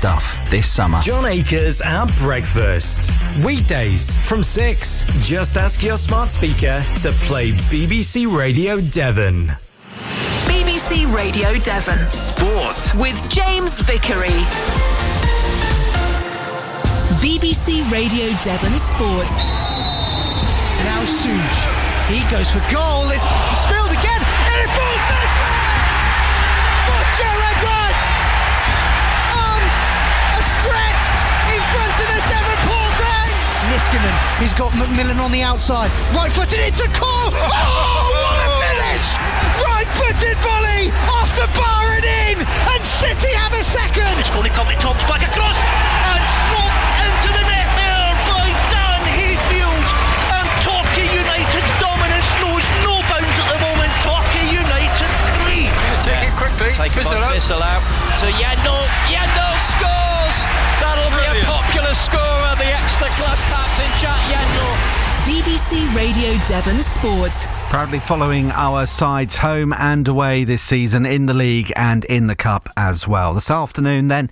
stuff this summer. John Akers at breakfast. Weekdays from 6. Just ask your smart speaker to play BBC Radio Devon. BBC Radio Devon. Sport. With James Vickery. BBC Radio Devon Sport. Now Suge, he goes for goal. It's spilled again, and it falls nicely for Joe Edwards. Arms are stretched in front of the Devonport end. Niskanen, he's got McMillan on the outside, right-footed into Cole. Oh, what a finish! Right-footed volley off the bar and in, and City have a second. It's going to come to Tom's back across and stroked into the net there by Dan Hayfield. And Torquay United's dominance knows no bounds at the moment. Torquay United 3. Take it quickly. Thistle out to Yandel. Yandel scores. That'll be a popular scorer. The extra club captain Jack Yandel. BBC Radio Devon Sport. Proudly following our sides home and away this season in the league and in the cup as well. This afternoon then,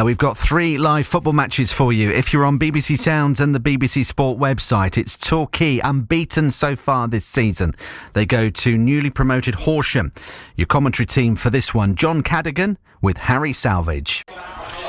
we've got 3 live football matches for you. If you're on BBC Sounds and the BBC Sport website, it's Torquay, unbeaten so far this season. They go to newly promoted Horsham. Your commentary team for this one, John Cadigan with Harry Salvage.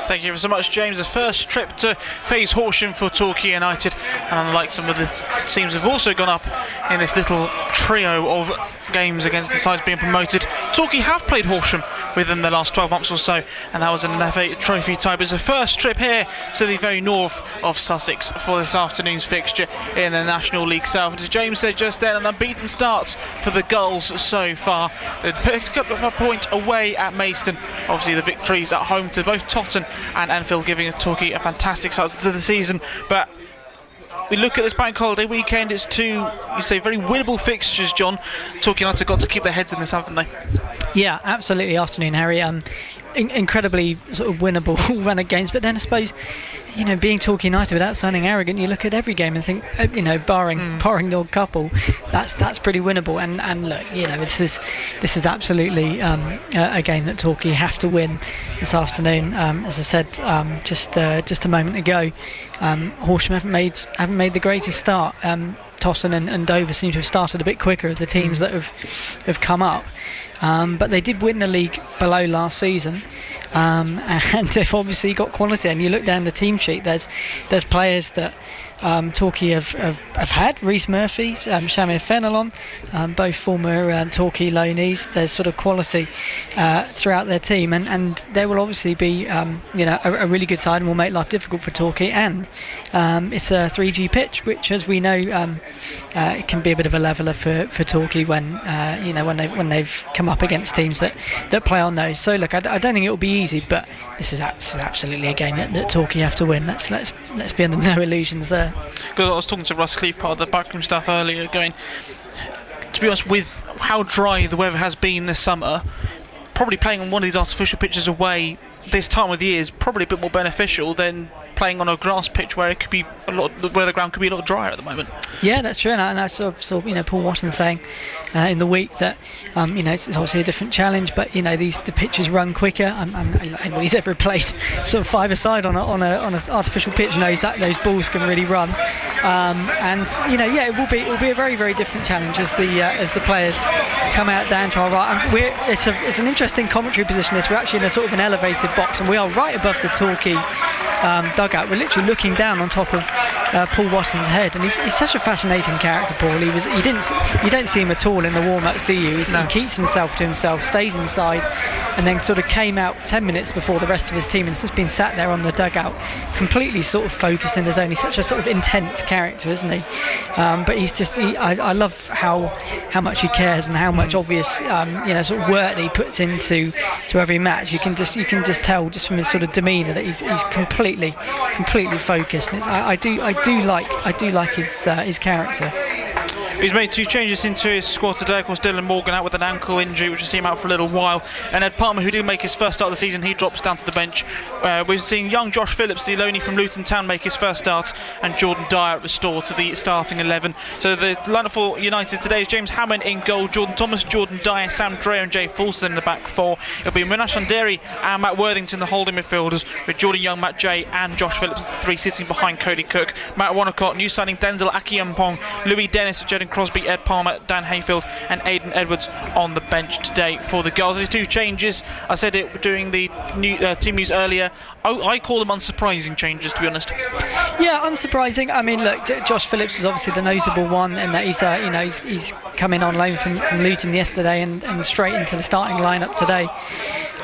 Thank you so much, James. The first trip to face Horsham for Torquay United, and unlike some of the teams have also gone up in this little trio of games against the sides being promoted, Torquay have played Horsham within the last 12 months or so, and that was an FA Trophy tie. But it's the first trip here to the very north of Sussex for this afternoon's fixture in the National League South. And as James said just then, an unbeaten start for the Gulls so far. They picked up a point away at Maidstone. Obviously the victories at home to both Totton and Anfield, giving Torquay a fantastic start to the season. But we look at this bank holiday weekend, it's 2, you say, very winnable fixtures, John. Torquay United got to keep their heads in this, haven't they? Yeah, absolutely. Afternoon, Harry. Incredibly sort of winnable run of games, but then I suppose, you know, being Torquay United without sounding arrogant, you look at every game and think, you know, barring the odd couple, that's pretty winnable. And look, you know, this is absolutely a game that Torquay have to win this afternoon. As I said just a moment ago, Horsham haven't made the greatest start. Totton and Dover seem to have started a bit quicker of the teams that have come up, but they did win the league below last season, and they've obviously got quality. And you look down the team sheet, there's players that Torquay have had. Reece Murphy, Shamir Fenelon, both former Torquay loanees. There's sort of quality throughout their team, and they will obviously be a really good side and will make life difficult for Torquay. And it's a 3G pitch, which, as we know, it can be a bit of a leveler for Torquay when they've come up against teams that play on those. So look, I don't think it will be easy, but this is absolutely a game that Torquay have to win. Let's be under no illusions there. Because I was talking to Russ Cleave, part of the backroom staff earlier, going, to be honest, with how dry the weather has been this summer, probably playing on one of these artificial pitches away this time of the year is probably a bit more beneficial than playing on a grass pitch where it could be where the ground could be a lot drier at the moment. Yeah, that's true, and I saw Paul Watson saying in the week that it's obviously a different challenge, but the pitches run quicker. Anybody's ever played sort of five-a-side on an artificial pitch knows that those balls can really run, it will be a very, very different challenge as the players come out down to our right. It's an interesting commentary position. We're actually in a sort of an elevated box, and we are right above the Torquay dugout. We're literally looking down on top of Paul Watson's head, and he's such a fascinating character, Paul. You don't see him at all in the warm-ups, do you? He keeps himself to himself, stays inside, and then sort of came out 10 minutes before the rest of his team, and has just been sat there on the dugout, completely sort of focused in his own. He's such a sort of intense character, isn't he? But he's just, I love how much he cares and how much obvious sort of work that he puts into every match. You can just tell just from his sort of demeanour that he's completely focused. And I do like his character. He's made 2 changes into his squad today. Of course, Dylan Morgan out with an ankle injury, which will see him out for a little while. And Ed Palmer, who did make his first start of the season, he drops down to the bench. We've seen young Josh Phillips, the loanee from Luton Town, make his first start, and Jordan Dyer restored to the starting 11. So the lineup for United today is James Hammond in goal, Jordan Thomas, Jordan Dyer, Sam Dre and Jay Fulston in the back 4. It'll be Minash Underi and Matt Worthington, the holding midfielders, with Jordan Young, Matt Jay and Josh Phillips, the 3 sitting behind Cody Cook. Matt Wanacott, new signing Denzel Akiampong, Louis Dennis, Jaden Crosby, Ed Palmer, Dan Hayfield and Aidan Edwards on the bench today for the girls. These 2 changes, I said it during the new, team news earlier, I call them unsurprising changes, to be honest. Yeah, unsurprising. I mean, look, Josh Phillips is obviously the notable one in that he's come in on loan from Luton yesterday and straight into the starting lineup today.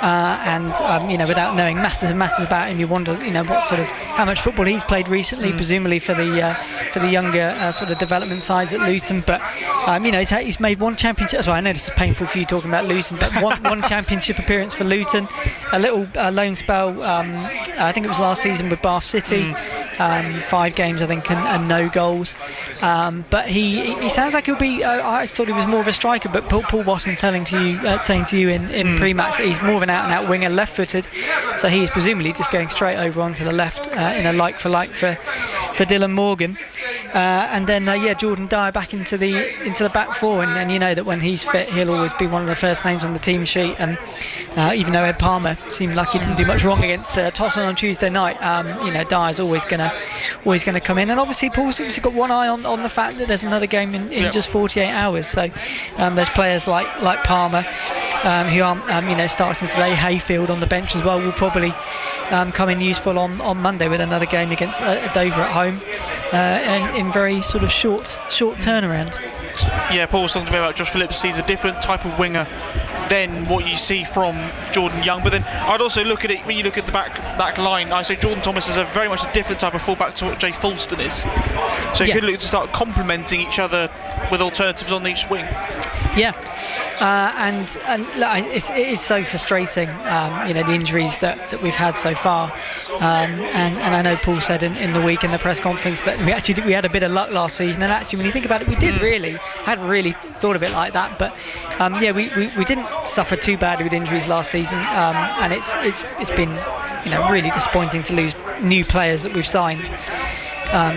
Without knowing masses about him, you wonder, what sort of how much football he's played recently, presumably for the younger sort of development sides at Luton. But he's made 1 championship. So I know this is painful for you talking about Luton, but one championship appearance for Luton, a little loan spell. I think it was last season with Bath City, 5 games I think and no goals. But he sounds like he'll be. I thought he was more of a striker, but Paul Watson saying to you in pre-match that he's more of an out-and-out winger, left-footed, so he's presumably just going straight over onto the left in a like-for-like for Dylan Morgan, and then Jordan Dyer back into the back 4, and you know that when he's fit he'll always be one of the first names on the team sheet, and even though Ed Palmer seemed like he didn't do much wrong against Tottenham on Tuesday night, Dyer's always gonna come in, and obviously Paul's obviously got one eye on the fact that there's another game in just 48 hours, so there's players like Palmer who aren't starting today. Hayfield on the bench as well will probably come in useful on Monday with another game against Dover at home, and in very sort of short turnaround. Yeah, Paul was talking to me about Josh Phillips. He's a different type of winger than what you see from Jordan Young. But then I'd also look at it when you look at the back line. I say Jordan Thomas is a very much a different type of fullback to what Jay Fulston is. So you could look to start complementing each other with alternatives on each wing. Yeah, and look, it is so frustrating, the injuries that we've had so far, and I know Paul said in the week in the press conference that we had a bit of luck last season, and actually when you think about it, we did really. Hadn't really thought of it like that, but we didn't suffer too badly with injuries last season, and it's been really disappointing to lose new players that we've signed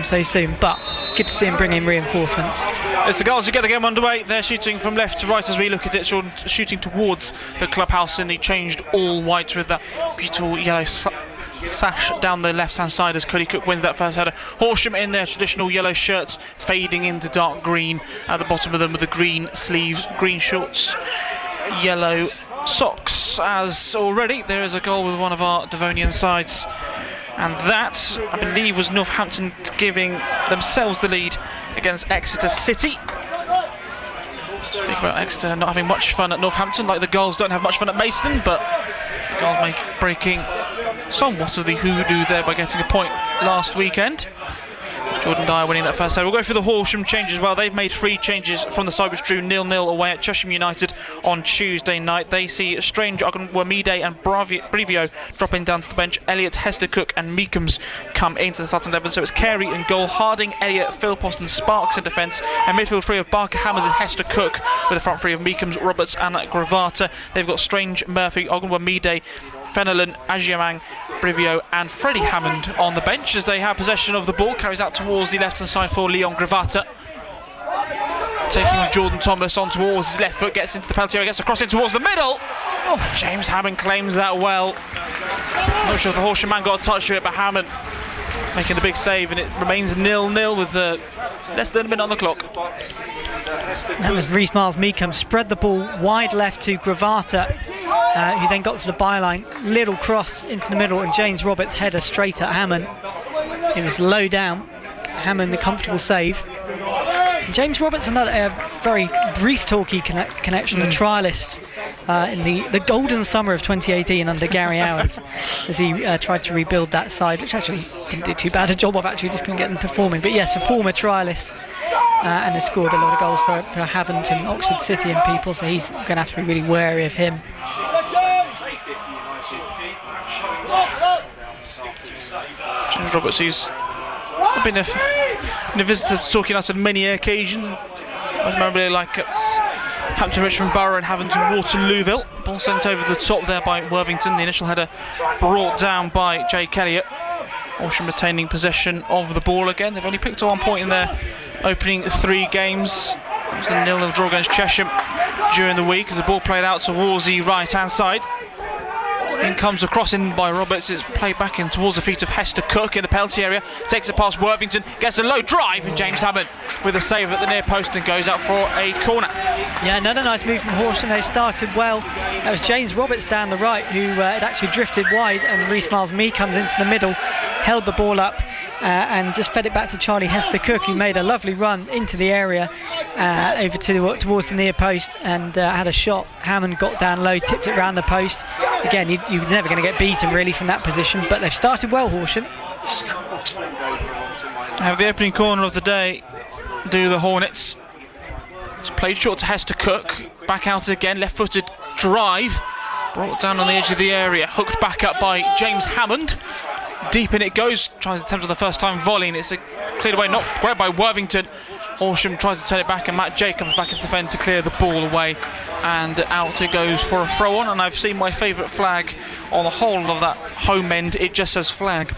so soon, but good to see him bring in reinforcements. As the girls get the game underway, they're shooting from left to right as we look at it, shooting towards the clubhouse in the changed all white with that beautiful yellow sash down the left hand side as Cody Cook wins that first header. Horsham in their traditional yellow shirts fading into dark green at the bottom of them with the green sleeves, green shorts, yellow socks, as already there is a goal with one of our Devonian sides, and that I believe was Northampton giving themselves the lead against Exeter City. Speak about Exeter not having much fun at Northampton, like the Gulls don't have much fun at Maidstone, but the Gulls breaking somewhat of the hoodoo there by getting a point last weekend. Jordan Dyer winning that first set. We'll go through the Horsham change as well. They've made 3 changes from the side which drew 0-0 away at Chesham United on Tuesday night. They see Strange, Wamide and Brevio dropping down to the bench. Elliott, Hester Cook and Meekums come into the starting 11. So it's Carey in goal, Harding, Elliott, Philpost and Sparks in defence, and midfield 3 of Barker, Hammers and Hester Cook with the front 3 of Meekums, Roberts and Gravata. They've got Strange, Murphy, Ogunwamide, Fenelon, Ajiamang, Brivio and Freddie Hammond on the bench as they have possession of the ball. Carries out towards the left hand side for Leon Gravata, taking Jordan Thomas on towards his left foot, gets into the penalty area, gets across in towards the middle. James Hammond claims that well. Not sure if the Horsham man got a touch to it, but Hammond making the big save, and it remains 0-0 with less than a minute on the clock. That was Reece Miles Meekum, spread the ball wide left to Gravata, who then got to the byline, little cross into the middle, and James Roberts header straight at Hammond. It was low down. Hammond the comfortable save. And James Roberts, another very brief Torquay connection, the trialist in the golden summer of 2018 under Gary Howard, as he tried to rebuild that side, which actually didn't do too bad a job of, actually just couldn't get them performing. But yes, a former trialist, and has scored a lot of goals for Havant and Oxford City and people, so he's going to have to be really wary of him. James Roberts, who's been a visitor to Torquay United on many occasions, Most memorably, like it's Hampton Richmond Borough and Havant and Waterlooville. Ball sent over the top there by Worthington. The initial header brought down by Jake Elliott. Horsham retaining possession of the ball again. They've only picked up 1 point in their opening 3 games. It was a 0-0 draw against Chesham during the week as the ball played out towards the right-hand side. In comes a cross in by Roberts. It's played back in towards the feet of Hester Cook in the penalty area. Takes it past Worthington, gets a low drive, and James Hammond with a save at the near post and goes out for a corner. Yeah, another nice move from Horsham. They started well. That was James Roberts down the right who had actually drifted wide, and Reece Miles-Mee comes into the middle, held the ball up and just fed it back to Charlie Hester Cook, who made a lovely run into the area over towards the near post and had a shot. Hammond got down low, tipped it round the post. Again, you're never going to get beaten really from that position, but they've started well, Horsham. Have the opening corner of the day do the Hornets. It's played short to Hester Cook, back out again, left-footed drive, brought down on the edge of the area, hooked back up by James Hammond. Deep in it goes, tries to attempt on the first time volley, and it's cleared away, not great by Worthington. Horsham tries to turn it back, and Matt Jay comes back and defend to clear the ball away, and out it goes for a throw on. And I've seen my favourite flag on the whole of that home end. It just says flag.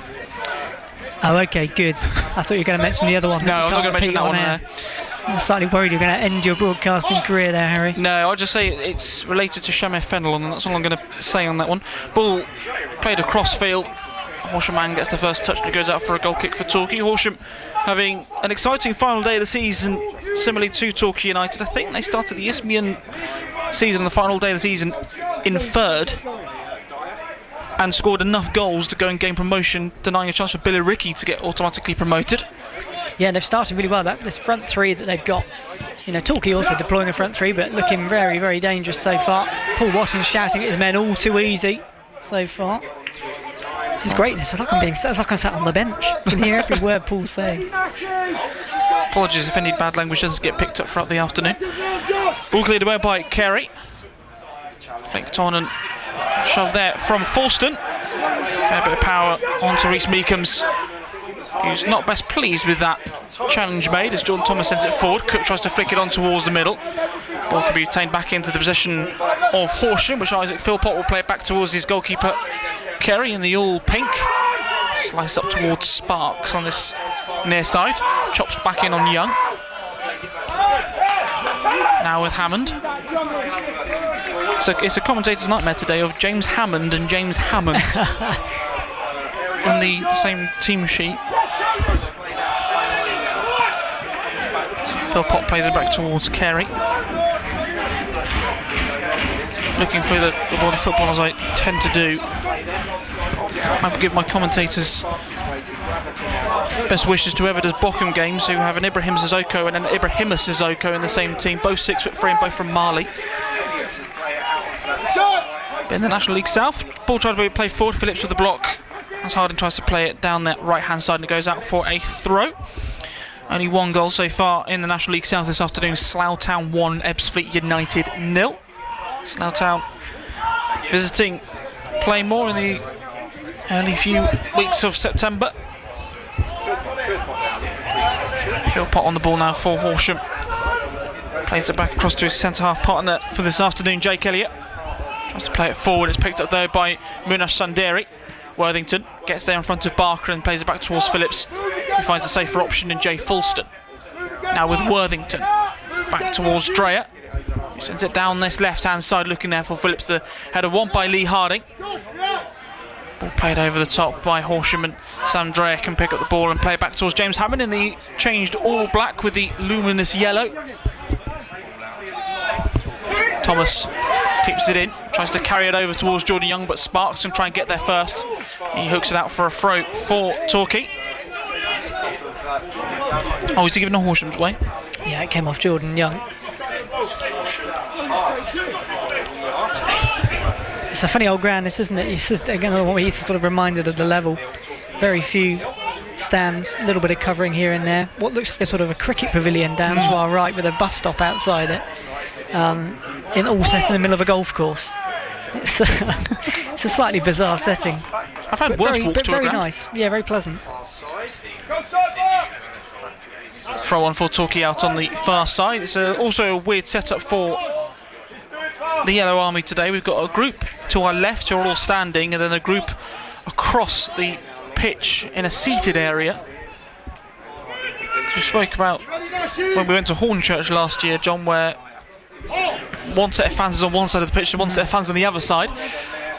Oh, okay, good. I thought you were going to mention the other one. No, I'm not going to mention that one there. I'm slightly worried you're going to end your broadcasting career there, Harry. No, I'll just say it's related to Shamir Fenelon, and that's all I'm going to say on that one. Ball played across field. Horsham man gets the first touch and it goes out for a goal kick for Torquay. Horsham having an exciting final day of the season, similarly to Torquay United. I think they started the Isthmian season on the final day of the season in third and scored enough goals to go and gain promotion, denying a chance for Billericay to get automatically promoted. Yeah, and they've started really well. This front three that they've got, Torquay also deploying a front three, but looking very, very dangerous so far. Paul Watson shouting at his men, all too easy so far. This is great. It's like I'm sat on the bench. You can hear every word Paul's saying. Apologies if any bad language doesn't get picked up throughout the afternoon. Ball cleared away by Carey. Flicked on and shoved there from Falston. Fair bit of power onto Reece Meekums, who's not best pleased with that challenge made as Jordan Thomas sends it forward. Cook tries to flick it on towards the middle. Ball can be retained back into the possession of Horsham, which Isaac Philpott will play it back towards his goalkeeper Kerry in the all pink. Slice up towards Sparks on this near side. Chops back in on Young. Now with Hammond. So it's a commentator's nightmare today of James Hammond and James Hammond on the same team sheet. Philpott plays it back towards Carey. Looking for the ball of football as I tend to do. I give my commentators best wishes to whoever does Bochum games, who have an Ibrahim Sissoko and an Ibrahima Sissoko in the same team, both 6'3" and both from Mali. In the National League South, ball tried to be played forward, Phillips with the block as Harding tries to play it down that right hand side and it goes out for a throw. Only one goal so far in the National League South this afternoon. Slough Town 1, Ebbsfleet United 0. Slough Town visiting Playmore in the early few weeks of September. Philpott on the ball now for Horsham. Plays it back across to his centre-half partner for this afternoon, Jake Elliott. Tries to play it forward. It's picked up though by Munash Sanderi. Worthington gets there in front of Barker and plays it back towards Phillips, who finds a safer option in Jay Fulston. Now with Worthington. Back towards Dreyer. He sends it down this left-hand side, looking there for Phillips. The header won by Lee Harding. Ball played over the top by Horsham, and Sam Dreyer can pick up the ball and play it back towards James Hammond in the changed all black with the luminous yellow. Thomas keeps it in, tries to carry it over towards Jordan Young, but Sparks can try and get there first. He hooks it out for a throw for Torquay. Oh, is he giving a Horsham's way? Yeah, it came off Jordan Young. It's a funny old ground, this, isn't it? It's just, again, we're sort of reminded of the level. Very few stands, a little bit of covering here and there. What looks like a sort of a cricket pavilion down to our right with a bus stop outside it. All set in the middle of a golf course. It's a slightly bizarre setting. I've had worse walks to a very ground. Nice. Yeah, very pleasant. throw on for Torquay out on the far side. It's also a weird setup for the Yellow Army today. We've got a group to our left who are all standing, and then a group across the pitch in a seated area. We spoke about when we went to Hornchurch last year, John, where one set of fans is on one side of the pitch and one set of fans on the other side.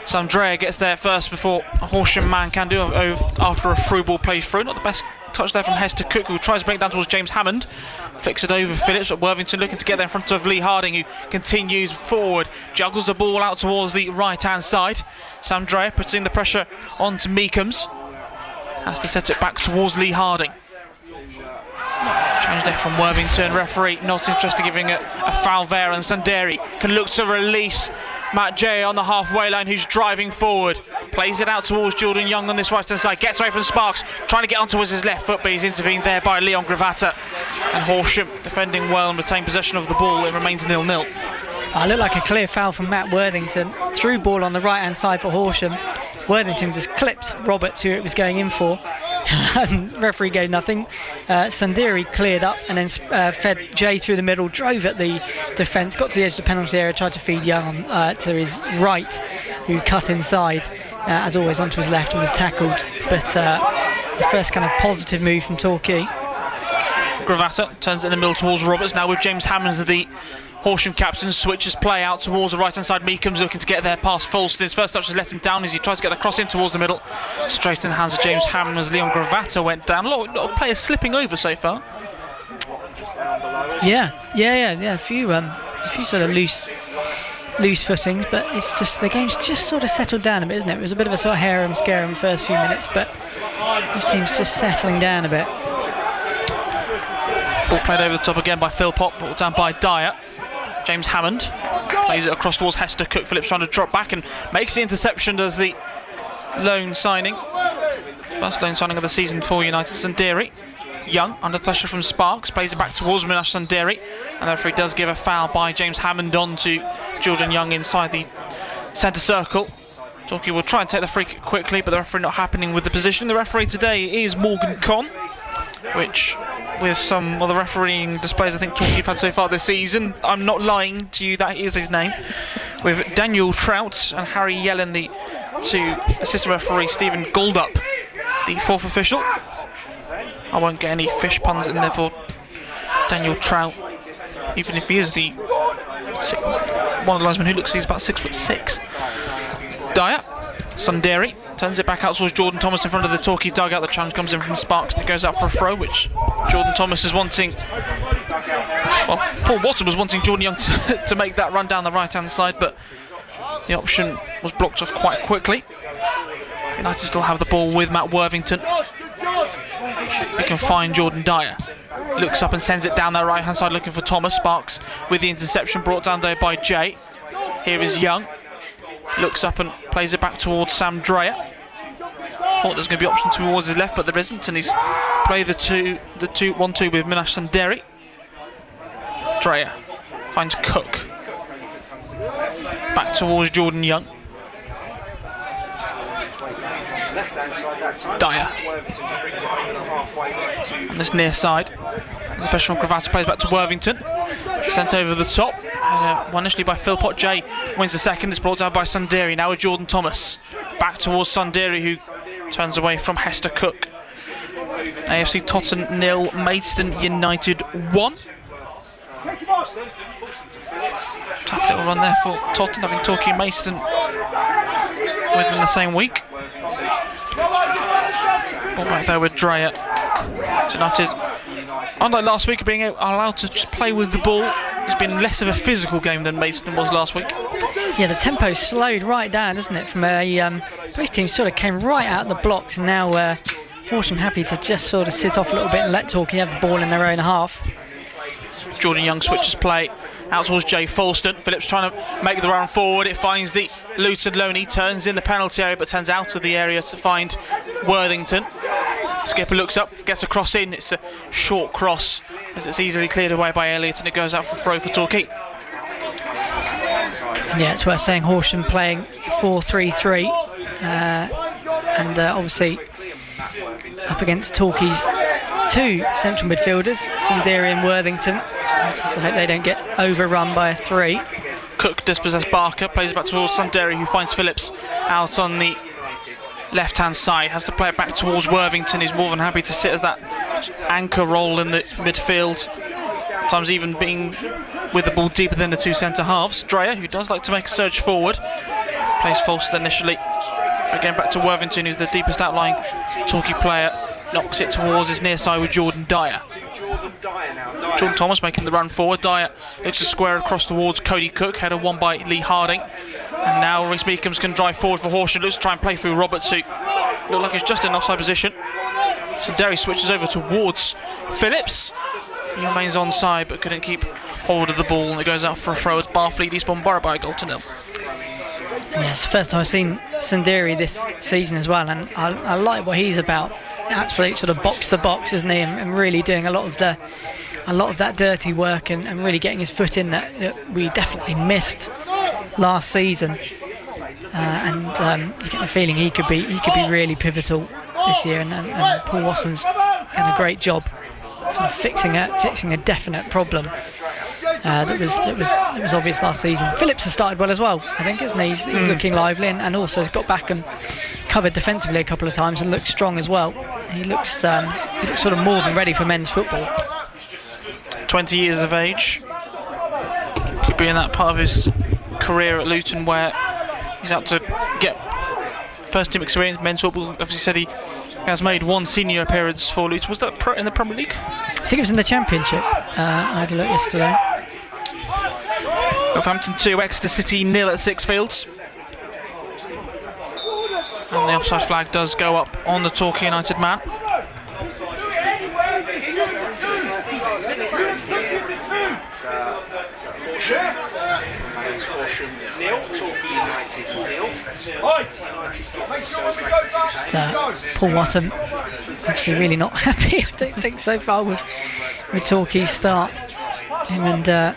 Sam Dreyer gets there first before Horsham man can do after a through ball plays through. Not the best touch there from Hester Cook, who tries to bring it down towards James Hammond. Flicks it over Phillips, but Worthington looking to get there in front of Lee Harding, who continues forward, juggles the ball out towards the right hand side. Sam Dreyer putting the pressure onto Meekums. Has to set it back towards Lee Harding. Change there from Worthington. Referee not interested in giving a foul there, and Sanderi can look to release Matt Jay on the halfway line, who's driving forward. Plays it out towards Jordan Young on this right hand side. Gets away from Sparks, trying to get onto his left foot, but he's intervened there by Leon Gravata. And Horsham defending well and retained possession of the ball. It remains 0-0. It looked like a clear foul from Matt Worthington. Through ball on the right hand side for Horsham. Worthington just clipped Roberts, who it was going in for. Referee gave nothing. Sanderi cleared up and then fed Jay through the middle, drove at the defence, got to the edge of the penalty area, tried to feed Young to his right, who cut inside, as always, onto his left and was tackled. But the first kind of positive move from Torquay. Gravata turns it in the middle towards Roberts, now with James Hammonds, the Horsham captain, switches play out towards the right hand side. Meekums looking to get there past Falston. His first touch has let him down as he tries to get the cross in towar's the middle. Straight in the hands of James Hammond as Leon Gravata went down. A lot of players slipping over so far. Yeah. A few sort of loose footings, but it's just the game's just sort of settled down a bit, isn't it? It was a bit of a sort of harem scarum first few minutes, but this team's just settling down a bit. Ball played over the top again by Philpott, brought down by Dyer. James Hammond plays it across towards Hester Cook. Phillips trying to drop back and makes the interception. Does the loan signing, first loan signing of the season for United. Sanderi Young under pressure from Sparks, plays it back towards Minash Sanderi, and the referee does give a foul by James Hammond on to Jordan Young inside the centre circle. Torquay will try and take the free kick quickly, but the referee not happening with the position. The referee today is Morgan Conn, which, with some of the refereeing displays I think Torquay have had so far this season, I'm not lying to you, that is his name. With Daniel Trout and Harry Yellen, the two assistant referee, Stephen Goldup, the fourth official. I won't get any fish puns in there for Daniel Trout, even if he is the one of the linesmen who looks like he's about 6'6". Dyer, Sanderi turns it back out towards Jordan Thomas in front of the Torquay dugout. The challenge comes in from Sparks and it goes out for a throw, which Jordan Thomas is wanting. Well, Paul Watson was wanting Jordan Young to make that run down the right hand side, but the option was blocked off quite quickly. United still have the ball with Matt Worthington. He can find Jordan Dyer. Looks up and sends it down that right hand side looking for Thomas. Sparks with the interception brought down there by Jay. Here is Young. Looks up and plays it back towards Sam Dreyer. Thought there's going to be option towards his left, but there isn't, and he's played the 2-1-2 with Minash Sanderi. Dreyer finds Cook. Back towards Jordan Young. Dyer on this near side. The pressure from Gravata plays back to Worthington. Sent over the top. One initially by Philpott. Jay wins the second. It's brought down by Sanderi. Now with Jordan Thomas. Back towards Sanderi, who turns away from Hester Cook. AFC Totton 0, Maidstone United 1. Tough little run there for Totton, having Torquay and Maidstone within the same week. Ball back there with Dreyer. United, unlike last week, being allowed to just play with the ball. It's been less of a physical game than Maidstone was last week. Yeah, the tempo slowed right down, doesn't it? From both teams sort of came right out of the blocks, and now Horsham happy to just sort of sit off a little bit and let Torquay have the ball in their own half. Jordan Young switches play out towards Jay Falston. Phillips trying to make the run forward. It finds the Luton Loney, turns in the penalty area but turns out of the area to find Worthington. Skipper looks up, gets a cross in. It's a short cross as it's easily cleared away by Elliott, and it goes out for a throw for Torquay. Yeah, it's worth saying Horsham playing 4-3-3 and obviously up against Torquay's two central midfielders, Sanderi and Worthington. I just have to hope they don't get overrun by a 3. Cook dispossessed Barker, plays it back towards Sanderi, who finds Phillips out on the left-hand side. Has to play it back towards Worthington, who's more than happy to sit as that anchor role in the midfield. Sometimes even being with the ball deeper than the two centre-halves. Dreyer, who does like to make a surge forward, plays false initially. Again, back to Worthington, who's the deepest outlying Torquay player. Knocks it towards his near side with Jordan Dyer. Jordan Thomas making the run forward. Dyer looks to square across towards Cody Cook. Header won by Lee Harding. And now Rhys Meekham's can drive forward for Horsham. Looks to try and play through Roberts, who look like he's just in offside position. So Derry switches over towards Phillips. He remains onside but couldn't keep hold of the ball, and it goes out for a throw as Barfleet Eastbourne Borough by a goal to 0. Yeah, it's the first time I've seen Sanderi this season as well, and I like what he's about. Absolute sort of box to box, isn't he? And really doing a lot of that dirty work and really getting his foot in that we definitely missed last season. You get the feeling he could be really pivotal this year. And Paul Watson's done a great job, sort of fixing a definite problem. That was obvious last season. Phillips has started well as well, I think, isn't he? He's looking lively and also has got back and covered defensively a couple of times and looks strong as well. He looks sort of more than ready for men's football. 20 years of age. Could be in that part of his career at Luton where he's out to get first team experience, men's football. Obviously said he has made one senior appearance for Luton. Was that in the Premier League? I think it was in the Championship. I had a look yesterday. Northampton 2, Exeter City 0 at Sixfields. And the offside flag does go up on the Torquay United man. Paul Watson obviously really not happy, I don't think, so far with Torquay's start. Him and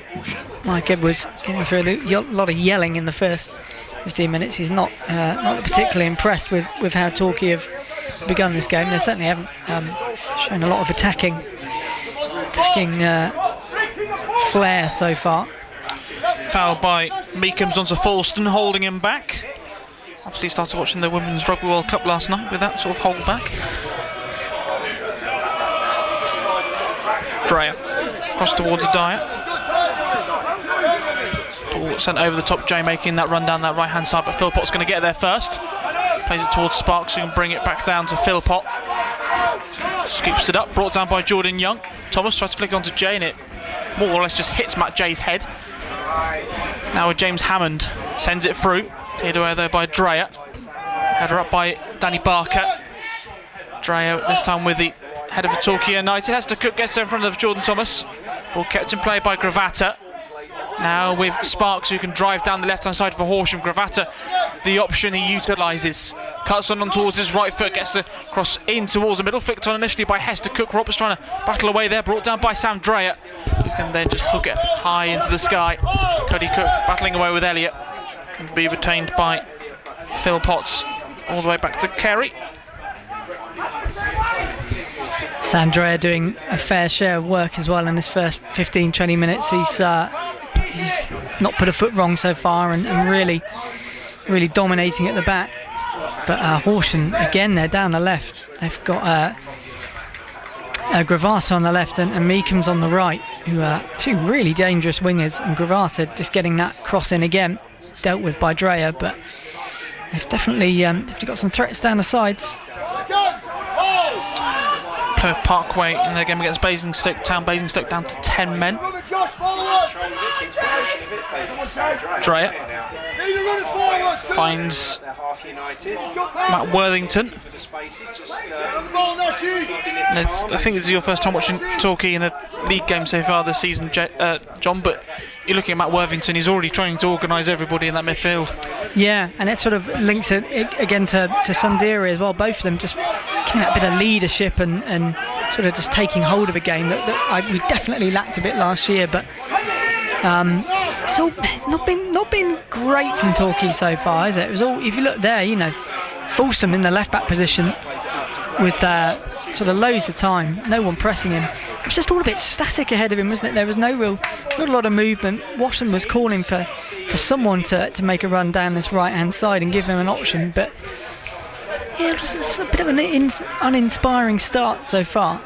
Mike Edwards getting through a lot of yelling in the first 15 minutes. He's not particularly impressed with how Torquay have begun this game. They certainly haven't shown a lot of attacking flair so far. Foul by Meekham's onto Falston, holding him back. Obviously started watching the Women's Rugby World Cup last night with that sort of hold back. Dreyer across towards Dyer. Ball sent over the top. Jay making that run down that right hand side, but Philpott's going to get there first. Plays it towards Sparks, who can bring it back down to Philpott. Scoops it up, brought down by Jordan Young. Thomas tries to flick it onto Jay, and it more or less just hits Matt Jay's head. Now with James Hammond, sends it through. Cleared away there by Dreyer. Header up by Danny Barker. Dreyer this time with the header for Torquay United. Has to Cook, gets there in front of Jordan Thomas. Ball kept in play by Gravata. Now with Sparks, who can drive down the left hand side for Horsham. Gravata, the option he utilises. Cuts on towards his right foot, gets to cross in towards the middle. Flicked on initially by Hester Cook. Roberts trying to battle away there, brought down by Sam Dreyer, who can then just hook it high into the sky. Cody Cook battling away with Elliott, can be retained by Phil Potts all the way back to Kerry. Sam Dreyer doing a fair share of work as well in this first 15-20 minutes. He's not put a foot wrong so far and really dominating at the back. But Horsham, again, they're down the left. They've got Gravata on the left and Meekham's on the right, who are two really dangerous wingers. And Gravata just getting that cross in again, dealt with by Dreyer, but they've definitely got some threats down the sides. Plymouth Parkway in their game against Basingstoke Town. Basingstoke down to 10 men. Dreyer finds Matt Worthington. And I think this is your first time watching Torquay in the league game so far this season, John, but you're looking at Matt Worthington. He's already trying to organise everybody in that midfield. Yeah, and it sort of links it again to Sanderi as well. Both of them just giving that bit of leadership and sort of just taking hold of a game that we definitely lacked a bit last year. But it's not been great from Torquay so far, is it? It was all, if you look there, Falston in the left back position with sort of loads of time, no one pressing him. It was just all a bit static ahead of him, wasn't it? There was not a lot of movement. Watson was calling for someone to make a run down this right-hand side and give him an option, but yeah, it's a bit of an uninspiring start so far.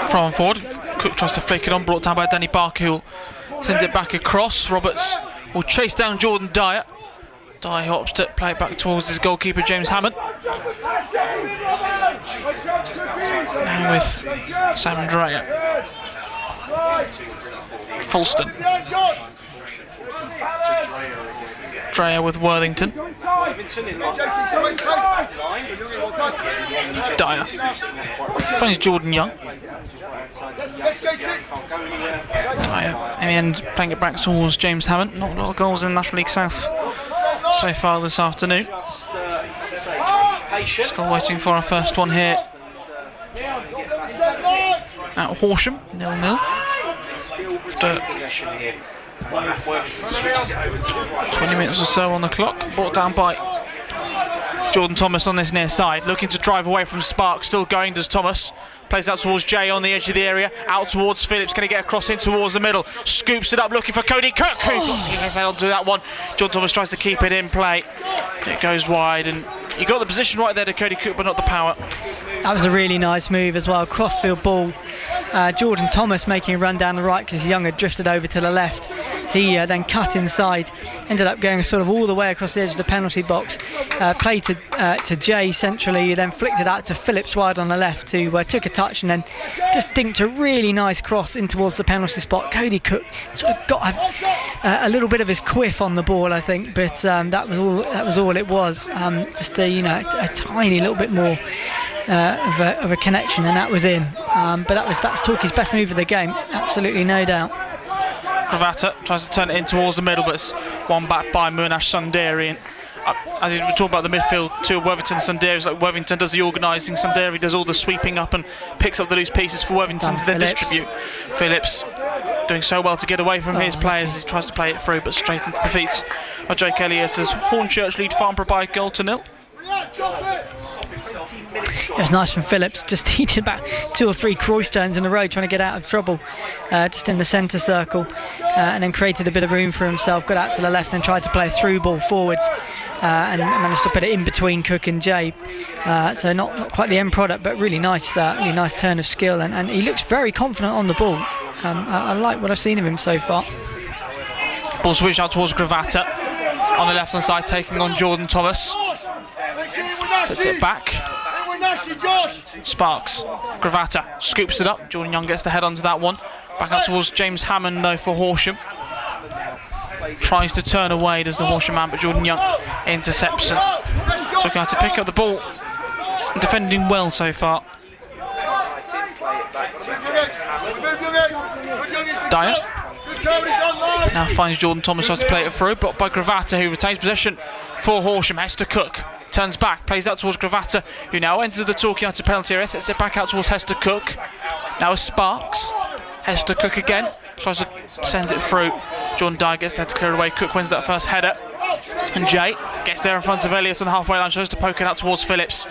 From forward, Cook tries to flick it on, brought down by Danny Barker, who'll send it back across. Roberts will chase down Jordan Dyer. Dyer hops to play it back towards his goalkeeper James Hammond. Now with Sam Dreyer. Fulston. Dreyer with Worthington. Dyer finds Jordan Young. Dyer in the end playing it back towards James Hammond. Not a lot of goals in National League South so far this afternoon. Still waiting for our first one here at Horsham, 0-0. After 20 minutes or so on the clock, brought down by Jordan Thomas on this near side, looking to drive away from Sparks. Still going does Thomas. Plays out towards Jay on the edge of the area, out towards Phillips. Can he get a cross in towards the middle? Scoops it up, looking for Cody Cook, who got his head onto that one. Jordan Thomas tries to keep it in play. It goes wide, and you got the position right there to Cody Cook, but not the power. That was a really nice move as well. Crossfield ball. Jordan Thomas making a run down the right because Young had drifted over to the left. He then cut inside, ended up going sort of all the way across the edge of the penalty box. Played to Jay centrally, then flicked it out to Phillips wide on the left, who took a touch and then just dinked a really nice cross in towards the penalty spot. Cody Cook sort of got a little bit of his quiff on the ball, I think, but that was all it was. Just a tiny little bit more of a connection, and that was in. But that was Torquay's best move of the game, absolutely no doubt. Gravata tries to turn it in towards the middle, but it's won back by Munash Sundari. And as we talk about the midfield, two of Worthington and Sundari, it's like Worthington does the organising, Sundari does all the sweeping up and picks up the loose pieces for Worthington to then distribute. Phillips doing so well to get away from his players. He tries to play it through, but straight into the feet of Jake Elliott as Hornchurch lead Farnborough by a goal to 0. It was nice from Phillips. Just he did about 2 or 3 Cruyff turns in a row trying to get out of trouble, just in the centre circle, and then created a bit of room for himself, got out to the left and tried to play a through ball forwards, and managed to put it in between Cook and Jay. So not quite the end product, but really nice turn of skill, and he looks very confident on the ball. I like what I've seen of him so far. Ball switch out towards Gravata on the left hand side, taking on Jordan Thomas. Sets it back. Sparks. Gravata scoops it up. Jordan Young gets the head onto that one. Back out towards James Hammond though for Horsham. Tries to turn away, does the Horsham man, but Jordan Young intercepts and took out to pick up the ball. Defending well so far. Dyer now finds Jordan Thomas, tries to play it through, blocked by Gravata, who retains possession for Horsham. Hester Cook turns back, plays out towards Gravata, who now enters the Torquay out to penalty area, sets it back out towards Hester Cook. Now Sparks. Hester Cook again, tries to send it through. Jordan Dyer gets there to clear away. Cook wins that first header, and Jay gets there in front of Elliott on the halfway line, tries to poke it out towards Phillips.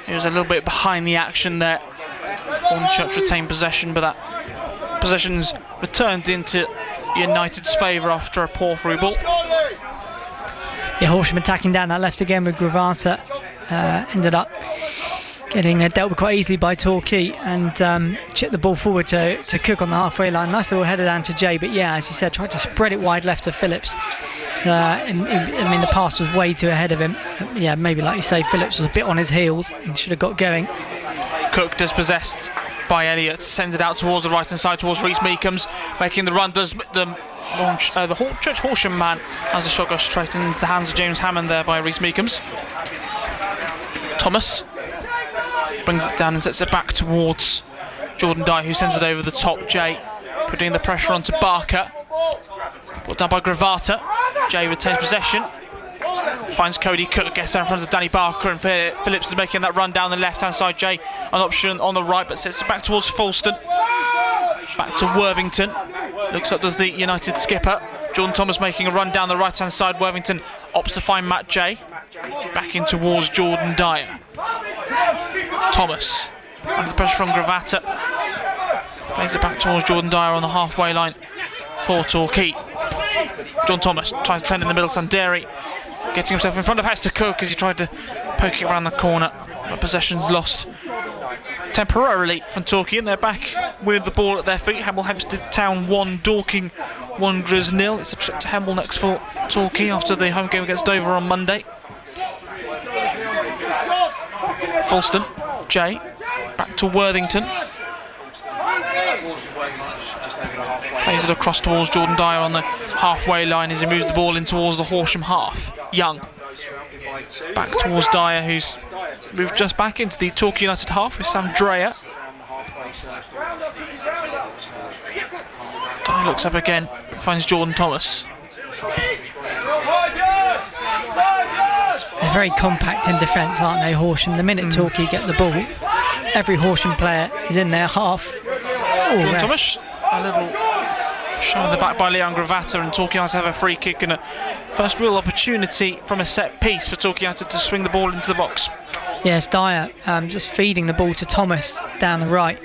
He was a little bit behind the action there. Hornchurch retained possession, but that possession's returned into United's favour after a poor through ball. Yeah, Horsham attacking down that left again with Gravata. Ended up getting dealt with quite easily by Torquay, and chipped the ball forward to Cook on the halfway line. Nice little header down to Jay, but yeah, as you said, tried to spread it wide left to Phillips. I mean, the pass was way too ahead of him. Yeah, maybe like you say, Phillips was a bit on his heels and should have got going. Cook dispossessed by Elliott, sends it out towards the right hand side towards Rhys Meekums, making the run. Does the Church Horsham man as the shot goes straight into the hands of James Hammond there by Rhys Meekums. Thomas brings it down and sets it back towards Jordan Dye, who sends it over the top. Jay putting the pressure onto Barker, brought down by Gravata. Jay retains possession, finds Cody Cook, gets there in front of Danny Barker, and Phillips is making that run down the left hand side. Jay an option on the right, but sets it back towards Fulston. Back to Worthington. Looks up does the United skipper. Jordan Thomas making a run down the right hand side. Worthington Opts to find Matt J. Back in towards Jordan Dyer. Thomas under the pressure from Gravata. Plays it back towards Jordan Dyer on the halfway line for Torquay. John Thomas tries to turn in the middle. Sanderi getting himself in front of Hester Cook as he tried to poke it around the corner, but possession's lost temporarily from Torquay, and they're back with the ball at their feet. Hemel Hempstead Town 1, Dorking Wanderers 0. It's a trip to Hemel next for Torquay after the home game against Dover on Monday. Fulston, Jay, back to Worthington. Plays it across towards Jordan Dyer on the halfway line as he moves the ball in towards the Horsham half. Young, back towards Dyer, who's moved just back into the Torquay United half with Sam Dreyer. Dyer looks up again, finds Jordan Thomas. They're very compact in defence, aren't they, Horsham? The minute Torquay get the ball, every Horsham player is in their half. Jordan Thomas, a little shove in the back by Leon Gravata, and Torquay United have a free kick and a first real opportunity from a set piece for Torquay United to swing the ball into the box. Yes, Dyer just feeding the ball to Thomas down the right,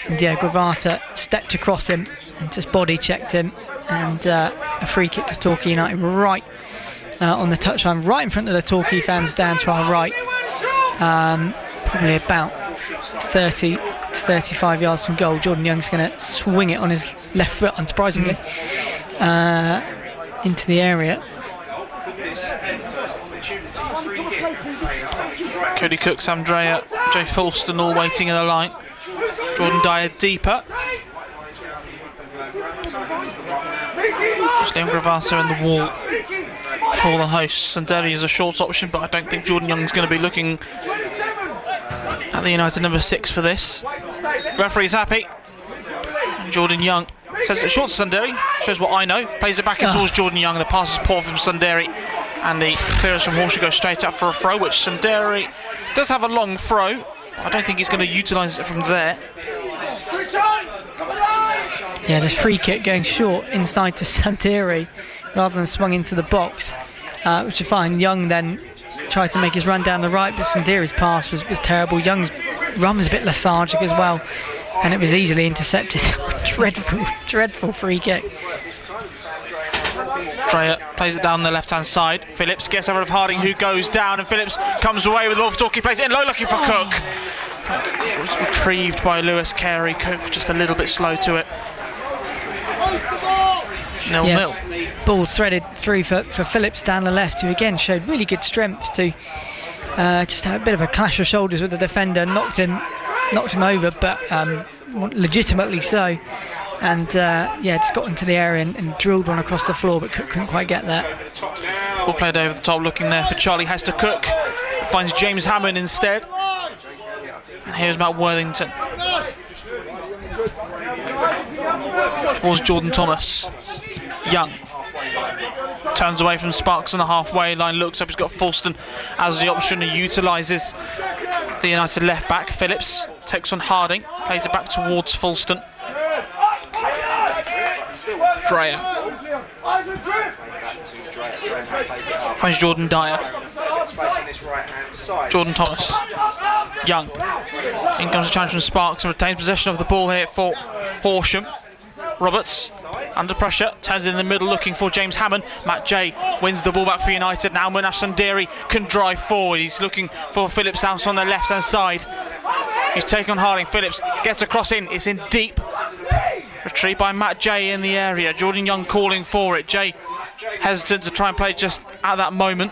and Gravata stepped across him and just body checked him, and a free kick to Torquay United right on the touchline, right in front of the Torquay fans down to our right, probably about 30 to 35 yards from goal. Jordan Young's going to swing it on his left foot, unsurprisingly, into the area. Cody Cook, Sam Dreyer, Jay Fulston all waiting in the line. Jordan Dyer deeper. Just Leon Gravata in the wall for the hosts. Sanderi is a short option, but I don't think Jordan Young's going to be looking at the United number 6 for this. Referee's happy. Jordan Young says it's short to Sanderi. Shows what I know. Plays it back in towards Jordan Young. The pass is poor from Sanderi, and the clearance from Horsham goes straight up for a throw, which Sanderi does have a long throw. I don't think he's going to utilise it from there. Yeah, this free kick going short inside to Sanderi rather than swung into the box, which is fine. Young then tried to make his run down the right, but Sanderi's pass was terrible. Young's run was a bit lethargic as well, and it was easily intercepted. dreadful free kick. Dreyer plays it down the left-hand side. Phillips gets over of Harding, who goes down, and Phillips comes away with the ball for Torquay. Plays it in low, looking for Cook. It was retrieved by Lewis Carey. Cook just a little bit slow to it. 0-0. Ball threaded through for Phillips down the left, who again showed really good strength to just have a bit of a clash of shoulders with the defender, knocked him over, but legitimately so. And just got into the area and drilled one across the floor, but Cook couldn't quite get there. Ball played over the top, looking there for Charlie Hester Cook. Finds James Hammond instead. And here's Matt Worthington. Towards Jordan Thomas. Young turns away from Sparks on the halfway line, looks up, he's got Fulston as the option, and utilises the United left back. Phillips takes on Harding, plays it back towards Fulston. Dreyer finds Jordan Dyer. Jordan Thomas. Young. In comes a challenge from Sparks and retains possession of the ball here for Horsham. Roberts under pressure, turns in the middle looking for James Hammond. Matt J wins the ball back for United. Now Munash Sanderi can drive forward. He's looking for Phillips House on the left hand side. He's taken on Harding. Phillips gets a cross in. It's in deep. Retrieved by Matt J in the area. Jordan Young calling for it. J hesitant to try and play just at that moment.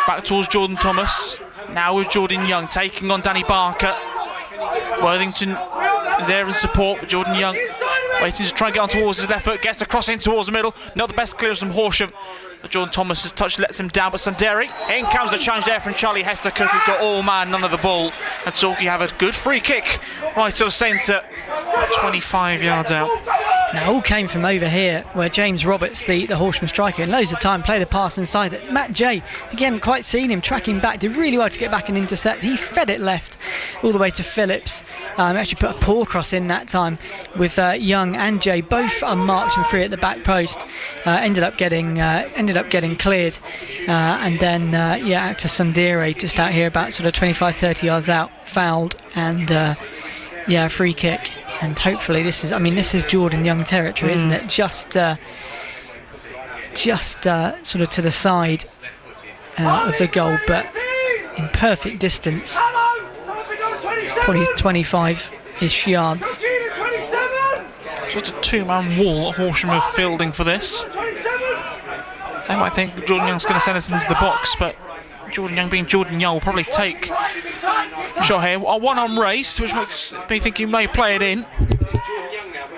Back towards Jordan Thomas. Now with Jordan Young taking on Danny Barker. Worthington is there in support, but Jordan Young waiting to try and get on towards his left foot. Gets a cross in towards the middle. Not the best clearance from Horsham. But Jordan Thomas's touch lets him down, but Sanderi. In comes the challenge there from Charlie Hester Cook, who got all man, none of the ball. And Torquay have a good free kick right to the centre, 25 yards out. Now, all came from over here, where James Roberts, the Horsham striker, in loads of time played a pass inside it. Matt Jay, again, quite seen him tracking back, did really well to get back and intercept. He fed it left all the way to Phillips. Actually put a paw cross in that time with Young and Jay both unmarked and free at the back post. Ended up getting cleared, and then out to Sundere, just out here about sort of 25-30 yards out, fouled, and free kick. And hopefully this is Jordan Young territory, isn't it? Just sort of to the side of the goal, but in perfect distance, probably 25-ish yards. Just a two-man wall that Horsham are fielding for this. They might think Jordan Young's going to send us into the box, but Jordan Young, being Jordan Young, will probably take a shot here. One unraced, which makes me think he may play it in.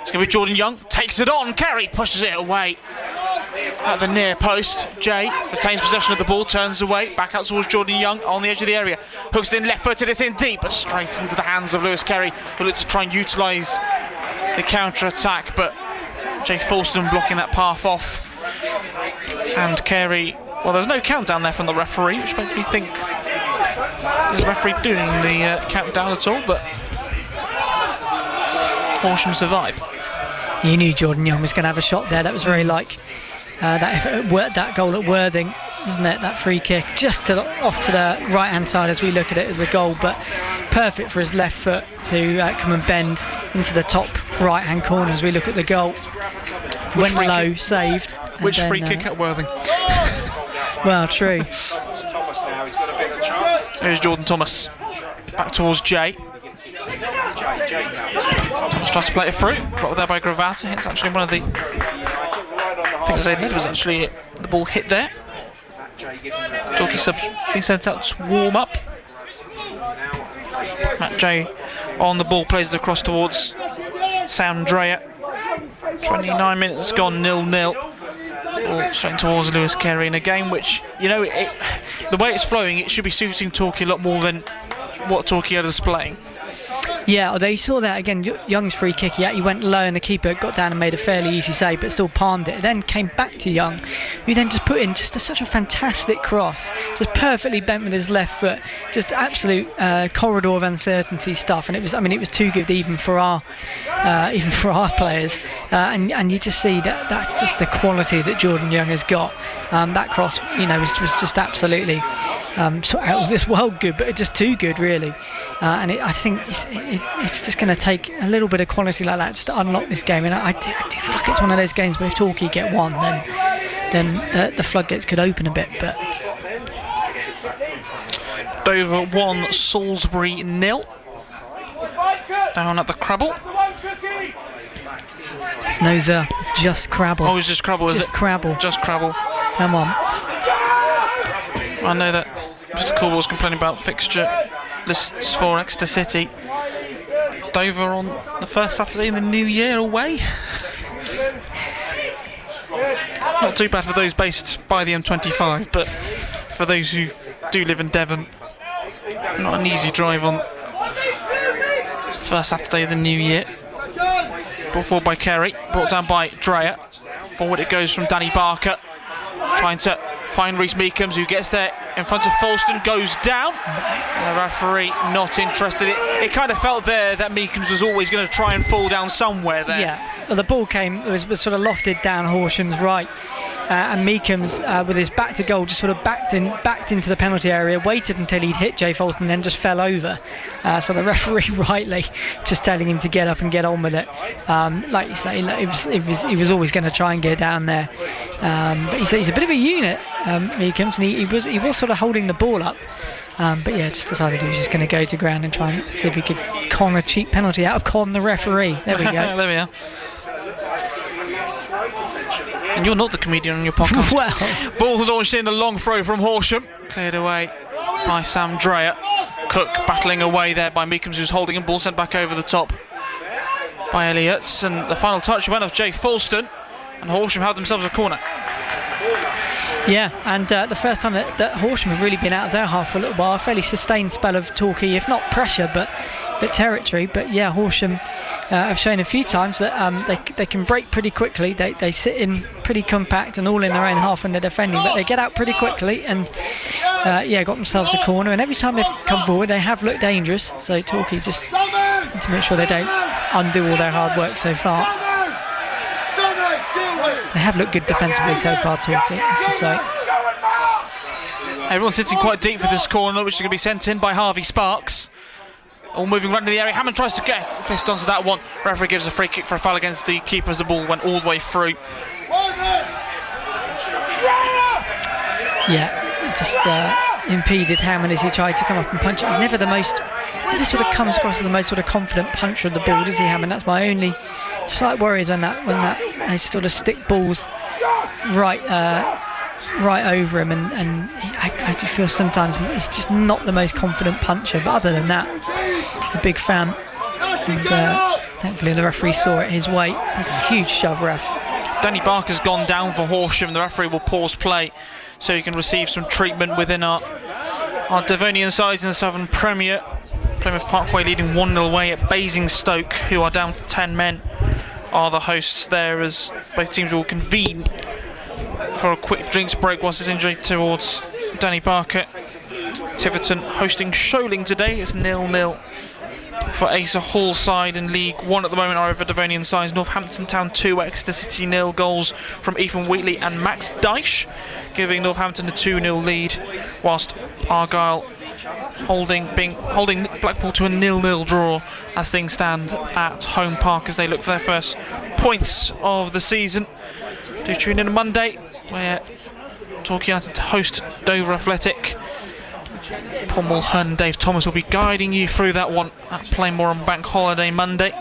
It's going to be Jordan Young, takes it on, Carey pushes it away at the near post. Jay retains possession of the ball, turns away, back out towards Jordan Young on the edge of the area. Hooks it in left-footed, it's in deep, but straight into the hands of Lewis Carey, who looks to try and utilise the counter-attack, but Jay Falston blocking that path off. And Carey, well, there's no countdown there from the referee, which makes me think, is the referee doing the countdown at all? But Horsham survive. You knew Jordan Young was going to have a shot there. That was very like that goal at Worthing, wasn't it? That free kick just off to the right-hand side as we look at it as a goal, but perfect for his left foot to come and bend into the top right-hand corner as we look at the goal. Went low, saved. Which free kick at Worthing? Well, true. There's Jordan Thomas. Back towards Jay. Thomas tries to play it through. Brought there by Gravata. It's actually one of the... I think it was actually the ball hit there. Torquay subs being sent out to warm up. Matt Jay on the ball, plays it across towards Sam Dreyer. 29 minutes gone, 0-0. Ball straight towards Lewis Carey in a game which, the way it's flowing, it should be suiting Torquay a lot more than what Torquay are displaying. Yeah, they saw that again. Young's free kick, he went low and the keeper got down and made a fairly easy save, but still palmed it. Then came back to Young, who then just put in such a fantastic cross, just perfectly bent with his left foot, just absolute corridor of uncertainty stuff. And it was too good even for our players. And you just see that's just the quality that Jordan Young has got. That cross, was just absolutely out of this world good, but it's just too good, really. I think it's just going to take a little bit of quality like that to unlock this game. And I do feel like it's one of those games where if Torquay get one, then the floodgates could open a bit. But Dover 1, Salisbury 0. Down at the Crabble. It's it's just Crabble. Oh, it's just Crabble, is it? Just Crabble. Just Crabble. Come on. I know that Mr. Coolwell's complaining about fixture lists for Exeter City. Dover on the first Saturday in the new year away. Not too bad for those based by the M25, but for those who do live in Devon, not an easy drive on first Saturday of the new year. Ball forward by Carey, brought down by Dreyer. Forward it goes from Danny Barker, trying to find Rhys Meekums, who gets there in front of Falston, goes down, and the referee not interested. It kind of felt there that Meekums was always going to try and fall down somewhere there. Yeah, well, the ball was sort of lofted down Horsham's right, and Meekums with his back to goal just sort of backed into the penalty area, waited until he'd hit Jay Falston, then just fell over. So the referee rightly just telling him to get up and get on with it. Like you say, he was always going to try and get down there, but he's a bit of a unit, Meekums, and he was sort of holding the ball up, but just decided he was just going to go to ground and try and see if he could con a cheap penalty out of Con the referee. There we go. There we are. And you're not the comedian on your podcast. Well, ball launched in, a long throw from Horsham, cleared away by Sam Dreyer. Cook battling away there by Meekums, who's holding him. Ball sent back over the top by Elliots, and the final touch went off Jay Falston, and Horsham had themselves a corner. Yeah, and the first time that Horsham have really been out of their half for a little while, a fairly sustained spell of Torquay, if not pressure, but territory. But yeah, Horsham have shown a few times that they can break pretty quickly. They sit in pretty compact and all in their own half when they're defending, but they get out pretty quickly and got themselves a corner. And every time they've come forward, they have looked dangerous. So Torquay just need to make sure they don't undo all their hard work so far. They have looked good defensively so far, Torquay, I have to say. Everyone's sitting quite deep for this corner, which is going to be sent in by Harvey Sparks. All moving right into the area. Hammond tries to get a fist onto that one. Referee gives a free kick for a foul against the keeper as the ball went all the way through. Yeah, it just impeded Hammond as he tried to come up and punch it. He's never the most, never sort of comes across as the most sort of confident puncher of the ball, does he, Hammond? That's my only slight worry is when they sort of stick balls right over him, and I do feel sometimes he's just not the most confident puncher. But other than that, a big fan, and thankfully the referee saw it his way. That's a huge shove, ref. Danny Barker's gone down for Horsham. The referee will pause play so he can receive some treatment within our Devonian sides in the Southern Premier. Plymouth Parkway leading 1-0 away at Basingstoke, who are down to 10 men, are the hosts there, as both teams will convene for a quick drinks break whilst there's injury towards Danny Barker. Tiverton hosting Sholing today. It's 0-0 for Asa Hall side in League 1 at the moment. Our other Devonian sides, Northampton Town 2, Exeter City 0. Goals from Ethan Wheatley and Max Dyche, giving Northampton a 2-0 lead, whilst Argyle holding Blackpool to a 0-0 draw as things stand at Home Park as they look for their first points of the season. Do tune in on Monday, where Torquay United host Dover Athletic. Paul Mulhern and Dave Thomas will be guiding you through that one at Plainmoor on Bank Holiday Monday.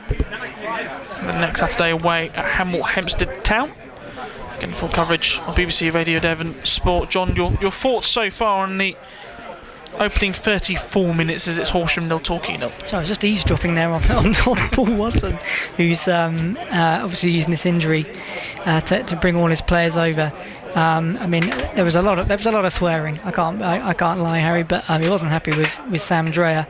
And the next Saturday away at Hemel Hempstead Town. Getting full coverage on BBC Radio Devon Sport. John, your thoughts so far on the opening 34 minutes as it's Horsham 0, Torquay 0. So I was just eavesdropping there on Paul Watson, who's obviously using this injury to bring all his players over. I mean, there was a lot of swearing. I can't lie, Harry, but he wasn't happy with Sam Dreyer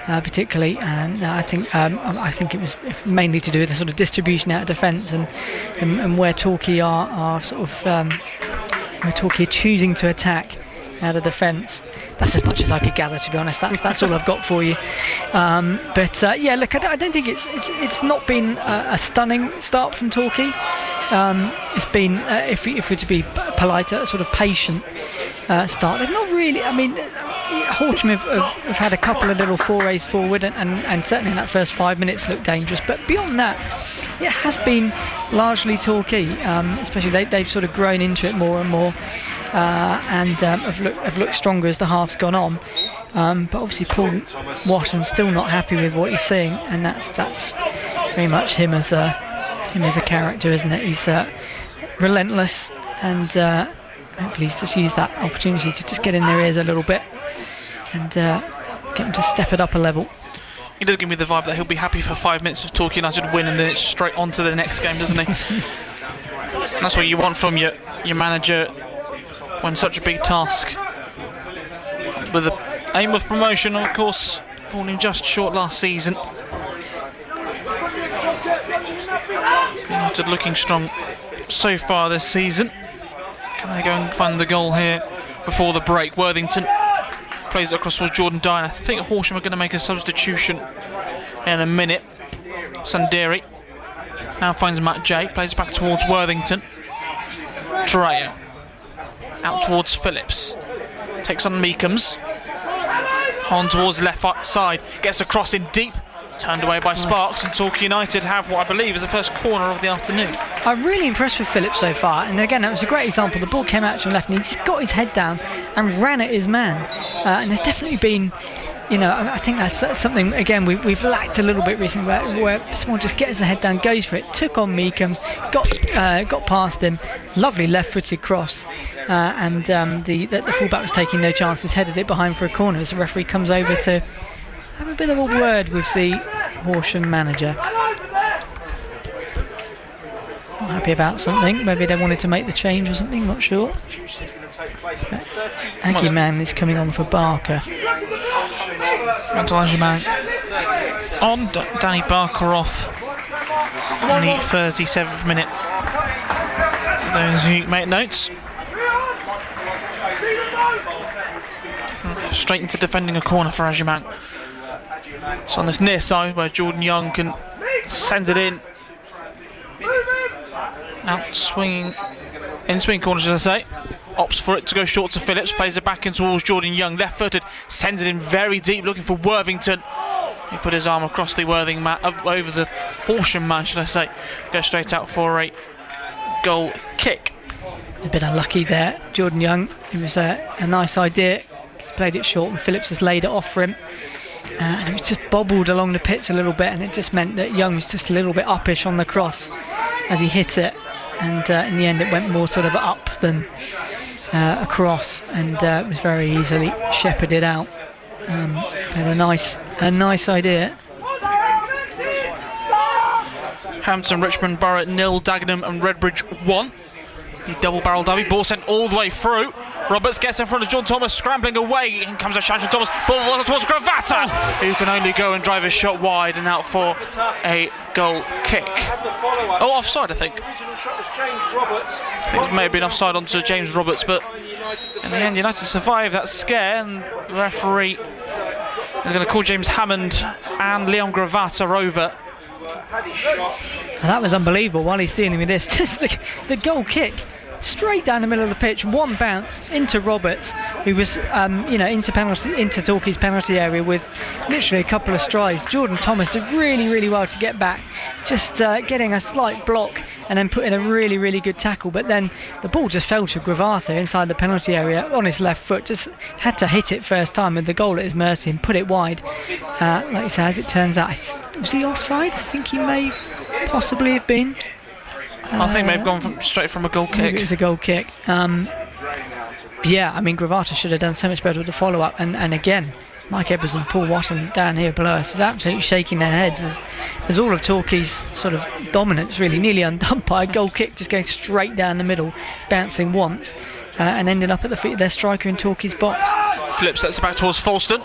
particularly, and I think it was mainly to do with the sort of distribution out of defence and where Torquay are sort of where Torquay are choosing to attack out of defence. That's as much as I could gather, to be honest. That's all I've got for you. Look, I don't think it's not been a stunning start from Torquay. It's been, if we're to be polite, a sort of patient start. They've not really. I mean, Horsham have had a couple of little forays forward, and certainly in that first 5 minutes looked dangerous. But beyond that, it has been largely Torquay. Especially they've sort of grown into it more and more, and have looked stronger as the half's gone on. But obviously Paul Watton's still not happy with what he's seeing, and that's very much him as a character, isn't it? He's relentless, and hopefully he's just used that opportunity to just get in their ears a little bit and get them to step it up a level. He does give me the vibe that he'll be happy for 5 minutes of Torquay United win and then it's straight on to the next game, doesn't he? That's what you want from your manager when such a big task, with the aim of promotion, of course, falling just short last season. United looking strong so far this season. Can they go and find the goal here before the break? Worthington plays it across towards Jordan Dyer. I think Horsham are going to make a substitution in a minute. Sanderi now finds Matt J, plays back towards Worthington. Dreyer out towards Phillips, takes on Meekums, on towards left side, gets a cross in deep, turned away by Sparks, and Torquay United have what I believe is the first corner of the afternoon. I'm really impressed with Phillips so far, and again that was a great example. The ball came out from left and he just got his head down and ran at his man, and there's definitely been, I think that's something again we've lacked a little bit recently, where someone just gets the head down, goes for it, took on Meekums, got past him, lovely left-footed cross, and the fullback was taking no chances, headed it behind for a corner as the referee comes over to have a bit of a word with the Horsham manager. Not happy about something. Maybe they wanted to make the change or something, not sure. Aggie Man is coming on for Barker. Mental Ajimang on. Danny Barker off in the 37th minute. For those who make notes. Straight into defending a corner for Ajimang. It's on this near side where Jordan Young can send it in. Out swinging, in swing corner, should I say. Opts for it to go short to Phillips, plays it back in towards Jordan Young, left footed, sends it in very deep, looking for Worthington. He put his arm across the Worthing man, over the Horsham man, should I say. Goes straight out for a goal kick. A bit unlucky there, Jordan Young. It was a nice idea. He's played it short and Phillips has laid it off for him. And it was just bobbled along the pitch a little bit, and it just meant that Young was just a little bit uppish on the cross as he hit it. And in the end, it went more sort of up than across, and it was very easily shepherded out. Had a nice idea. Hampton, Richmond, Borough 0, Dagenham and Redbridge 1. The double barrel derby, ball sent all the way through. Roberts gets in front of John Thomas, scrambling away. In comes a chance from Thomas. Ball towards Gravata, who can only go and drive his shot wide and out for a goal kick. Oh, offside, I think. It may have been offside onto James Roberts, but in the end, United survived that scare, and the referee is going to call James Hammond and Leon Gravata over. That was unbelievable while he's dealing with this. Just the goal kick. Straight down the middle of the pitch, one bounce into Roberts, who was, into Torquay's penalty area with literally a couple of strides. Jordan Thomas did really, really well to get back, just getting a slight block and then putting a really, really good tackle. But then the ball just fell to Gravata inside the penalty area on his left foot. Just had to hit it first time with the goal at his mercy and put it wide. Like you say, as it turns out, was he offside? I think he may possibly have been. I think they've gone straight from a goal kick. It was a goal kick. Yeah, I mean, Gravata should have done so much better with the follow-up. And again, Mike Edwards and Paul Watson down here below us is absolutely shaking their heads as all of Torquay's sort of dominance really nearly undone by a goal kick just going straight down the middle, bouncing once, and ending up at the feet of their striker in Torquay's box. Phillips sets it back towards Falston.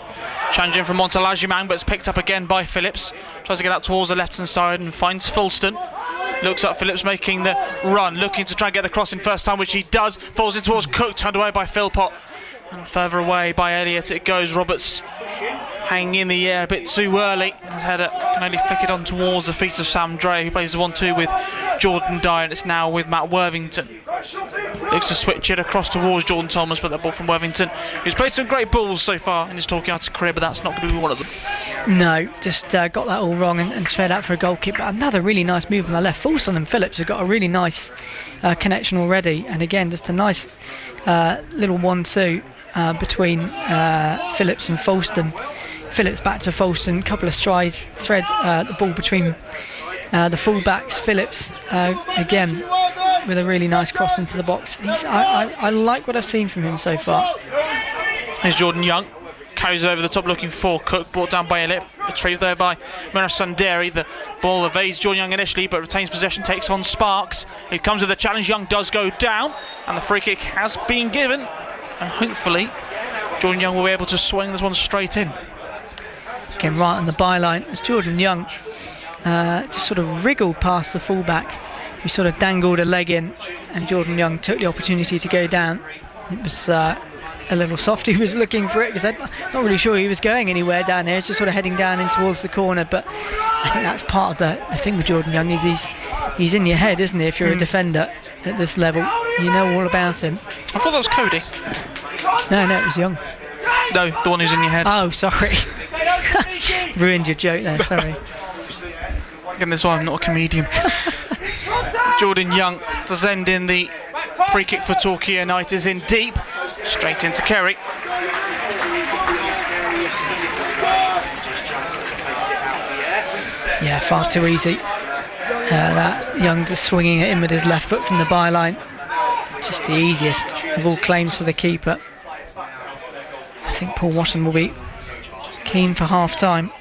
Challenging from Montalajimang, but it's picked up again by Phillips. Tries to get out towards the left-hand side and finds Falston. Looks up, Phillips making the run, looking to try and get the cross in first time, which he does. Falls in towards Cook, turned away by Philpott. And further away by Elliott it goes. Roberts hanging in the air a bit too early. His header can only flick it on towards the feet of Sam Dre, who plays the 1-2 with Jordan Dyer, and it's now with Matt Worthington. Looks to switch it across towards Jordan Thomas, but that ball from Worthington, who's played some great balls so far in his Torquay United career, but that's not going to be one of them. No, just got that all wrong and straight out for a goal kick. But another really nice move on the left. Fulson and Phillips have got a really nice connection already, and again, just a nice little 1-2 between Phillips and Falston. Phillips back to Falston, couple of strides, thread the ball between the full-backs. Phillips again with a really nice cross into the box. I like what I've seen from him so far. Here's Jordan Young, carries it over the top looking for Cook, brought down by Elliott, retrieved there by Mira Sundari. The ball evades Jordan Young initially but retains possession, takes on Sparks. He comes with a challenge. Young does go down and the free kick has been given, and hopefully Jordan Young will be able to swing this one straight in. Again, right on the byline as Jordan Young just sort of wriggled past the fullback, who sort of dangled a leg in, and Jordan Young took the opportunity to go down. It was a little soft. He was looking for it because I'm not really sure he was going anywhere down there. He's just sort of heading down in towards the corner. But I think that's part of the thing with Jordan Young is he's in your head, isn't he? If you're a defender at this level, you know all about him. I thought that was Cody. No, it was Young. No, the one who's in your head. Oh, sorry. Ruined your joke there, sorry. Again, this is why I'm not a comedian. Jordan Young to send in the free kick for Torquay United is in deep, straight into Kerry. Yeah, far too easy. That Young just swinging it in with his left foot from the byline. Just the easiest of all claims for the keeper. I think Paul Watson will be keen for half time.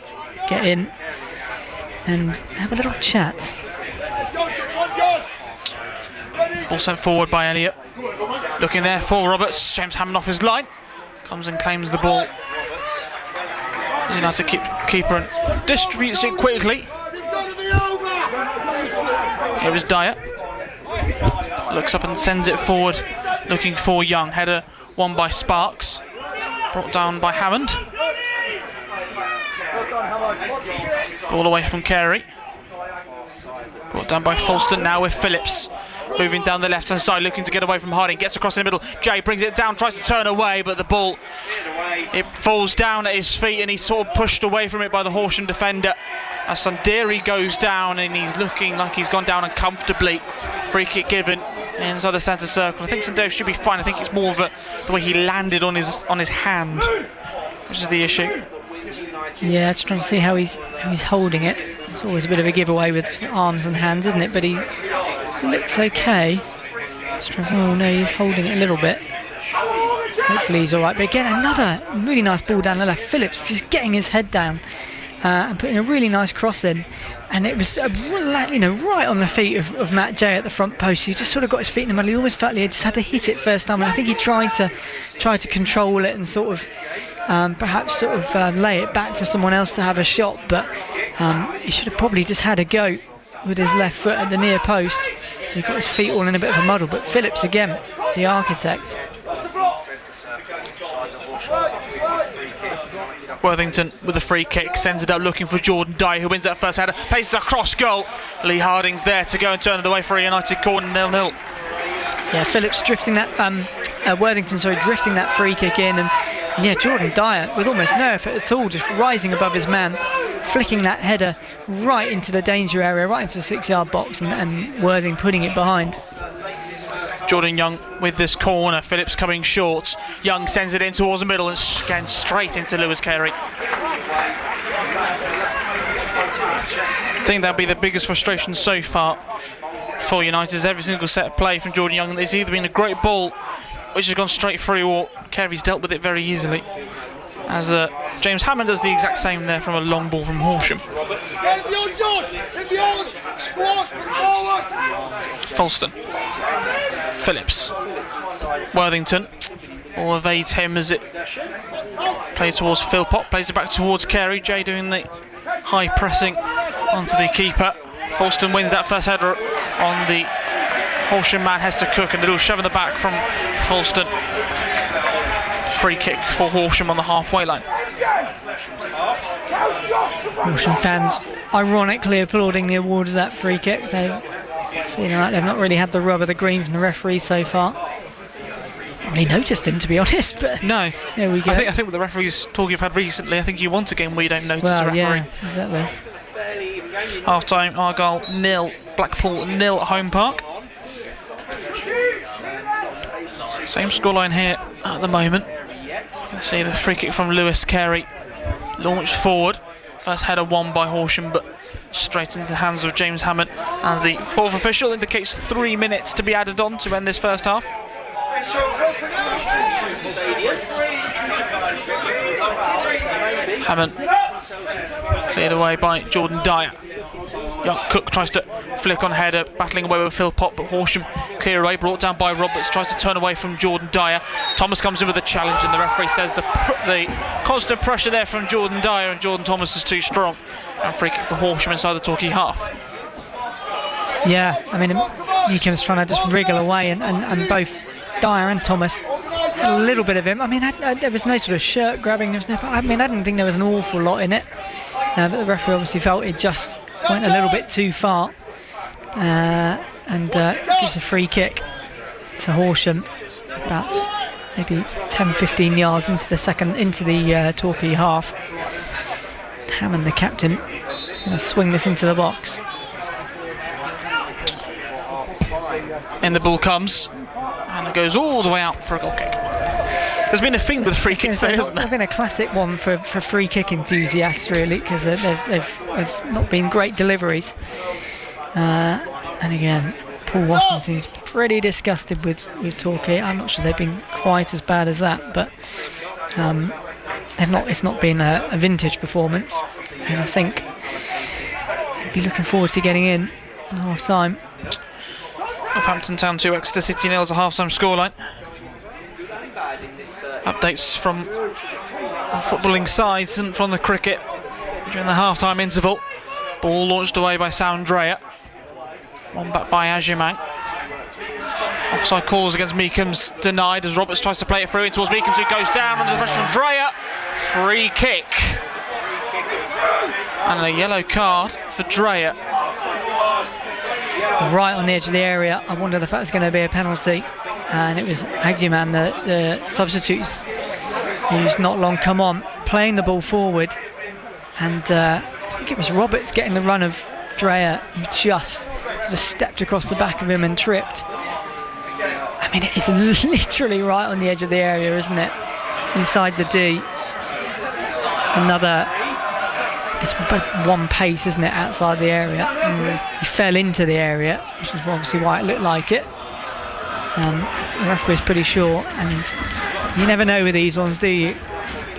Get in and have a little chat. Ball sent forward by Elliott. Looking there for Roberts. James Hammond off his line. Comes and claims the ball. United keeper and distributes it quickly. Here is Dyer. Looks up and sends it forward, looking for Young. Header won by Sparks. Brought down by Hammond. Ball away from Carey. Brought down by Falston now with Phillips. Moving down the left hand side, looking to get away from Harding. Gets across the middle. Jay brings it down, tries to turn away, but the ball, it falls down at his feet and he's sort of pushed away from it by the Horsham defender. As Sundari goes down and he's looking like he's gone down uncomfortably. Free kick given inside the centre circle. I think Sundari should be fine. I think it's more of the way he landed on his hand, which is the issue. Yeah, just trying to see how he's holding it. It's always a bit of a giveaway with arms and hands, isn't it? But he looks okay. Just trying to, oh no, he's holding it a little bit. Hopefully he's all right. But again, another really nice ball down the left. Phillips just getting his head down and putting a really nice cross in. And it was right on the feet of Matt Jay at the front post. He just sort of got his feet in the middle. He almost felt he just had to hit it first time. And I think he tried to control it and sort of perhaps lay it back for someone else to have a shot. But he should have probably just had a go with his left foot at the near post. So he got his feet all in a bit of a muddle. But Phillips again, the architect. Worthington with a free kick, sends it up looking for Jordan Dye, who wins that first header, places it across goal. Lee Harding's there to go and turn it away for a United corner, 0-0. Yeah, Phillips drifting that Worthington drifting that free kick in, and yeah, Jordan Dyer with almost no effort at all, just rising above his man, flicking that header right into the danger area, right into the 6-yard box, and Worthing putting it behind. Jordan Young with this corner. Phillips coming short. Young sends it in towards the middle and again straight into Lewis Carey. I think that'll be the biggest frustration so far for United. Is every single set of play from Jordan Young. There's either been a great ball which has gone straight through, or Carey's dealt with it very easily. As James Hammond does the exact same there from a long ball from Horsham. Falston. Phillips. Worthington. All evades him as it plays towards Philpott. Plays it back towards Carey. Jay doing the high pressing onto the keeper. Falston wins that first header on the Horsham man, Hester Cook, and a little shove in the back from Falston. Free kick for Horsham on the halfway line. Horsham fans ironically applauding the award of that free kick. They're feeling like they've not really had the rub of the green from the referee so far. I really noticed him, to be honest, but no. There we go. I think with the referees talk you've had recently, I think you want a game where you don't notice the referee. Yeah, exactly. Half time, Argyle 0, Blackpool 0 at Home Park. Same scoreline here at the moment. You see the free kick from Lewis Carey launched forward. First header won by Horsham, but straight into the hands of James Hammond, as the fourth official indicates 3 minutes to be added on to end this first half. Hammond cleared away by Jordan Dyer. Young Cook tries to flick on header, battling away with Philpott, but Horsham clear away, brought down by Roberts, tries to turn away from Jordan Dyer. Thomas comes in with a challenge, and the referee says the constant pressure there from Jordan Dyer, and Jordan Thomas is too strong. And free kick for Horsham inside the Torquay half. Yeah, I mean, Meekham's trying to just wriggle away, and both Dyer and Thomas, a little bit of him. I mean, there was no sort of shirt grabbing. There was no, I didn't think there was an awful lot in it. But the referee obviously felt it just went a little bit too far, and gives a free kick to Horsham about maybe 10-15 yards into the Torquay half. Hammond, the captain, going to swing this into the box. And the ball comes, and it goes all the way out for a goal kick. There's been a thing with free kicks there, hasn't there? There's been a classic one for free kick enthusiasts, really, because they've not been great deliveries. And again, Paul Washington's pretty disgusted with Torquay. I'm not sure they've been quite as bad as that, but it's not been a vintage performance. And I think they'll be looking forward to getting in at half time. Northampton Town 2, Exeter City 0 is a half-time scoreline. Updates from our footballing sides and from the cricket during the half-time interval. Ball launched away by Soundrea. One back by Ajimang. Offside calls against Meekham's denied as Roberts tries to play it through in towards Meekham's, who goes down under the pressure from Dreyer. Free kick. And a yellow card for Dreyer. Right on the edge of the area. I wondered if that was going to be a penalty. And it was Agyeman, the substitutes, who's not long come on, playing the ball forward. And I think it was Roberts getting the run of Dreyer, who just sort of stepped across the back of him and tripped. I mean, it's literally right on the edge of the area, isn't it? Inside the D. It's about one pace, isn't it, outside the area. He fell into the area, which is obviously why it looked like it. The referee's pretty sure, and you never know with these ones, do you?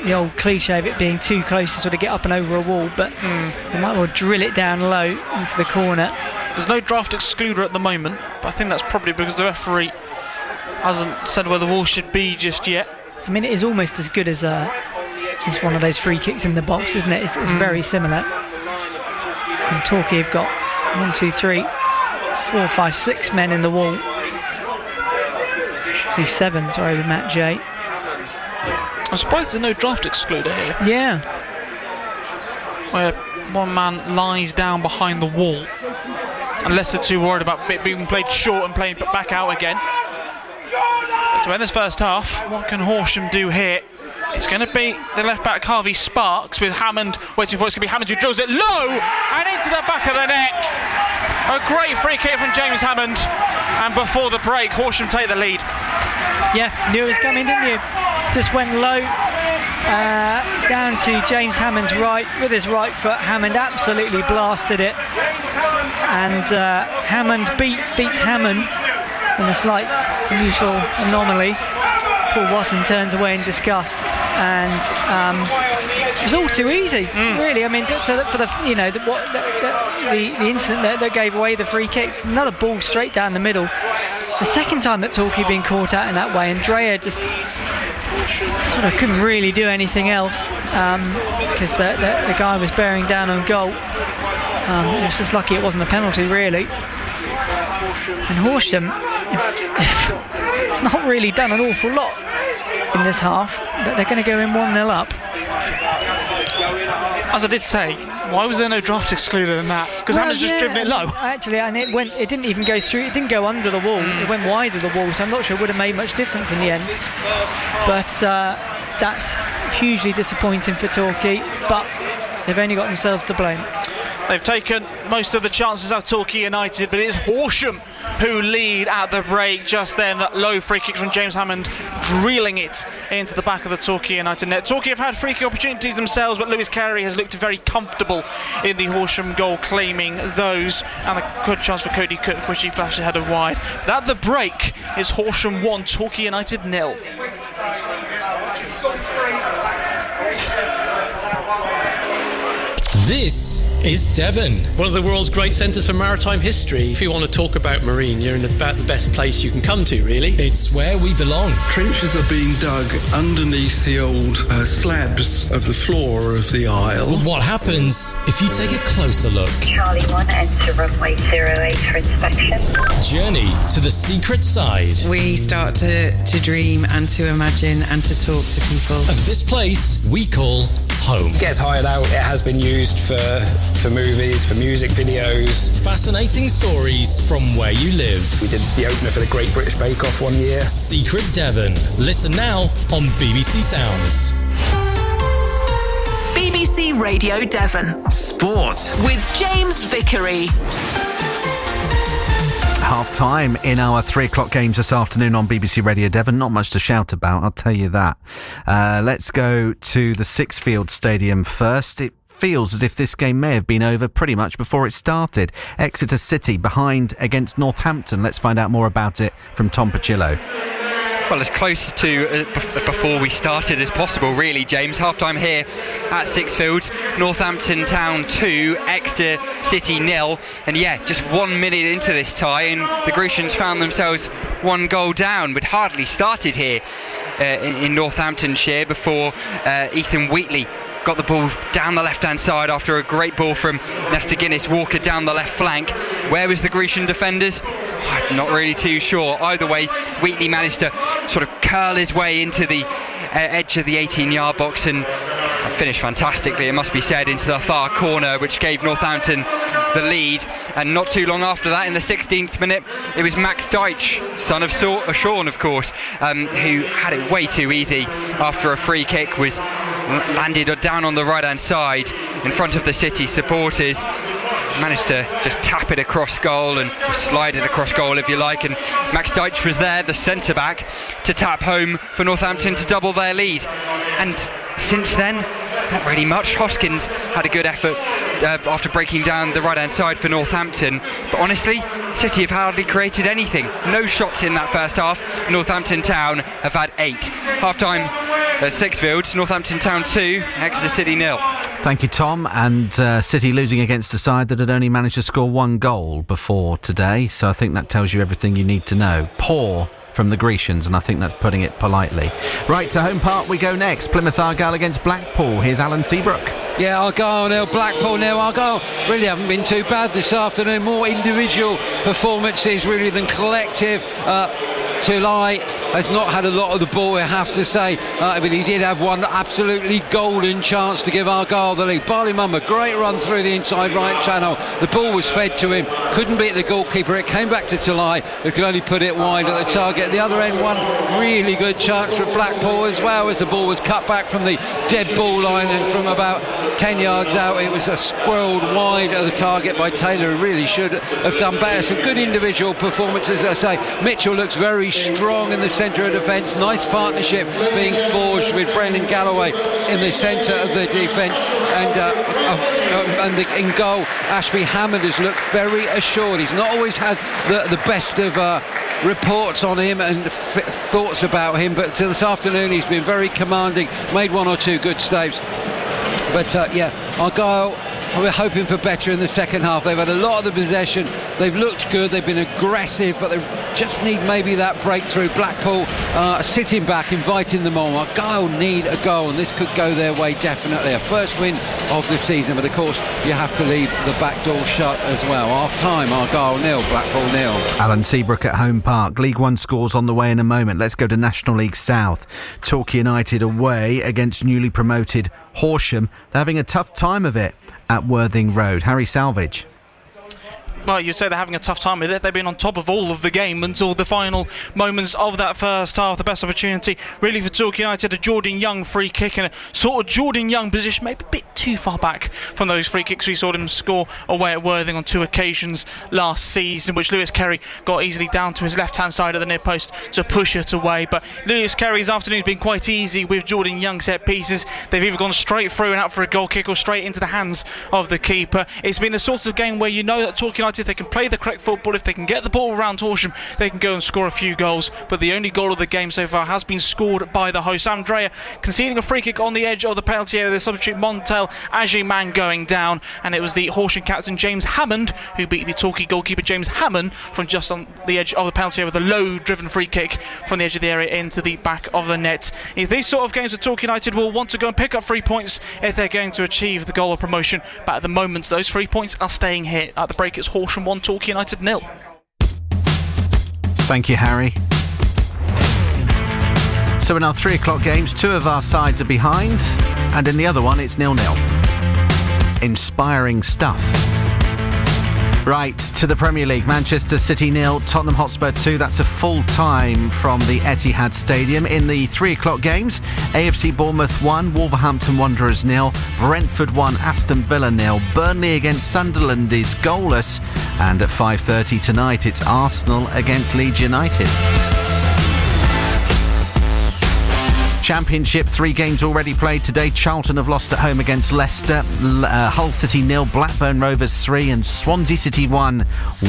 The old cliche of it being too close to sort of get up and over a wall, but you might well drill it down low into the corner. There's no draft excluder at the moment, but I think that's probably because the referee hasn't said where the wall should be just yet. I mean, it is almost as good as one of those free kicks in the box, isn't it? It's very similar. And Torquay have got 1, 2, 3, 4, 5, 6 men in the wall. See 7, sorry, with Matt J. I'm surprised there's no draft excluder here. Yeah. Where one man lies down behind the wall. Unless they're too worried about it being played short and played back out again. So in this first half, what can Horsham do here? It's going to be the left back Harvey Sparks with Hammond waiting for it. It's going to be Hammond who drills it low and into the back of the net. A great free kick from James Hammond. And before the break, Horsham take the lead. Yeah, knew it was coming, didn't you? Just went low down to James Hammond's right with his right foot. Hammond absolutely blasted it. And Hammond beats Hammond in a slight unusual anomaly. Paul Watson turns away in disgust, and it was all too easy, really. I mean, for the incident that gave away the free kick, another ball straight down the middle. The second time that Torquay been caught out in that way, and Dreyer just sort of couldn't really do anything else because the guy was bearing down on goal. It was just lucky it wasn't a penalty, really. And Horsham, if not really done an awful lot in this half, but they're going to go in 1-0 up. As I did say, why was there no draft excluder in that? Because Hammond's just driven it low. Actually, and it didn't even go through. It didn't go under the wall. It went wide of the wall, so I'm not sure it would have made much difference in the end. But that's hugely disappointing for Torquay. But they've only got themselves to blame. They've taken most of the chances out of Torquay United, but it is Horsham who lead at the break just then. That low free kick from James Hammond, drilling it into the back of the Torquay United net. Torquay have had free kick opportunities themselves, but Lewis Carey has looked very comfortable in the Horsham goal, claiming those. And a good chance for Cody Cook, which he flashed ahead of wide. But at the break is Horsham 1, Torquay United 0. This is Devon, one of the world's great centres for maritime history. If you want to talk about marine, you're in about the best place you can come to, really. It's where we belong. Trenches are being dug underneath the old slabs of the floor of the aisle. But what happens if you take a closer look? Charlie 1, enter runway 08 for inspection. Journey to the secret side. We start to dream and to imagine and to talk to people. Of this place we call home. It gets hired out. It has been used for movies, for music videos. Fascinating stories from where you live. We did the opener for the Great British Bake Off one year. Secret Devon. Listen now on BBC Sounds. BBC Radio Devon. Sport. With James Vickery. Half time in our 3 o'clock games this afternoon on BBC Radio Devon. Not much to shout about, I'll tell you that. Let's go to the Sixfield Stadium first. It feels as if this game may have been over pretty much before it started. Exeter City behind against Northampton. Let's find out more about it from Tom Pacillo. Well, as close to before we started as possible, really, James. Half-time here at Sixfield. Northampton Town 2, Exeter City 0. And yeah, just 1 minute into this tie, and the Grecians found themselves 1 goal down. We'd hardly started here. in Northamptonshire before Ethan Wheatley got the ball down the left-hand side after a great ball from Nesta Guinness-Walker down the left flank. Where was the Grecian defenders? I'm not really too sure. Either way, Wheatley managed to sort of curl his way into the edge of the 18-yard box and finished fantastically, it must be said, into the far corner, which gave Northampton the lead. And not too long after that, in the 16th minute, it was Max Deitch, son of Sean, of course, who had it way too easy after a free kick was landed down on the right-hand side in front of the City supporters. Managed to just tap it across goal and slide it across goal, if you like, and Max Deitch was there, the centre-back, to tap home for Northampton to double their lead. And since then, not really much. Hoskins had a good effort after breaking down the right-hand side for Northampton, but honestly, City have hardly created anything. No shots in that first half. Northampton Town have had 8. Half-time at Sixfields, Northampton Town 2, Exeter City 0. Thank you, Tom. And City losing against a side that had only managed to score 1 goal before today, so I think that tells you everything you need to know. Poor from the Grecians, and I think that's putting it politely. Right, to Home Park we go next. Plymouth Argyle against Blackpool. Here's Alan Seabrook. Yeah, Argyle nil, Blackpool nil. Argyle really haven't been too bad this afternoon. More individual performances really than collective. Tulai has not had a lot of the ball, I have to say, but he did have one absolutely golden chance to give Argyle the lead. Barley Mumma, great run through the inside right channel. The ball was fed to him, couldn't beat the goalkeeper. It came back to Tulai, who could only put it wide at the target. At the other end, one really good chance for Blackpool as well, as the ball was cut back from the dead ball line, and from about 10 yards out it was squirreled wide at the target by Taylor, who really should have done better. Some good individual performances, as I say. Mitchell looks very strong in the centre of defence. Nice partnership being forged with Brendan Galloway in the centre of the defence, and in goal Ashby Hammond has looked very assured. He's not always had the best of reports on him and thoughts about him, but this afternoon he's been very commanding, made 1 or 2 good saves. But Argyle, we're hoping for better in the second half. They've had a lot of the possession, they've looked good, they've been aggressive, but they just need maybe that breakthrough. Blackpool sitting back, inviting them on. Argyle need a goal, and this could go their way definitely. A first win of the season, but of course you have to leave the back door shut as well. Half time, Argyle nil, Blackpool nil. Alan Seabrook at Home Park. League One scores on the way in a moment. Let's go to National League South. Torquay United away against newly promoted Horsham. They're having a tough time of it at Worthing Road. Harry Salvage. Well, you say they're having a tough time with it. They've been on top of all of the game until the final moments of that first half. The best opportunity really for Torquay United, a Jordan Young free kick in a sort of Jordan Young position, maybe a bit too far back from those free kicks we saw him score away at Worthing on 2 occasions last season, which Lewis Kerry got easily down to his left-hand side of the near post to push it away. But Lewis Kerry's afternoon's been quite easy with Jordan Young set pieces. They've either gone straight through and out for a goal kick or straight into the hands of the keeper. It's been the sort of game where you know that Torquay United, if they can play the correct football, if they can get the ball around Horsham, they can go and score a few goals. But the only goal of the game so far has been scored by the hosts. Andrea conceding a free kick on the edge of the penalty area. The substitute Montel Ajiman going down, and it was the Horsham captain James Hammond who beat the Torquay goalkeeper James Hammond from just on the edge of the penalty area with a low driven free kick from the edge of the area into the back of the net. If these sort of games with Torquay United will want to go and pick up 3 points if they're going to achieve the goal of promotion, but at the moment those 3 points are staying here. At the break it's Horsham 1, Torquay United 0. Thank you, Harry. So in our 3 o'clock games, 2 of our sides are behind, and in the other one it's 0-0. Inspiring stuff. Right, to the Premier League. Manchester City 0, Tottenham Hotspur 2. That's a full time from the Etihad Stadium. In the 3 o'clock games, AFC Bournemouth 1, Wolverhampton Wanderers 0, Brentford 1, Aston Villa 0. Burnley against Sunderland is goalless. And at 5:30 tonight, it's Arsenal against Leeds United. Championship, 3 games already played today. Charlton have lost at home against Leicester. Hull City 0, Blackburn Rovers 3, and Swansea City 1,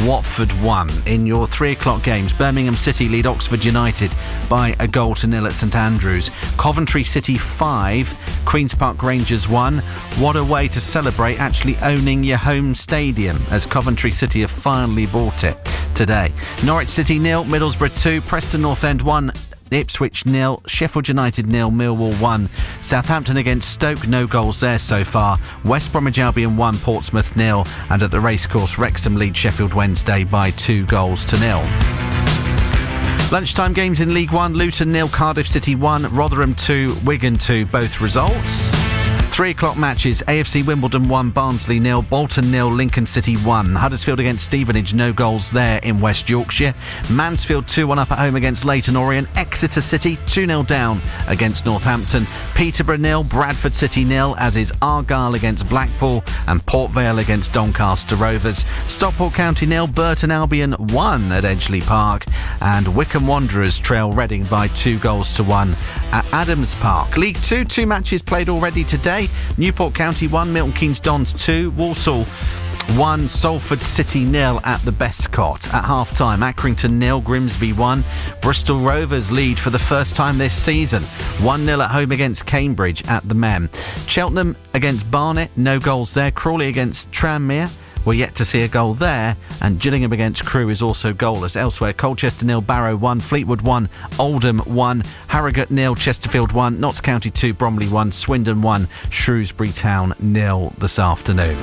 Watford 1. In your 3 o'clock games, Birmingham City lead Oxford United by a 1-0 at St Andrews. Coventry City 5, Queen's Park Rangers 1. What a way to celebrate actually owning your home stadium, as Coventry City have finally bought it today. Norwich City 0, Middlesbrough 2, Preston North End 1. Ipswich 0, Sheffield United 0, Millwall 1. Southampton against Stoke, no goals there so far. West Bromwich Albion 1, Portsmouth 0. And at the racecourse, Wrexham lead Sheffield Wednesday by 2-0. Lunchtime games in League 1, Luton 0, Cardiff City 1, Rotherham 2, Wigan 2, both results. 3 o'clock matches, AFC Wimbledon 1, Barnsley 0, Bolton 0, Lincoln City 1. Huddersfield against Stevenage, no goals there in West Yorkshire. Mansfield 2-1 up at home against Leyton Orient. Exeter City 2-0 down against Northampton. Peterborough 0, Bradford City 0, as is Argyle against Blackpool and Port Vale against Doncaster Rovers. Stockport County 0, Burton Albion 1 at Edgeley Park. And Wycombe Wanderers trail Reading by 2-1 at Adams Park. League 2, 2 matches played already today. Newport County 1, Milton Keynes Dons 2, Walsall 1, Salford City 0 at the Bestcott. At half-time, Accrington 0, Grimsby 1. Bristol Rovers lead for the first time this season, 1-0 at home against Cambridge at the Mem. Cheltenham against Barnet, no goals there. Crawley against Tranmere, we're yet to see a goal there, and Gillingham against Crewe is also goalless. Elsewhere, Colchester 0, Barrow 1, Fleetwood 1, Oldham 1, Harrogate 0, Chesterfield 1, Notts County 2, Bromley 1, Swindon 1, Shrewsbury Town 0 this afternoon.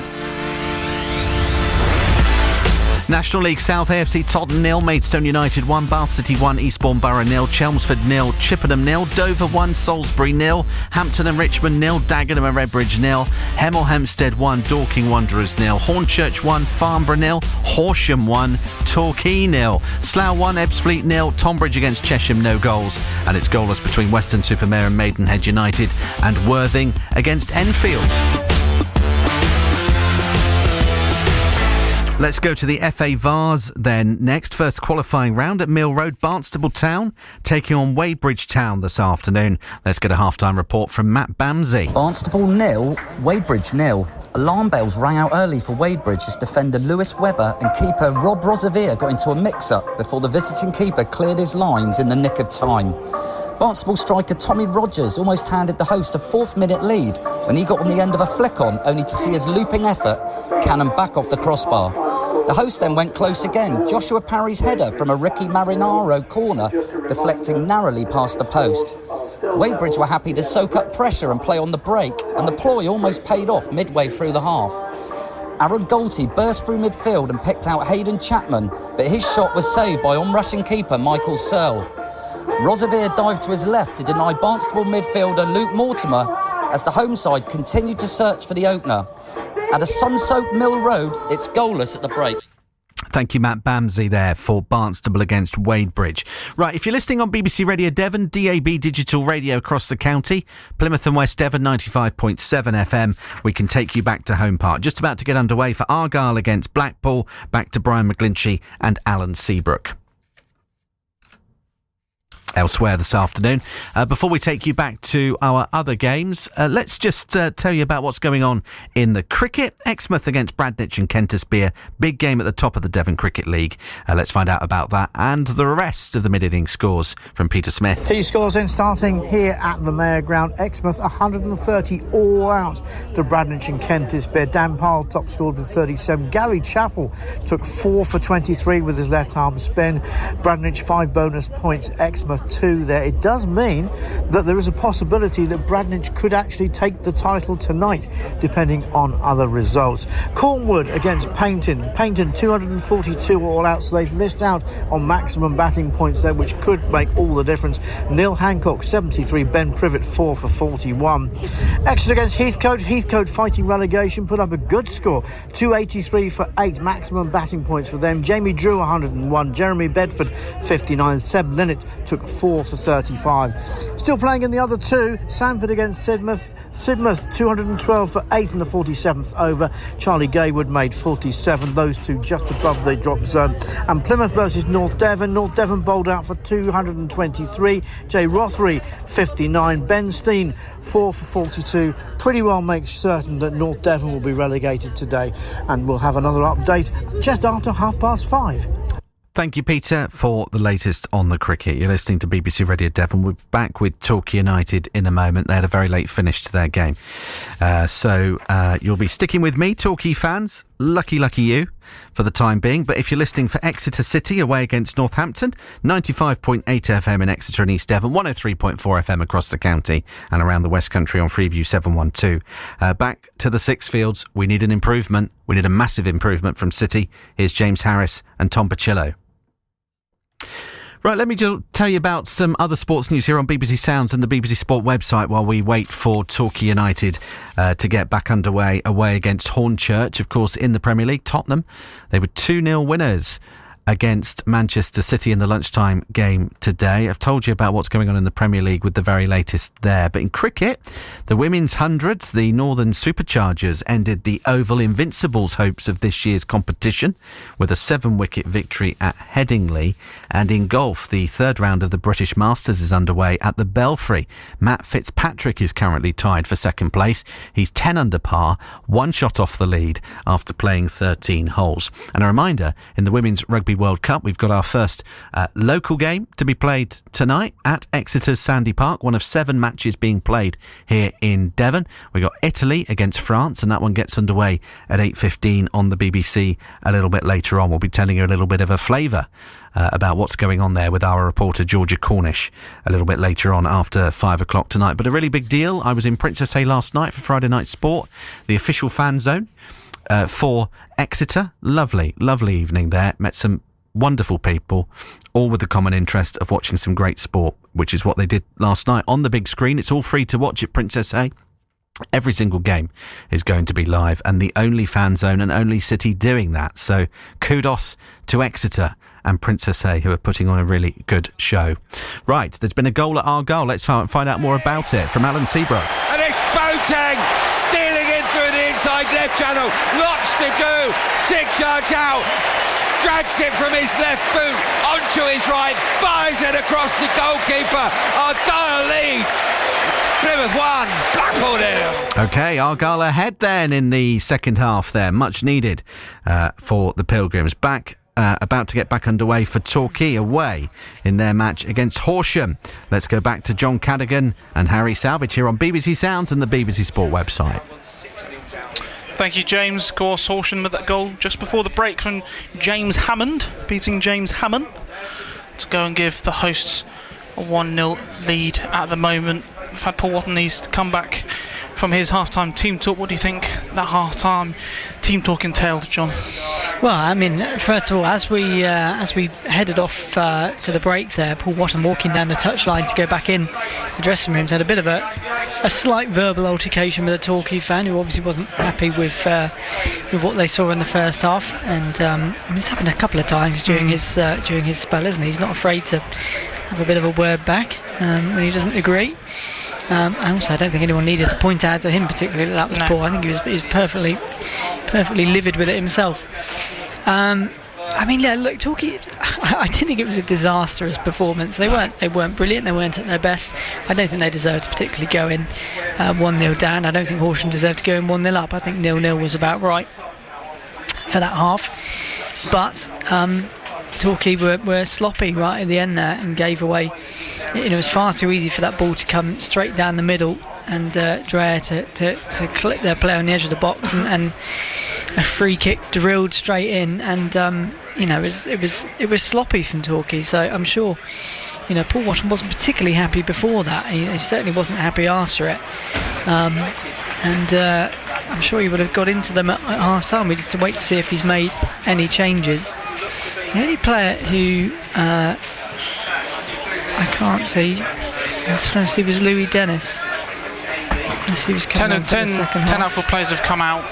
National League South, AFC Tottenham 0, Maidstone United 1, Bath City 1, Eastbourne Borough 0, Chelmsford 0, Chippenham 0, Dover 1, Salisbury 0, Hampton and Richmond 0, Dagenham and Redbridge 0, Hemel Hempstead 1, Dorking Wanderers 0, Hornchurch 1, Farnborough 0, Horsham 1, Torquay 0, Slough 1, Ebbsfleet 0, Tonbridge against Chesham, no goals, and it's goalless between Weston-super-Mare and Maidenhead United, and Worthing against Enfield. Let's go to the FA Vars then next. First qualifying round at Mill Road, Barnstable Town taking on Wadebridge Town this afternoon. Let's get a half-time report from Matt Bamsey. Barnstable 0, Wadebridge 0. Alarm bells rang out early for Wadebridge as defender Lewis Webber and keeper Rob Rosevere got into a mix-up before the visiting keeper cleared his lines in the nick of time. Barnstable striker Tommy Rogers almost handed the host a 4th-minute lead when he got on the end of a flick-on, only to see his looping effort cannon back off the crossbar. The host then went close again. Joshua Parry's header from a Ricky Marinaro corner, deflecting narrowly past the post. Wadebridge were happy to soak up pressure and play on the break, and the ploy almost paid off midway through the half. Aaron Galty burst through midfield and picked out Hayden Chapman, but his shot was saved by on-rushing keeper Michael Searle. Rosevere dived to his left to deny Barnstable midfielder Luke Mortimer as the home side continued to search for the opener. At a sun-soaked Mill Road, it's goalless at the break. Thank you, Matt Bamsey, there for Barnstable against Wadebridge. Right, if you're listening on BBC Radio Devon, DAB digital radio across the county, Plymouth and West Devon 95.7 FM, we can take you back to Home Park. Just about to get underway for Argyle against Blackpool, back to Brian McGlinchey and Alan Seabrook. Elsewhere this afternoon. Before we take you back to our other games, let's just tell you about what's going on in the cricket. Exmouth against Bradnich and Kentisbeer. Big game at the top of the Devon Cricket League. Let's find out about that and the rest of the mid-innings scores from Peter Smith. T scores in starting here at the Mayor Ground. Exmouth 130 all out to Bradnich and Kentisbeer. Dan Parle top scored with 37. Gary Chappell took 4 for 23 with his left arm spin. Bradnich 5 bonus points. Exmouth 2 there. It does mean that there is a possibility that Bradnich could actually take the title tonight, depending on other results. Cornwood against Paynton. Paynton 242 all out, so they've missed out on maximum batting points there, which could make all the difference. Neil Hancock 73, Ben Privet 4 for 41. Exeter against Heathcote. Heathcote fighting relegation, put up a good score, 283 for 8 maximum batting points for them. Jamie Drew 101, Jeremy Bedford 59, Seb Linnett took 4 for 35. Still playing in the other two, Sanford against Sidmouth. Sidmouth 212 for 8 in the 47th over. Charlie Gaywood made 47. Those two just above the drop zone. And Plymouth versus North Devon. North Devon bowled out for 223. Jay Rothery 59. Ben Steen 4 for 42. Pretty well makes certain that North Devon will be relegated today. And we'll have another update just after 5:30. Thank you, Peter, for the latest on the cricket. You're listening to BBC Radio Devon. We're back with Torquay United in a moment. They had a very late finish to their game. So you'll be sticking with me, Torquay fans. Lucky you. for the time being. But if you're listening for Exeter City away against Northampton, 95.8 FM in Exeter and East Devon, 103.4 FM across the county and around the West Country on Freeview 712. Back to the Sixfields, we need an improvement. We need a massive improvement from City. Here's James Harris and Tom Pacillo. Right, let me just tell you about some other sports news here on BBC Sounds and the BBC Sport website while we wait for Torquay United to get back underway away against Hornchurch. Of course, in the Premier League, Tottenham, they were 2-0 winners against Manchester City in the lunchtime game today. I've told you about what's going on in the Premier League with the very latest there. But in cricket, the women's hundreds, the Northern Superchargers ended the Oval Invincibles' hopes of this year's competition with a 7-wicket victory at Headingley. And in golf, the third round of the British Masters is underway at the Belfry. Matt Fitzpatrick is currently tied for second place. He's 10 under par, 1 shot off the lead after playing 13 holes. And a reminder, in the Women's Rugby World Cup, we've got our first local game to be played tonight at Exeter's Sandy Park, one of 7 matches being played here in Devon. We've got Italy against France, and that one gets underway at 8:15 on the BBC a little bit later on. We'll be telling you a little bit of a flavour about what's going on there with our reporter Georgia Cornish a little bit later on after 5 o'clock tonight. But a really big deal. I was in Princess Hay last night for Friday Night Sport, the official fan zone for Exeter. Lovely evening there. Met some wonderful people, all with the common interest of watching some great sport, which is what they did last night on the big screen. It's all free to watch at Princess Hay. Every single game is going to be live, and the only fan zone and only city doing that. So kudos to Exeter and Princess Hay, who are putting on a really good show. Right, there's been a goal at Argyle. Let's find out more about it from Alan Seabrook. And it's Boateng stealing in through the inside left channel. Lots to do. 6 yards out. Drags it from his left boot onto his right. Fires it across the goalkeeper. Argyle lead. Plymouth 1, Blackpool 0. OK, Argyle ahead then in the second half there. Much needed for the Pilgrims. About to get back underway for Torquay away in their match against Horsham. Let's go back to John Cadigan and Harry Salvage here on BBC Sounds and the BBC Sport website. Thank you, James. Of course, Horsham with that goal just before the break from James Hammond, beating James Hammond to go and give the hosts a 1-0 lead at the moment. We've had Paul Watteney's come back from his half-time team talk. What do you think that half-time team talk entailed, John? Well, I mean, first of all, as we headed off to the break there, Paul Watton walking down the touchline to go back in the dressing rooms had a bit of a slight verbal altercation with a Torquay fan who obviously wasn't happy with what they saw in the first half, and it's happened a couple of times during his spell, isn't he? He's not afraid to have a bit of a word back when he doesn't agree. And also, I don't think anyone needed to point out to him particularly that was poor. I think he was perfectly livid with it himself. I mean, look, Torquay. I didn't think it was a disastrous performance. They weren't brilliant. They weren't at their best. I don't think they deserved to particularly go in 1-0 down. I don't think Horsham deserved to go in 1-0 up. I think 0-0 was about right for that half. But Torquay were sloppy right at the end there and gave away. It was far too easy for that ball to come straight down the middle and Dreyer to clip their player on the edge of the box and a free kick drilled straight in, and it was sloppy from Torquay. So I'm sure Paul Watton wasn't particularly happy before that. He certainly wasn't happy after it, and I'm sure he would have got into them at half time. We just to wait to see if he's made any changes. The only player who I can't see, I was trying to see, was Louis Dennis. Unless he was coming 10 outfield players have come out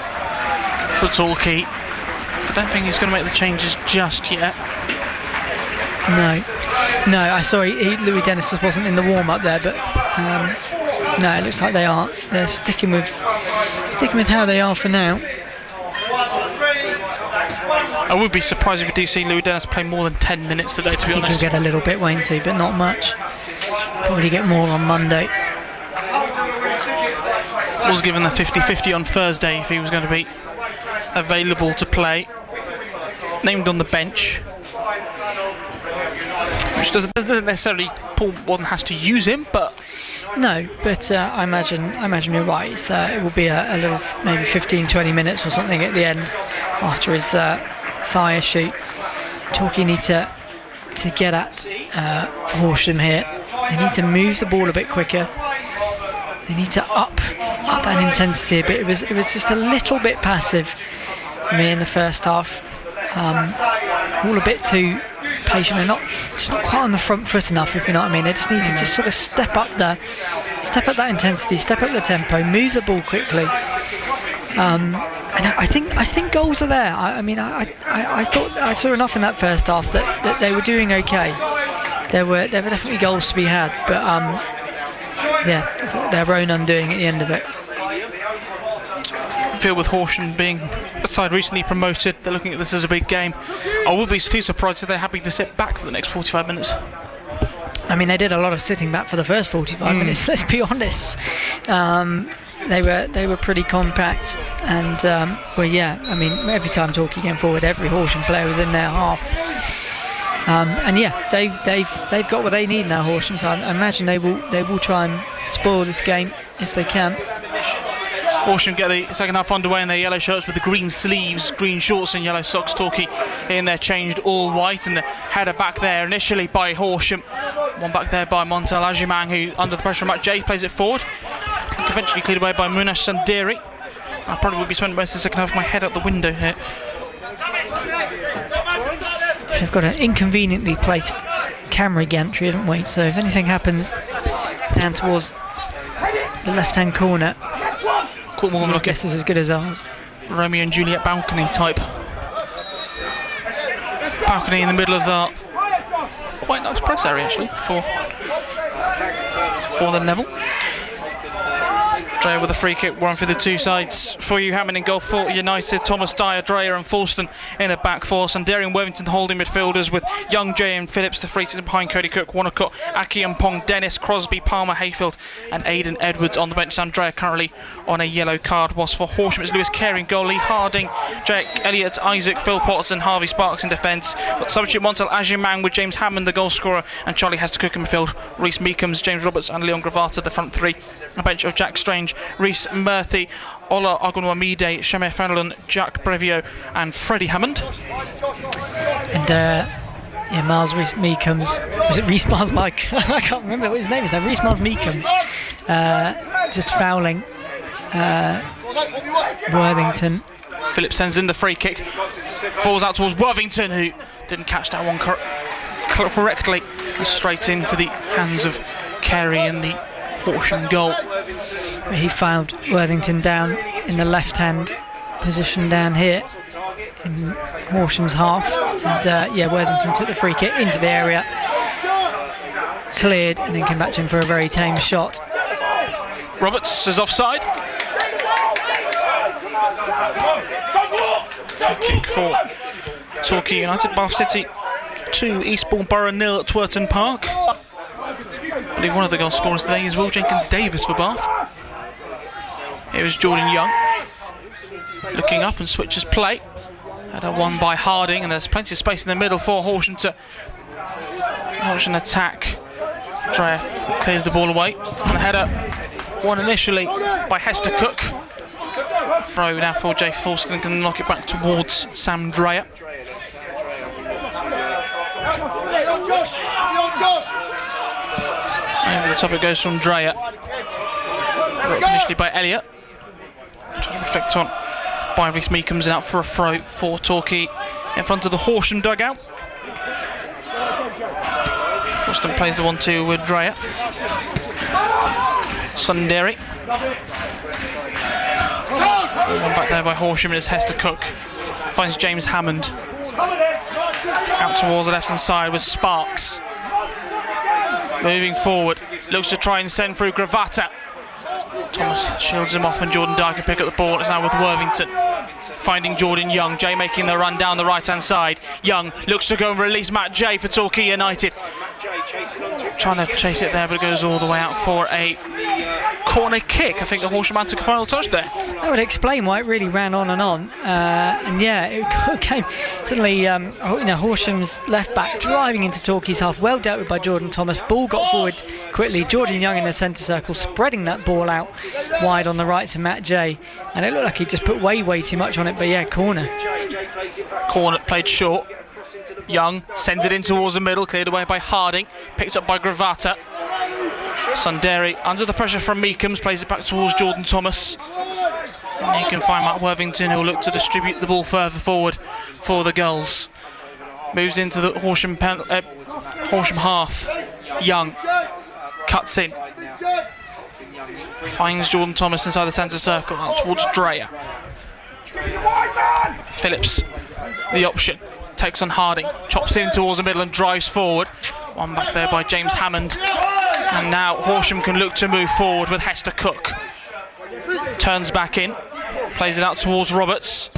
for Torquay, so I don't think he's going to make the changes just yet. No, I saw Louis Dennis wasn't in the warm-up there, but no, it looks like they're sticking with how they are for now. I would be surprised if we do see Louis Dennis play more than 10 minutes today, to be honest. I think he'll get a little bit, won't he, but not much. Probably get more on Monday. Was given the 50-50 on Thursday if he was going to be available to play. Named on the bench, which doesn't necessarily Paul Watton has to use him, but no. But I imagine you're right. It will be a little maybe 15-20 minutes or something at the end after his Thigh shoot. Torquay need to get at Horsham here. They need to move the ball a bit quicker. They need to up that intensity a bit. It was just a little bit passive for me in the first half. All a bit too patient and not quite on the front foot enough, if you know what I mean. They just need to just sort of step up that intensity, step up the tempo, move the ball quickly. And I think goals are there. I thought I saw enough in that first half that they were doing okay. There were definitely goals to be had, but their own undoing at the end of it. I feel with Horsham being a side recently promoted, they're looking at this as a big game. I would be too surprised if they're happy to sit back for the next 45 minutes. I mean, they did a lot of sitting back for the first 45 minutes. Let's be honest. They were pretty compact, and every time Torquay came forward, every Horsham player was in their half. They've got what they need now, Horsham. So I imagine they will try and spoil this game if they can. Horsham get the second half underway in their yellow shirts with the green sleeves, green shorts and yellow socks. Torquay in their changed all white, and the header back there initially by Horsham. One back there by Montel Ajimang, who under the pressure of Matt Jay plays it forward. Eventually cleared away by Munash Sandiri. I probably would be spending most of the second half with my head out the window here. We've got an inconveniently placed camera gantry, haven't we? So if anything happens down towards the left-hand corner, I guess is as good as ours. Romeo and Juliet balcony type. Balcony in the middle of the quite nice press area actually for the level. Dreyer with a free kick, one for the two sides for you. Hammond in goal for United. Thomas Dyer, Dreyer and Falston in the back four. Sanderi and Worthington holding midfielders with Young, Jay and Phillips. The free kick behind Cody Cook, Wanacott, Aki and Pong, Dennis, Crosby, Palmer, Hayfield and Aidan Edwards on the bench. Sam Dreyer currently on a yellow card. Whilst for Horsham it's Lewis Carey in goal, Lee Harding, Jack Elliott, Isaac, Phil Potts and Harvey Sparks in defence. But substitute Montel Ajimang with James Hammond the goal scorer and Charlie Hester Cook in midfield. Reece Meekums, James Roberts and Leon Gravata the front three. A bench of Jack Strange, Reece Murphy, Ola Agunwamide, Shamir Fenelon, Jack Brevio and Freddie Hammond. And Miles Meekums, was it Reece Miles Mike? I can't remember what his name is now. Reece Miles Meekums just fouling Worthington. Phillips sends in the free kick, falls out towards Worthington, who didn't catch that one correctly. Straight into the hands of Carey in the Horsham goal. He fouled Worthington down in the left-hand position down here in Horsham's half, and Worthington took the free kick into the area, cleared, and then came back to him for a very tame shot. Roberts is offside. Free kick for Torquay United. Bath City 2, Eastbourne Borough 0 at Twerton Park. I believe one of the goal scorers today is Will Jenkins-Davis for Bath. Here is Jordan Young looking up and switches play. Header won by Harding, and there's plenty of space in the middle for Horsham to launch an attack. Dreyer clears the ball away, and the header won initially by Hester Cook. Throw now for Jay Falston, can knock it back towards Sam Dreyer. Over the top it goes from Dreyer. Initially by Elliott. Trying to reflect on by Reece Meekums, and out for a throw for Torquay in front of the Horsham dugout. Boston plays the 1-2 with Dreyer. Sundari. One back there by Horsham, and it's Hester Cook. Finds James Hammond. Out towards the left hand side with Sparks. Moving forward, looks to try and send through Gravata. Thomas shields him off, and Jordan Dyer can pick up the ball. It's now with Worthington. Finding Jordan Young. Jay making the run down the right hand side. Young looks to go and release Matt Jay for Torquay United. Trying to chase it there, but it goes all the way out for a corner kick. I think the Horsham man took a final touch there. That would explain why it really ran on and on. And yeah, it came suddenly. Horsham's left back driving into Torquay's half, well dealt with by Jordan Thomas. Ball got forward quickly. Jordan Young in the centre circle, spreading that ball out wide on the right to Matt J. And it looked like he just put way too much on it. But yeah, corner. Corner played short. Young sends it in towards the middle, cleared away by Harding, picked up by Gravata. Sundari under the pressure from Meekums, plays it back towards Jordan Thomas. And you can find Matt Worthington, who'll look to distribute the ball further forward for the Gulls. Moves into the Horsham half. Young cuts in, finds Jordan Thomas inside the centre circle, out towards Dreyer. Phillips, the option, takes on Harding, chops in towards the middle and drives forward. One back there by James Hammond. And now Horsham can look to move forward with Hester Cook. Turns back in, plays it out towards Roberts.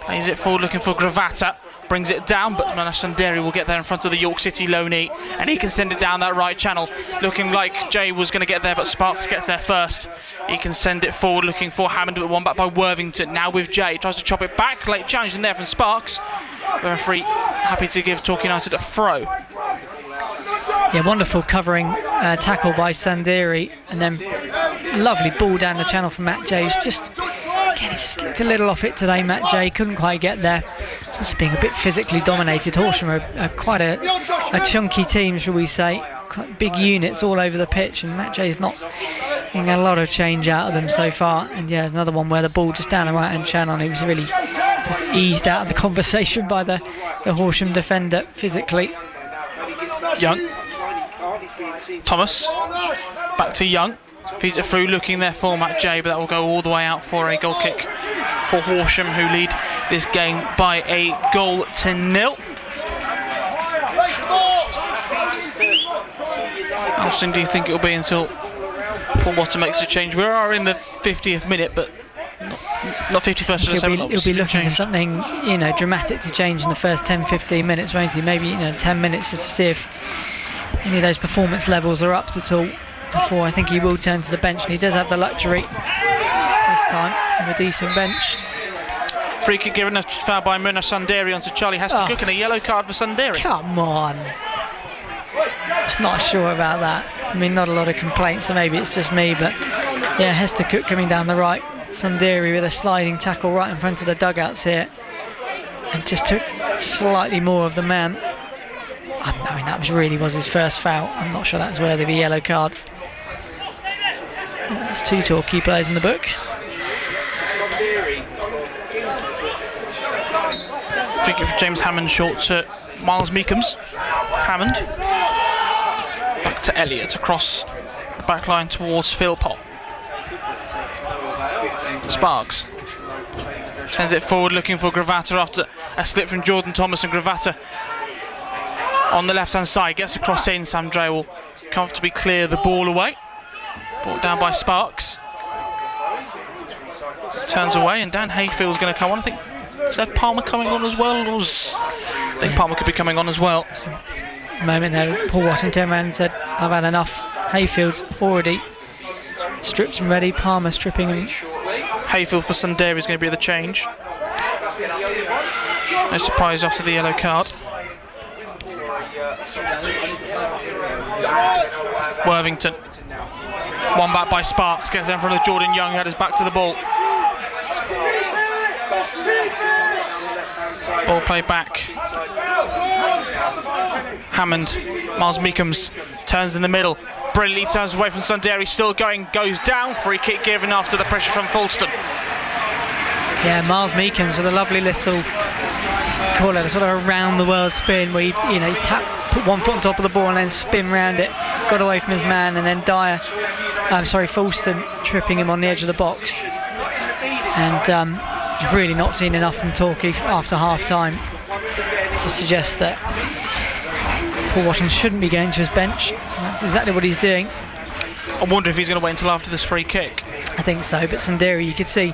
Plays it forward looking for Gravata. Brings it down, but Manash Sundari will get there in front of the York City loanee, and he can send it down that right channel. Looking like Jay was going to get there, but Sparks gets there first. He can send it forward looking for Hammond, but one back by Worthington. Now with Jay, tries to chop it back. Late challenge in there from Sparks. The referee happy to give Torquay United a throw. Yeah, wonderful covering tackle by Sandiri, and then lovely ball down the channel from Matt J. He's just looked a little off it today, Matt J. Couldn't quite get there. It's also being a bit physically dominated. Horsham are quite a chunky team, shall we say. Quite big units all over the pitch, and Matt J's not getting a lot of change out of them so far. And yeah, another one where the ball just down the right-hand channel, and he was really just eased out of the conversation by the Horsham defender physically. Young. Thomas. Back to Young. Feeds it through, looking there for Matt J, but that will go all the way out for a goal kick for Horsham, who lead this game by a 1-0. How soon do you think it will be until Paul Watson makes a change? We are in the 50th minute, but not 51st. He'll be looking for something, dramatic to change in the first 10-15 minutes, won't he? Maybe 10 minutes just to see if any of those performance levels are up at all before I think he will turn to the bench, and he does have the luxury this time of a decent bench. Free kick given, a foul by Muna Sundari onto Charlie Hester Cook, and a yellow card for Sundari. Come on. Not sure about that. I mean, not a lot of complaints, so maybe it's just me, but yeah, Hester Cook coming down the right. Sundari with a sliding tackle right in front of the dugouts here, and just took slightly more of the man. I mean, that was his first foul. I'm not sure that's worthy of a yellow card. That's 2 Torquay players in the book. Free kick for James Hammond, short to Miles Meekums. Hammond. Back to Elliott, across the back line towards Philpott. Sparks. Sends it forward looking for Gravata after a slip from Jordan Thomas, and Gravata on the left hand side gets across in. Sam Dre will comfortably clear the ball away. Brought down by Sparks. Turns away, and Dan Hayfield's going to come on. I think, is that Palmer coming on as well? I think Palmer could be coming on as well. Moment there, Paul Watson turned around and said, I've had enough. Hayfield's already stripped and ready. Palmer stripping him. Hayfield for Sundari is going to be the change. No surprise after the yellow card. Worthington. One back by Sparks, gets in front of Jordan Young, who had his back to the ball. Ball played back. Hammond, Miles Meekums turns in the middle. Brilliantly turns away from Sundari, still going, goes down. Free kick given after the pressure from Fulston. Yeah, Miles Meekums with a lovely little, call it a sort of around the world spin where he's put one foot on top of the ball and then spin round it, got away from his man, and then Fulston tripping him on the edge of the box. And you've really not seen enough from Torquay after half time to suggest that Paul Watson shouldn't be going to his bench. So that's exactly what he's doing. I wonder if he's going to wait until after this free kick. I think so, but Sundari, you could see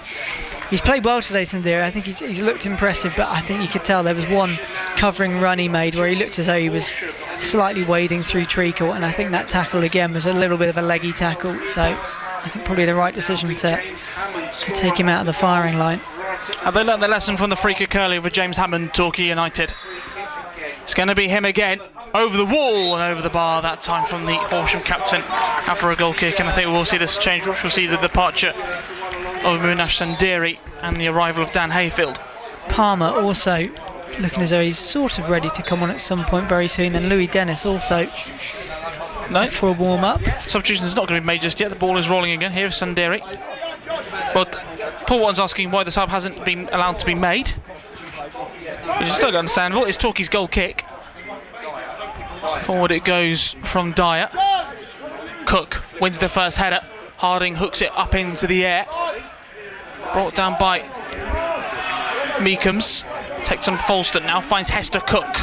he's played well today, Sundari. I think he's looked impressive, but I think you could tell there was one covering run he made where he looked as though he was slightly wading through treacle, and I think that tackle again was a little bit of a leggy tackle. So I think probably the right decision to take him out of the firing line. Have they learned their lesson from the free kick earlier with James Hammond, Torquay United? It's going to be him again, over the wall and over the bar, that time from the Horsham captain, out for a goal kick, and I think we'll see this change, which we'll see the departure of Munash Sandiri and the arrival of Dan Hayfield. Palmer also looking as though he's sort of ready to come on at some point very soon, and Louis Dennis also for a warm-up. Substitution's not going to be made just yet. The ball is rolling again. Here's Sandiri. But Paul Watton's asking why the sub hasn't been allowed to be made, which is still understandable. It's Torquay's goal kick. Forward it goes from Dyer. Cook wins the first header. Harding hooks it up into the air. Brought down by Meekums. Takes on Falston, now finds Hester Cook.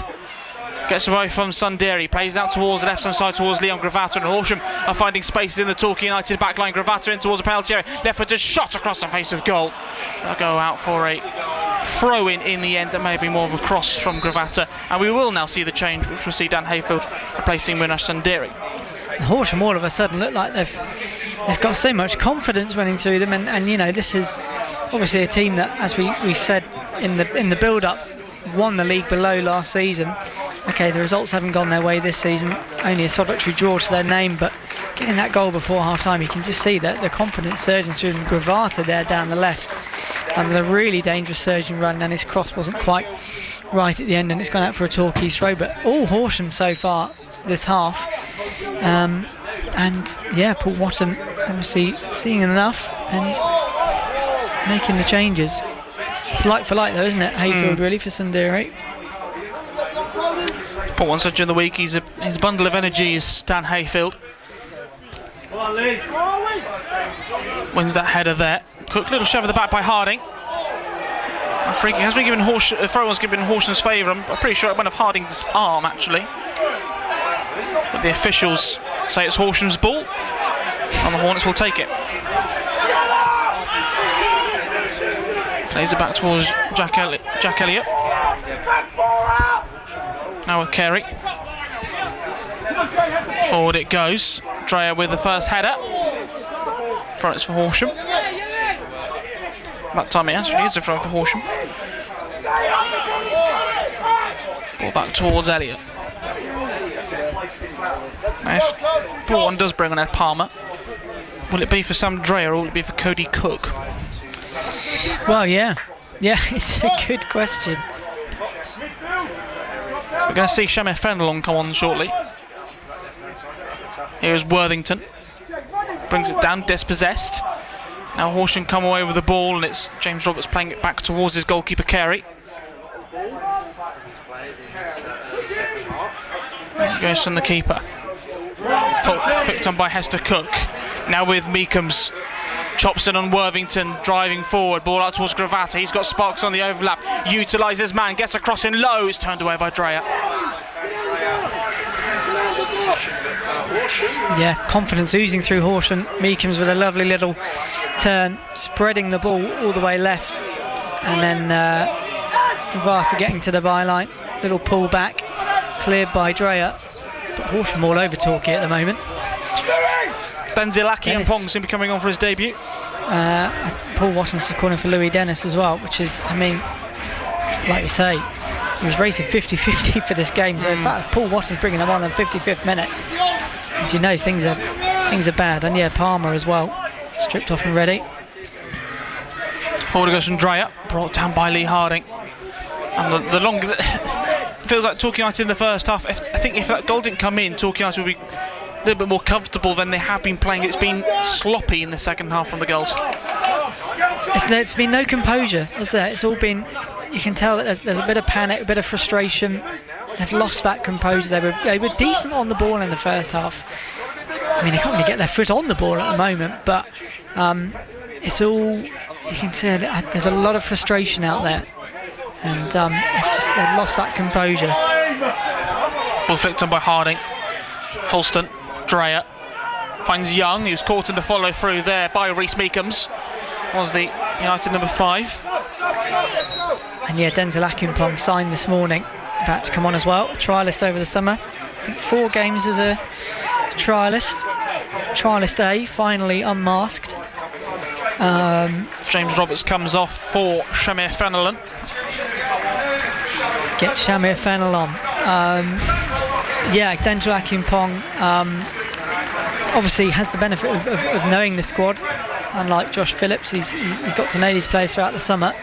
Gets away from Sundari, plays out towards the left-hand side towards Leon Gravatta, and Horsham are finding spaces in the Torquay United backline. Gravatta in towards the penalty area, left-footed shot across the face of goal. They'll go out for a throw-in the end. That may be more of a cross from Gravatta, and we will now see the change, which will see Dan Hayfield replacing Munash Sandiri. Horsham all of a sudden look like they've got so much confidence running through them, and you know, this is obviously a team that, as we said in the build-up, won the league below last season. Okay, the results haven't gone their way this season, only a solitary draw to their name, but getting that goal before half-time, you can just see that the confidence surging through them. Gravatta there down the left, with a really dangerous surging run, and his cross wasn't quite right at the end, and it's gone out for a Torquay throw. But all Horsham so far this half, and yeah, Paul Watton obviously seeing enough and making the changes. It's like for like though, isn't it? Hayfield really for Sandiri. Paul Watton said during the week he's a bundle of energy is Dan Hayfield. Wins that header there. Quick little shove at the back by Harding. Free kick has been given the throw was given Horsham's favour. I'm pretty sure it went off Harding's arm actually. But the officials say it's Horsham's ball, and the Hornets will take it. Plays it back towards Jack Elliott. Now with Carey. Forward it goes. Dreyer with the first header. Front it's for Horsham. That time it actually is a front for Horsham. Ball back towards Elliott. Now if Paul Watton does bring on Ed Palmer, will it be for Sam Dreyer or will it be for Cody Cook? Well, yeah, it's a good question. We're going to see Shamir Fenelon come on shortly. Here's Worthington. Brings it down, dispossessed. Now Horsham come away with the ball, and it's James Roberts playing it back towards his goalkeeper Carey. It goes from the keeper. Flicked on by Hester Cook. Now with Meekums. Chops in on Worthington, driving forward, ball out towards Gravatta. He's got Sparks on the overlap, utilises man, gets across in low, it's turned away by Dreyer. Yeah, confidence oozing through Horsham. Meekums with a lovely little turn, spreading the ball all the way left, and then Gravatta getting to the byline, little pull back, cleared by Dreyer. But Horsham all over Torquay at the moment. Denzel Aki-Ampong seems to be coming on for his debut. Paul Watton's calling for Louis Dennis as well, which is, I mean, like you say, he was rated 50-50 for this game. So in fact, Paul Watton's bringing him on 55th minute. As you know, things are bad. And yeah, Palmer as well, stripped off and ready. Forward goes from Dreyer, brought down by Lee Harding. And the longer feels like Torquay United in the first half. I think if that goal didn't come in, Torquay United would be a little bit more comfortable than they have been playing. It's been sloppy in the second half from the goals. There's been no composure, is there? It's all been, you can tell that there's a bit of panic, a bit of frustration. They've lost that composure. They were decent on the ball in the first half. I mean, they can't really get their foot on the ball at the moment, but it's all, you can see there's a lot of frustration out there, and they've lost that composure. Ball flicked on by Harding. Falston. Dreyer finds Young, he was caught in the follow through there by Rhys Meekums, was the United number 5. And yeah, Denzel Aki-Ampong signed this morning, about to come on as well, trialist over the summer. I think 4 games as a trialist. Trialist A finally unmasked. James Roberts comes off for Shamir Fenelon. Get Shamir Fenelon. Denzel Akimpong obviously has the benefit of knowing the squad. Unlike Josh Phillips, he got to know these players throughout the summer.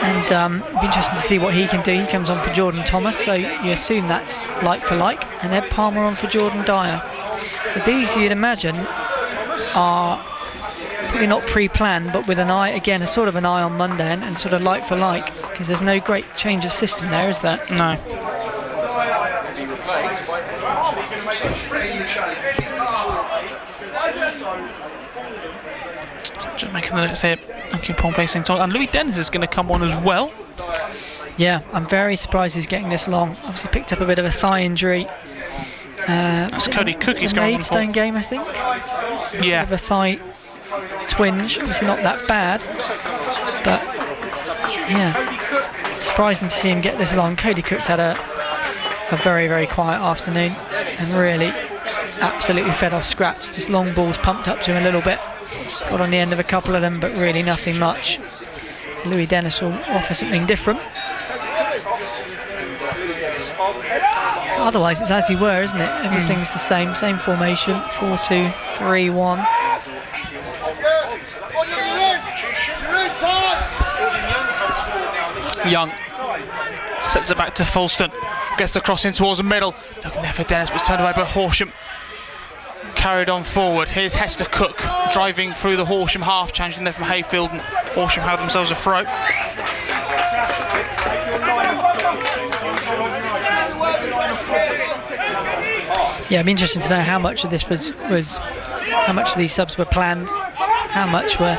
And it'll be interesting to see what he can do. He comes on for Jordan Thomas, so you assume that's like for like. And then Palmer on for Jordan Dyer. So these, you'd imagine, are probably not pre-planned, but with an eye, again, a sort of an eye on Monday and sort of like for like, because there's no great change of system there, is there? No. Just making the notes here. Akimpong placing time, and Louis Dennis is going to come on as well. Yeah, I'm very surprised he's getting this long. Obviously picked up a bit of a thigh injury. That's Cody Cookie's going on. Maidstone game, I think. Yeah. A bit of a thigh twinge. Obviously not that bad, but yeah, surprising to see him get this long. Cody Cook's had a very, very quiet afternoon and really absolutely fed off scraps. Just long balls pumped up to him a little bit. Got on the end of a couple of them, but really nothing much. Louis Dennis will offer something different. Otherwise, it's as you were, isn't it? Everything's the same formation. 4-2-3-1. Young sets it back to Fulston. Gets the cross in towards the middle. Looking there for Dennis, but it's turned away by Horsham. Carried on forward. Here's Hester Cook driving through the Horsham half, changing there from Hayfield, and Horsham have themselves a throw. Yeah, it'd be interesting to know how much of this was how much of these subs were planned, how much were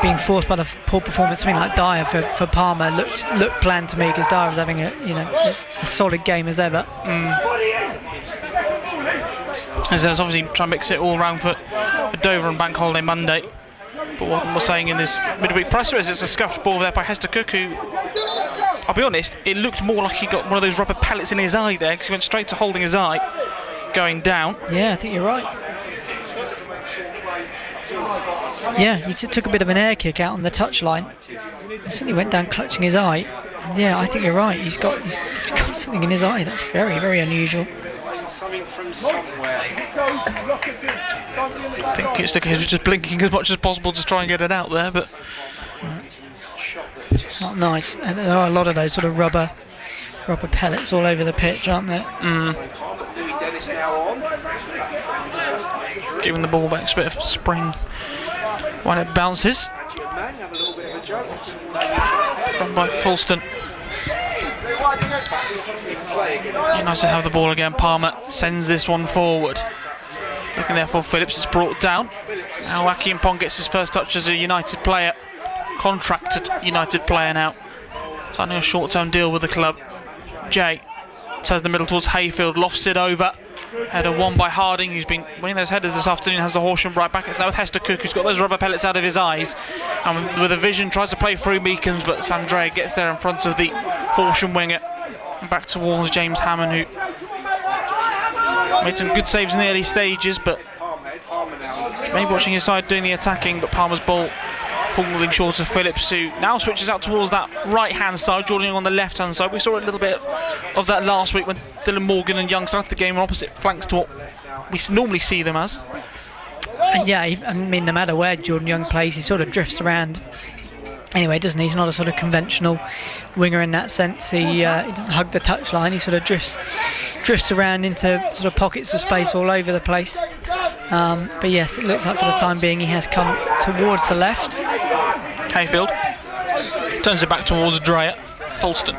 being forced by the poor performance. Something like Dyer for Palmer looked planned to me, because Dyer was having a solid game as ever. As there's obviously trying to mix it all around for Dover and Bank Holiday Monday. But what we're saying in this midweek presser is it's a scuffed ball there by Hester Cook, who, I'll be honest, it looked more like he got one of those rubber pellets in his eye there, because he went straight to holding his eye, going down. Yeah, I think you're right. Yeah, he took a bit of an air kick out on the touchline. He certainly went down clutching his eye. And yeah, I think you're right. He's definitely got something in his eye. That's very, very unusual. I think he was just blinking as much as possible to try and get it out there, but it's not nice. And there are a lot of those sort of rubber pellets all over the pitch, aren't there? Giving the ball back a bit of spring when it bounces. Run by Fulston. United have the ball again. Palmer sends this one forward. Looking there for Phillips, it's brought down. Now Akimpong gets his first touch as a United player, contracted United player now. Signing a short-term deal with the club. Jay turns the middle towards Hayfield, lofts it over. Header won by Harding, who's been winning those headers this afternoon, has the Horsham right back. It's now with Hester Cook, who's got those rubber pellets out of his eyes. And with a vision, tries to play through Meekins, but Sandrea gets there in front of the Horsham winger. And back towards James Hammond, who made some good saves in the early stages, but maybe watching his side doing the attacking, but Palmer's ball falling short of Phillips, who now switches out towards that right-hand side, Jordan Young on the left-hand side. We saw a little bit of that last week when Dylan Morgan and Young started the game on opposite flanks to what we normally see them as. And yeah, I mean, no matter where Jordan Young plays, he sort of drifts around anyway, doesn't he? He's not a sort of conventional winger in that sense. He doesn't hug the touchline. He sort of drifts around into sort of pockets of space all over the place. But yes, it looks like for the time being he has come towards the left. Hayfield turns it back towards Dreyer. Fulston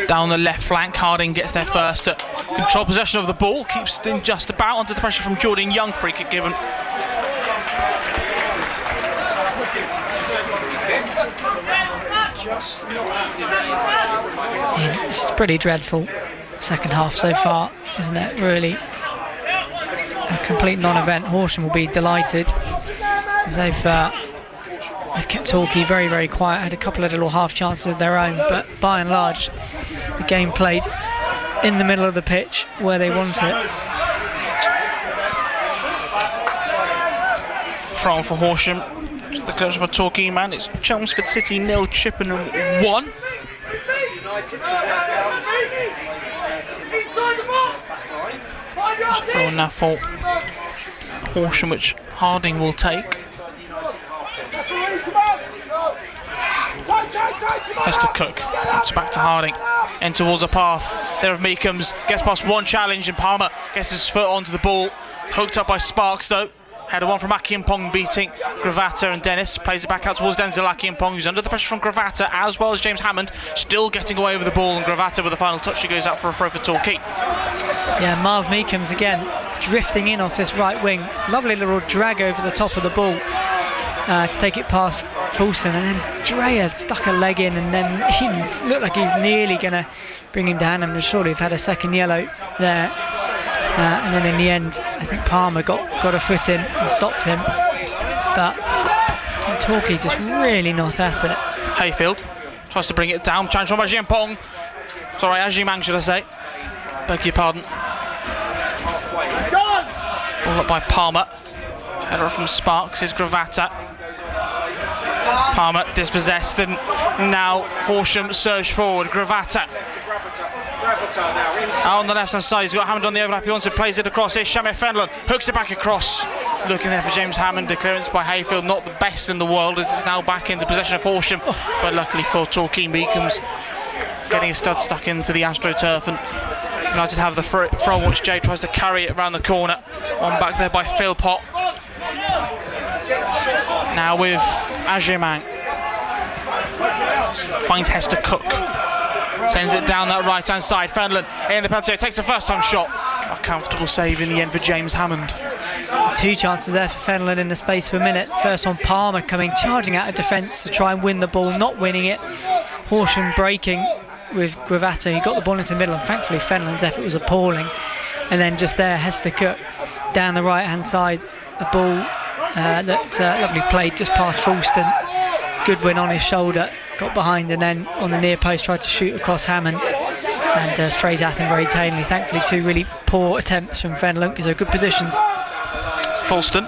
down the left flank. Harding gets there first to control possession of the ball, keeps it in just about under the pressure from Jordan Young. Free kick given. Yeah, this is pretty dreadful second half so far, isn't it? Really a complete non-event. Horsham will be delighted, as they've kept Torquay very, very quiet. Had a couple of little half chances of their own, but by and large the game played in the middle of the pitch where they want it. Throw for Horsham. Just the coach of a Torquay man. It's Chelmsford City 0, Chippenham 1. Throw now for Horsham, which Harding will take. Mr. Cook. It's back to Harding. In towards the path. There of Meekums. Gets past one challenge and Palmer gets his foot onto the ball. Hooked up by Sparks though. Header one from Akimpong beating Gravata, and Dennis plays it back out towards Denzel Akimpong, who's under the pressure from Gravata, as well as James Hammond, still getting away with the ball, and Gravata with the final touch, he goes out for a throw for Torquay. Yeah, Miles Meekums again drifting in off this right wing. Lovely little drag over the top of the ball to take it past Fulston, and then Dreyer stuck a leg in, and then he looked like he's nearly going to bring him down, and would surely have had a second yellow there. And then in the end, I think Palmer got a foot in and stopped him. But Torquay just really not at it. Hayfield tries to bring it down. Challenge from Ajimpong. Sorry, Ajimang should I say. Beg your pardon. Ball up by Palmer. Header from Sparks is Gravata. Palmer dispossessed, and now Horsham surge forward. Gravata. Out on the left hand side, he's got Hammond on the overlap. He wants to plays it across. Here's Shamir Fenlon, hooks it back across. Looking there for James Hammond. The clearance by Hayfield, not the best in the world, as it's now back into possession of Horsham. But luckily for Torquay, Meekums getting his stud stuck into the AstroTurf, and United have the throw, which Jay tries to carry it around the corner. One back there by Philpott. Now with Ajimang. Finds Hester Cook. Sends it down that right hand side. Fenlon in the penalty area, takes the first time shot. A comfortable save in the end for James Hammond. Two chances there for Fenlon in the space of a minute. First on Palmer coming, charging out of defence to try and win the ball, not winning it. Horsham breaking with Gravata. He got the ball into the middle, and thankfully Fenlon's effort was appalling. And then just there, Hester Cook down the right hand side. A ball that lovely played just past Fulston. Goodwin on his shoulder, got behind, and then on the near post tried to shoot across Hammond, and straight at him very tamely. Thankfully, two really poor attempts from Fenlon because they're good positions. Fulston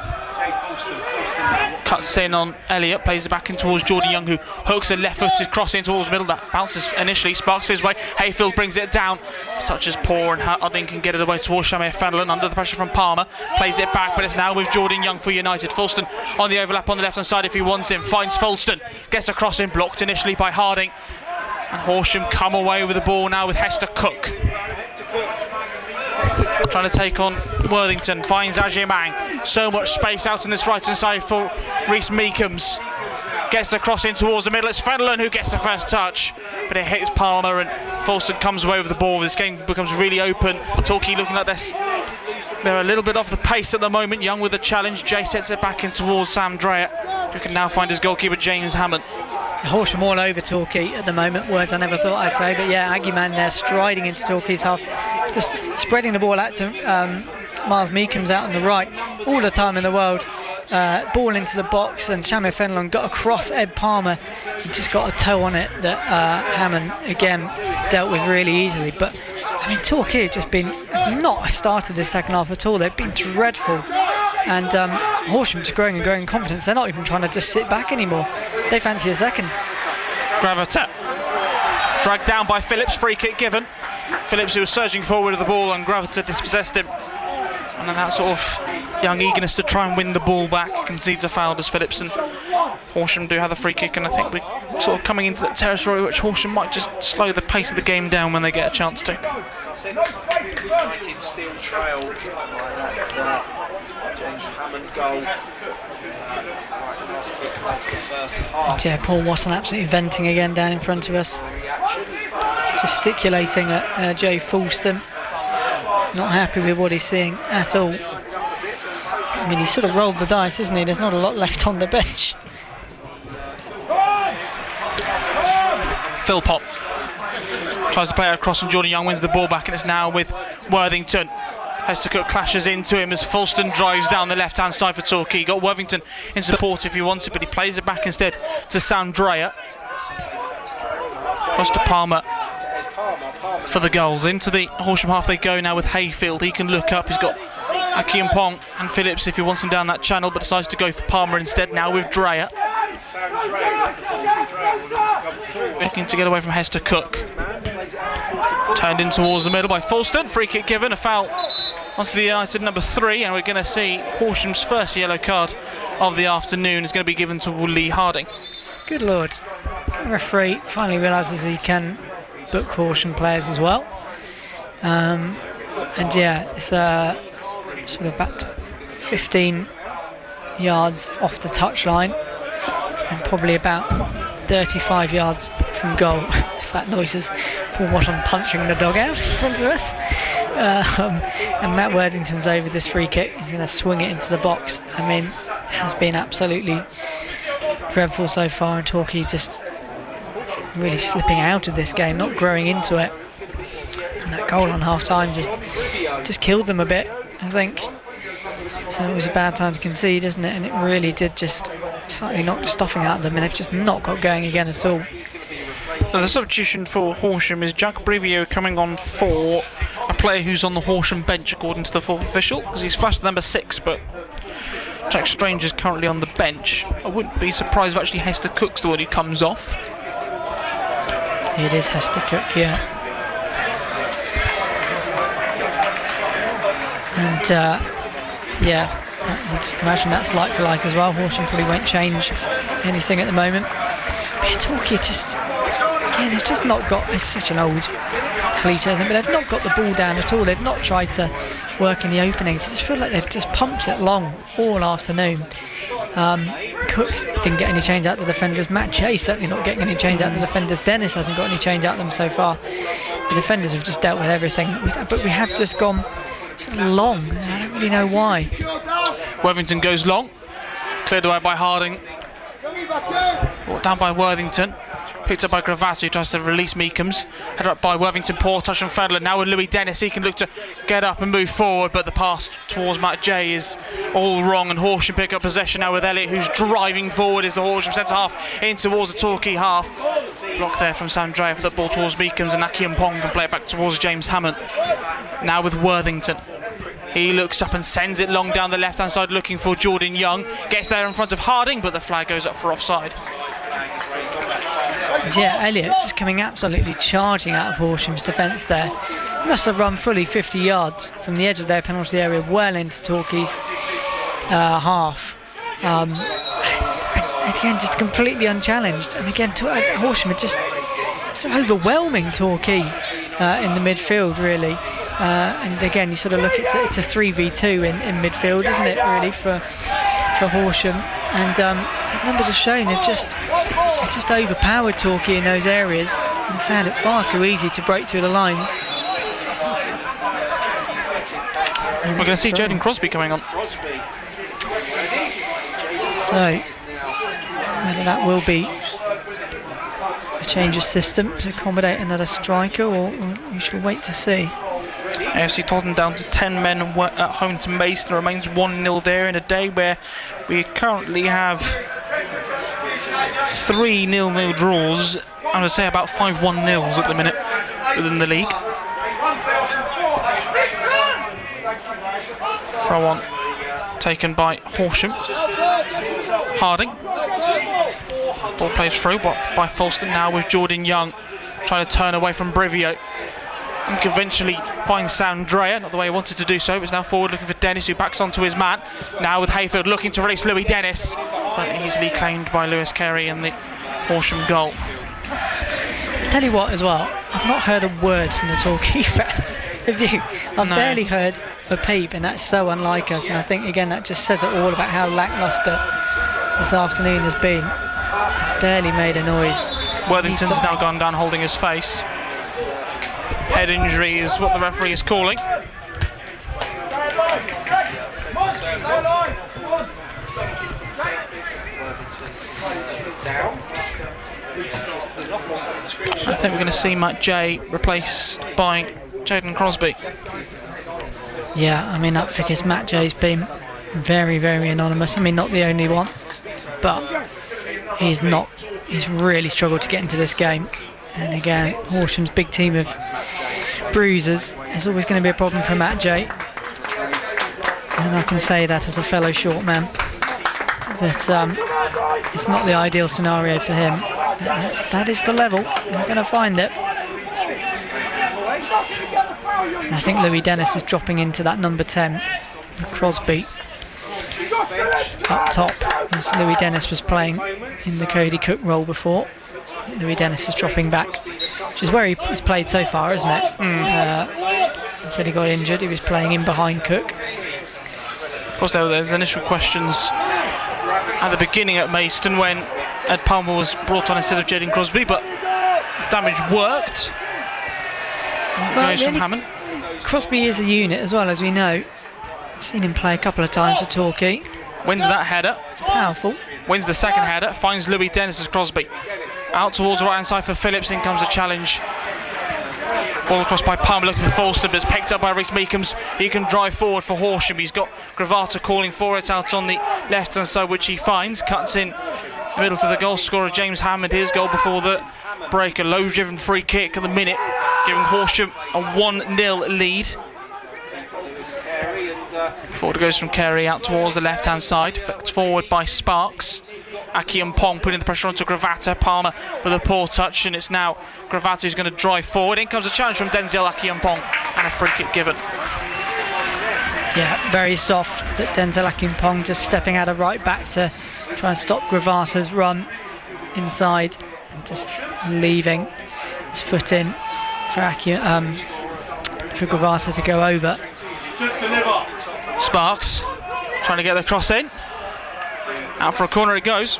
cuts in on Elliott, plays it back in towards Jordan Young, who hooks a left-footed cross in towards the middle. That bounces initially, Sparks his way. Hayfield brings it down. His touch is poor, and Harding can get it away towards Shamir Fenlon under the pressure from Palmer. Plays it back, but it's now with Jordan Young for United. Fulston on the overlap on the left-hand side if he wants him. Finds Fulston, gets a cross in, blocked initially by Harding. And Horsham come away with the ball now with Hester Cook. Trying to take on Worthington, finds Ajimang. So much space out on this right hand side for Reece Meekums. Gets the cross in towards the middle. It's Fenlon who gets the first touch, but it hits Palmer, and Fulston comes away with the ball. This game becomes really open. Torquay looking like this. They're a little bit off the pace at the moment. Young with the challenge. Jay sets it back in towards Sam Dreyer, who can now find his goalkeeper James Hammond. Horsham all over Torquay at the moment, words I never thought I'd say, but yeah, Aggie man there striding into Torquay's half, just spreading the ball out to Miles Meekums out on the right, all the time in the world. Ball into the box, and Shamir Fenlon got across Ed Palmer. He just got a toe on it that Hammond again dealt with really easily. But I mean, Torquay have not started this second half at all. They've been dreadful, and Horsham just growing in confidence. They're not even trying to just sit back anymore. They fancy a second. Gravata dragged down by Phillips, free kick given. Phillips, who was surging forward with the ball, and Gravata dispossessed him. And then that sort of young eagerness to try and win the ball back concedes a foul as Phillips, and Horsham do have the free kick, and I think we're sort of coming into that territory which Horsham might just slow the pace of the game down when they get a chance to. United still trailed by that James Hammond goal. Yeah, Paul Watson absolutely venting again down in front of us, gesticulating at Jay Fulston. Not happy with what he's seeing at all. I mean, he's sort of rolled the dice, isn't he? There's not a lot left on the bench. Philpott tries to play it across, and Jordan Young wins the ball back, and it's now with Worthington. Hester Cook clashes into him as Fulston drives down the left-hand side for Torquay. Got Worthington in support if he wants it, but he plays it back instead to Sam Dreyer. Across to Palmer. for the goals. Into the Horsham half they go now with Hayfield. He can look up. He's got Akiampong and Phillips if he wants them down that channel, but decides to go for Palmer instead now with Dreyer. Looking to get away from Hester Cook. Turned in towards the middle by Falston. Free kick given, a foul onto the United number 3, and we're going to see Horsham's first yellow card of the afternoon is going to be given to Lee Harding. Good lord. The referee finally realises he can book Horsham players as well. And yeah, it's sort of about 15 yards off the touchline and probably about 35 yards from goal. It's that noise as Paul Watton punching the dog out in front of us. And Matt Worthington's over this free kick. He's going to swing it into the box. I mean, it has been absolutely dreadful so far, and Torquay just really slipping out of this game, not growing into it. And that goal on half-time just killed them a bit, I think. So it was a bad time to concede, isn't it? And it really did just slightly knock the stuffing out of them, and they've just not got going again at all. So the substitution for Horsham is Jack Brivio coming on for a player who's on the Horsham bench according to the fourth official, because he's flashed number 6, but Jack Strange is currently on the bench. I wouldn't be surprised if actually Hester Cook's the one who comes off. It is Hester Cook, yeah. And yeah, I'd imagine that's like for like as well. Horsham probably won't change anything at the moment. But yeah, Torquay just, again, they've just not got, it's such an old cliche, isn't it? But they've not got the ball down at all. They've not tried to work in the openings. I just feel like they've just pumped it long all afternoon. Cook didn't get any change out of the defenders. Matt Jay certainly not getting any change out of the defenders. Dennis hasn't got any change out of them so far. The defenders have just dealt with everything. But we have just gone long. I don't really know why. Worthington goes long. Cleared away by Harding. Brought down by Worthington. Picked up by Gravazzi, who tries to release Meekums. Headed up by Worthington, poor touch from Fedler. Now with Louis Dennis, he can look to get up and move forward, but the pass towards Matt Jay is all wrong, and Horsham pick up possession now with Elliott, who's driving forward as the Horsham centre half in towards the Torquay half. Block there from Sam Dreyer for the ball towards Meekums, and Akiampong can play it back towards James Hammond. Now with Worthington. He looks up and sends it long down the left-hand side looking for Jordan Young. Gets there in front of Harding, but the flag goes up for offside. Yeah, Elliott just coming absolutely charging out of Horsham's defence there. He must have run fully 50 yards from the edge of their penalty area well into Torquay's half. Again, just completely unchallenged. And again, Horsham are just overwhelming Torquay in the midfield, really. And again, you sort of look, it's a 3v2 in midfield, isn't it, really, for Horsham? And as numbers have shown, they've just overpowered Torquay in those areas and found it far too easy to break through the lines. We're going to see Jaden Crosby coming on. So, whether that will be a change of system to accommodate another striker, or we shall wait to see. AFC Tottenham down to 10 men at home to Mason. Remains 1-0 there in a day where we currently have 3 0-0 draws. I would say about 5 1-0s at the minute within the league. Throw on taken by Horsham. Harding. Ball plays through by Falston now with Jordan Young trying to turn away from Brivio. And eventually finds Sam Dreyer, not the way he wanted to do so, but is now forward looking for Dennis, who backs onto his man. Now with Hayfield looking to release Louis Dennis, but easily claimed by Lewis Carey in the Horsham goal. I tell you what as well, I've not heard a word from the Torquay fans. Have you? I've barely heard a peep, and that's so unlike us. And I think again that just says it all about how lacklustre this afternoon has been. I've barely made a noise. Worthington's now gone down holding his face. Head injury is what the referee is calling. I think we're going to see Matt Jay replaced by Jaden Crosby. Yeah, I mean, that figures Matt Jay's been very, very anonymous. I mean, not the only one, but he's really struggled to get into this game. And again, Horsham's big team have bruises is always going to be a problem for Matt J. And I can say that as a fellow short man. But it's not the ideal scenario for him. That is the level. They're going to find it. And I think Louis Dennis is dropping into that number 10. Crosby up top, as Louis Dennis was playing in the Cody Cook role before. Louis Dennis is dropping back, which is where he's played so far, isn't it? Until he got injured, he was playing in behind Cook. Of course, there's initial questions at the beginning at Maidstone when Ed Palmer was brought on instead of Jaden Crosby, but damage worked. Goes from Hammond. Crosby is a unit as well, as we know. Seen him play a couple of times for Torquay. Wins that header. It's powerful. Wins the second header. Finds Louis Dennis as Crosby. Out towards the right hand side for Phillips. In comes a challenge. Ball across by Palmer, looking for Falston, but it's picked up by Rhys Meekums. He can drive forward for Horsham. He's got Gravata calling for it out on the left hand side, which he finds. Cuts in the middle to the goal scorer James Hammond. His goal before the break. A low driven free kick at the minute, giving Horsham a 1-0 lead. Forward goes from Carey out towards the left hand side. Flicked forward by Sparks. Aki and Pong putting the pressure onto Gravata. Palmer with a poor touch, and it's now Gravata who's going to drive forward. In comes a challenge from Denzel Aki and Pong, and a free kick given. Yeah, very soft, but Denzel Aki and Pong just stepping out of right back to try and stop Gravata's run inside, and just leaving his foot in for Gravata to go over. Sparks trying to get the cross in. Out for a corner it goes.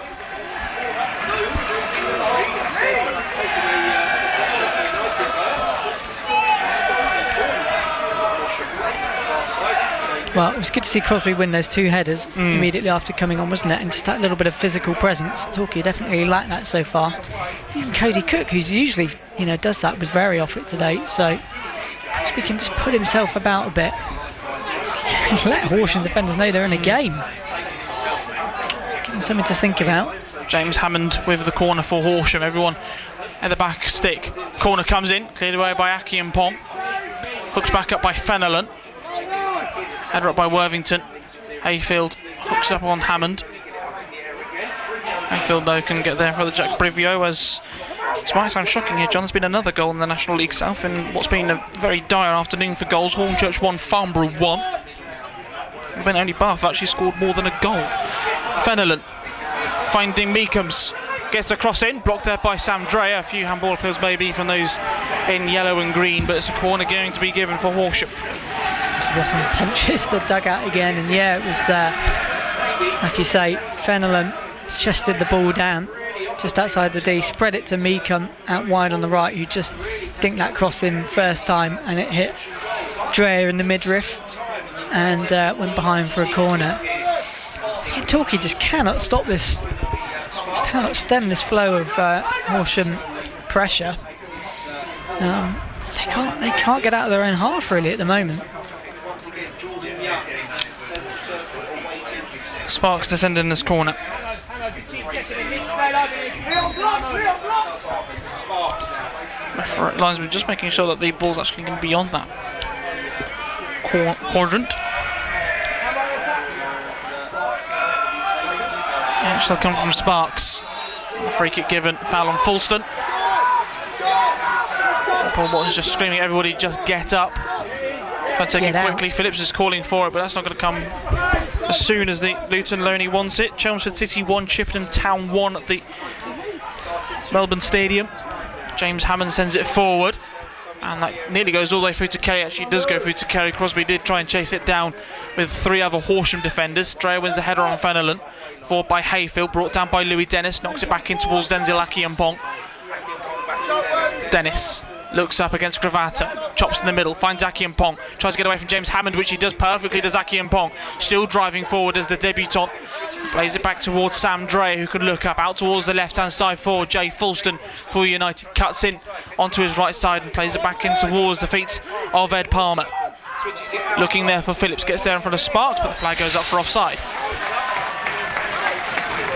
Well, it was good to see Crosby win those two headers immediately after coming on, wasn't it? And just that little bit of physical presence. Torquay definitely lacked that so far. Even Cody Cook, who's usually, does that, was very off it today. So Crosby can just put himself about a bit. Just let Horsham defenders know they're in a game. Give them something to think about. James Hammond with the corner for Horsham. Everyone at the back stick. Corner comes in, cleared away by Aki and Pong. Hooks back up by Fenelon. Header up by Worthington. Hayfield hooks up on Hammond. Hayfield though can get there for the Jack Brivio, as this might sound shocking here, John. There's been another goal in the National League South in what's been a very dire afternoon for goals. Hornchurch 1, Farnborough 1. Ben only Bath actually scored more than a goal. Fenelon finding Meekums. Gets the cross in, blocked there by Sam Dreyer. A few handball appeals maybe from those in yellow and green, but it's a corner going to be given for Horsham. Rotten punches the dugout again, and yeah, it was like you say, Fenelon chested the ball down just outside the D, spread it to Meekum out wide on the right, who just dinked that cross in first time, and it hit Dreyer in the midriff and went behind for a corner. Torquay just cannot stop this, just cannot stem this flow of Horsham pressure. They can't get out of their own half really at the moment. Sparks descending this corner. Linesman just making sure that the ball's actually going beyond that quadrant. Yeah, she'll come from Sparks. A free kick given. Foul on Fulston. Paul Watton's just screaming at everybody, just get up. Trying to take it quickly. Phillips is calling for it, but that's not going to come as soon as the Luton Loney wants it. Chelmsford City 1, Chippenham Town 1 at the Melbourne Stadium. James Hammond sends it forward, and that nearly goes all the way through to Kerry. Actually, it does go through to Kerry. Crosby did try and chase it down with three other Horsham defenders. Dreyer wins the header on Fenelon. Forward by Hayfield, brought down by Louis Dennis. Knocks it back in towards Denzel Aki and Pong. Dennis looks up against Gravata, chops in the middle, finds Aki and Pong, tries to get away from James Hammond, which he does perfectly, does Aki and Pong. Still driving forward as the debutant. Plays it back towards Sam Dreyer, who can look up, out towards the left-hand side for Jay Fulston for United. Cuts in onto his right side and plays it back in towards the feet of Ed Palmer. Looking there for Phillips, gets there in front of Sparks, but the flag goes up for offside.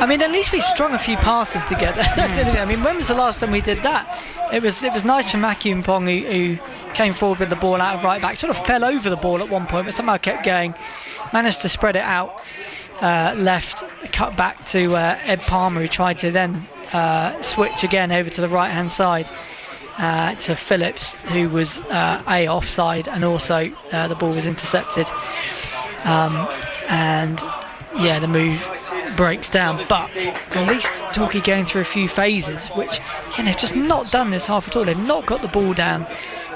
I mean, at least we strung a few passes together. That's it. I mean, when was the last time we did that? It was nice from Akimpong who came forward with the ball out of right back. Sort of fell over the ball at one point, but somehow kept going. Managed to spread it out left, cut back to Ed Palmer, who tried to then switch again over to the right-hand side to Phillips, who was offside, and also the ball was intercepted. And yeah, the move breaks down, but at least Torquay going through a few phases, which they've just not done this half at all. They've not got the ball down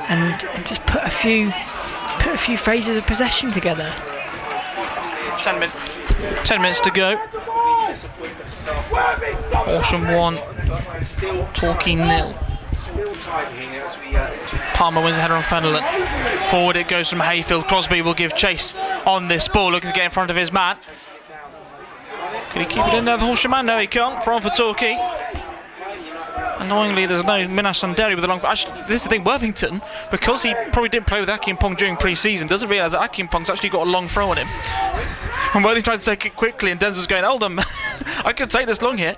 and just put a few phases of possession together. 10 minutes to go. Horsham 1, Torquay 0. Palmer wins the header on Fenelon. Forward it goes from Hayfield. Crosby will give chase on this ball, looking to get in front of his man. Can he keep it in there, the Horsham man? No, he can't. From for Torquay. Annoyingly, there's no Minas Sundari with a long... Actually, this is the thing, Worthington, because he probably didn't play with Akimpong during pre-season, doesn't realise that Akimpong's actually got a long throw on him. And Worthington tried to take it quickly, and Denzel's going, hold on, I could take this long here.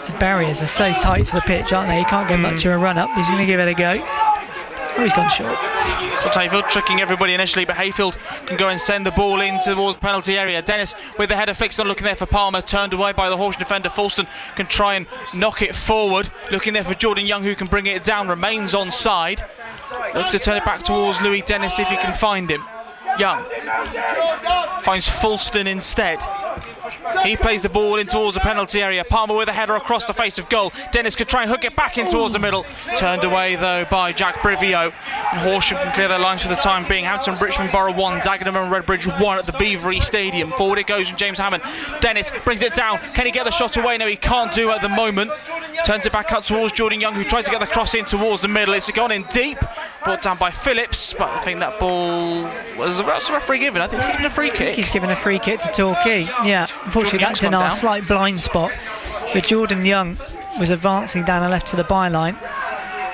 The barriers are so tight to the pitch, aren't they? You can't get much of a run up. He's going to give it a go. Oh, he's gone short. So Hayfield tricking everybody initially, but Hayfield can go and send the ball in towards the penalty area. Dennis with the header fixed on, looking there for Palmer, turned away by the Horsham defender. Fulston can try and knock it forward, looking there for Jordan Young, who can bring it down, remains on side. Looks to turn it back towards Louis Dennis if he can find him. Young finds Fulston instead. He plays the ball in towards the penalty area. Palmer with a header across the face of goal. Dennis could try and hook it back in towards the middle. Turned away though by Jack Brivio. And Horsham can clear their lines for the time being. Hampton, Richmond Borough 1, Dagenham and Redbridge 1 at the Beavery Stadium. Forward it goes from James Hammond. Dennis brings it down. Can he get the shot away? No, he can't do at the moment. Turns it back up towards Jordan Young, who tries to get the cross in towards the middle. It's gone in deep. Brought down by Phillips, but I think that ball was a referee given. I think he's given a free kick. He's given a free kick to Torquay. Yeah, unfortunately that's in our slight blind spot. But Jordan Young was advancing down the left to the byline.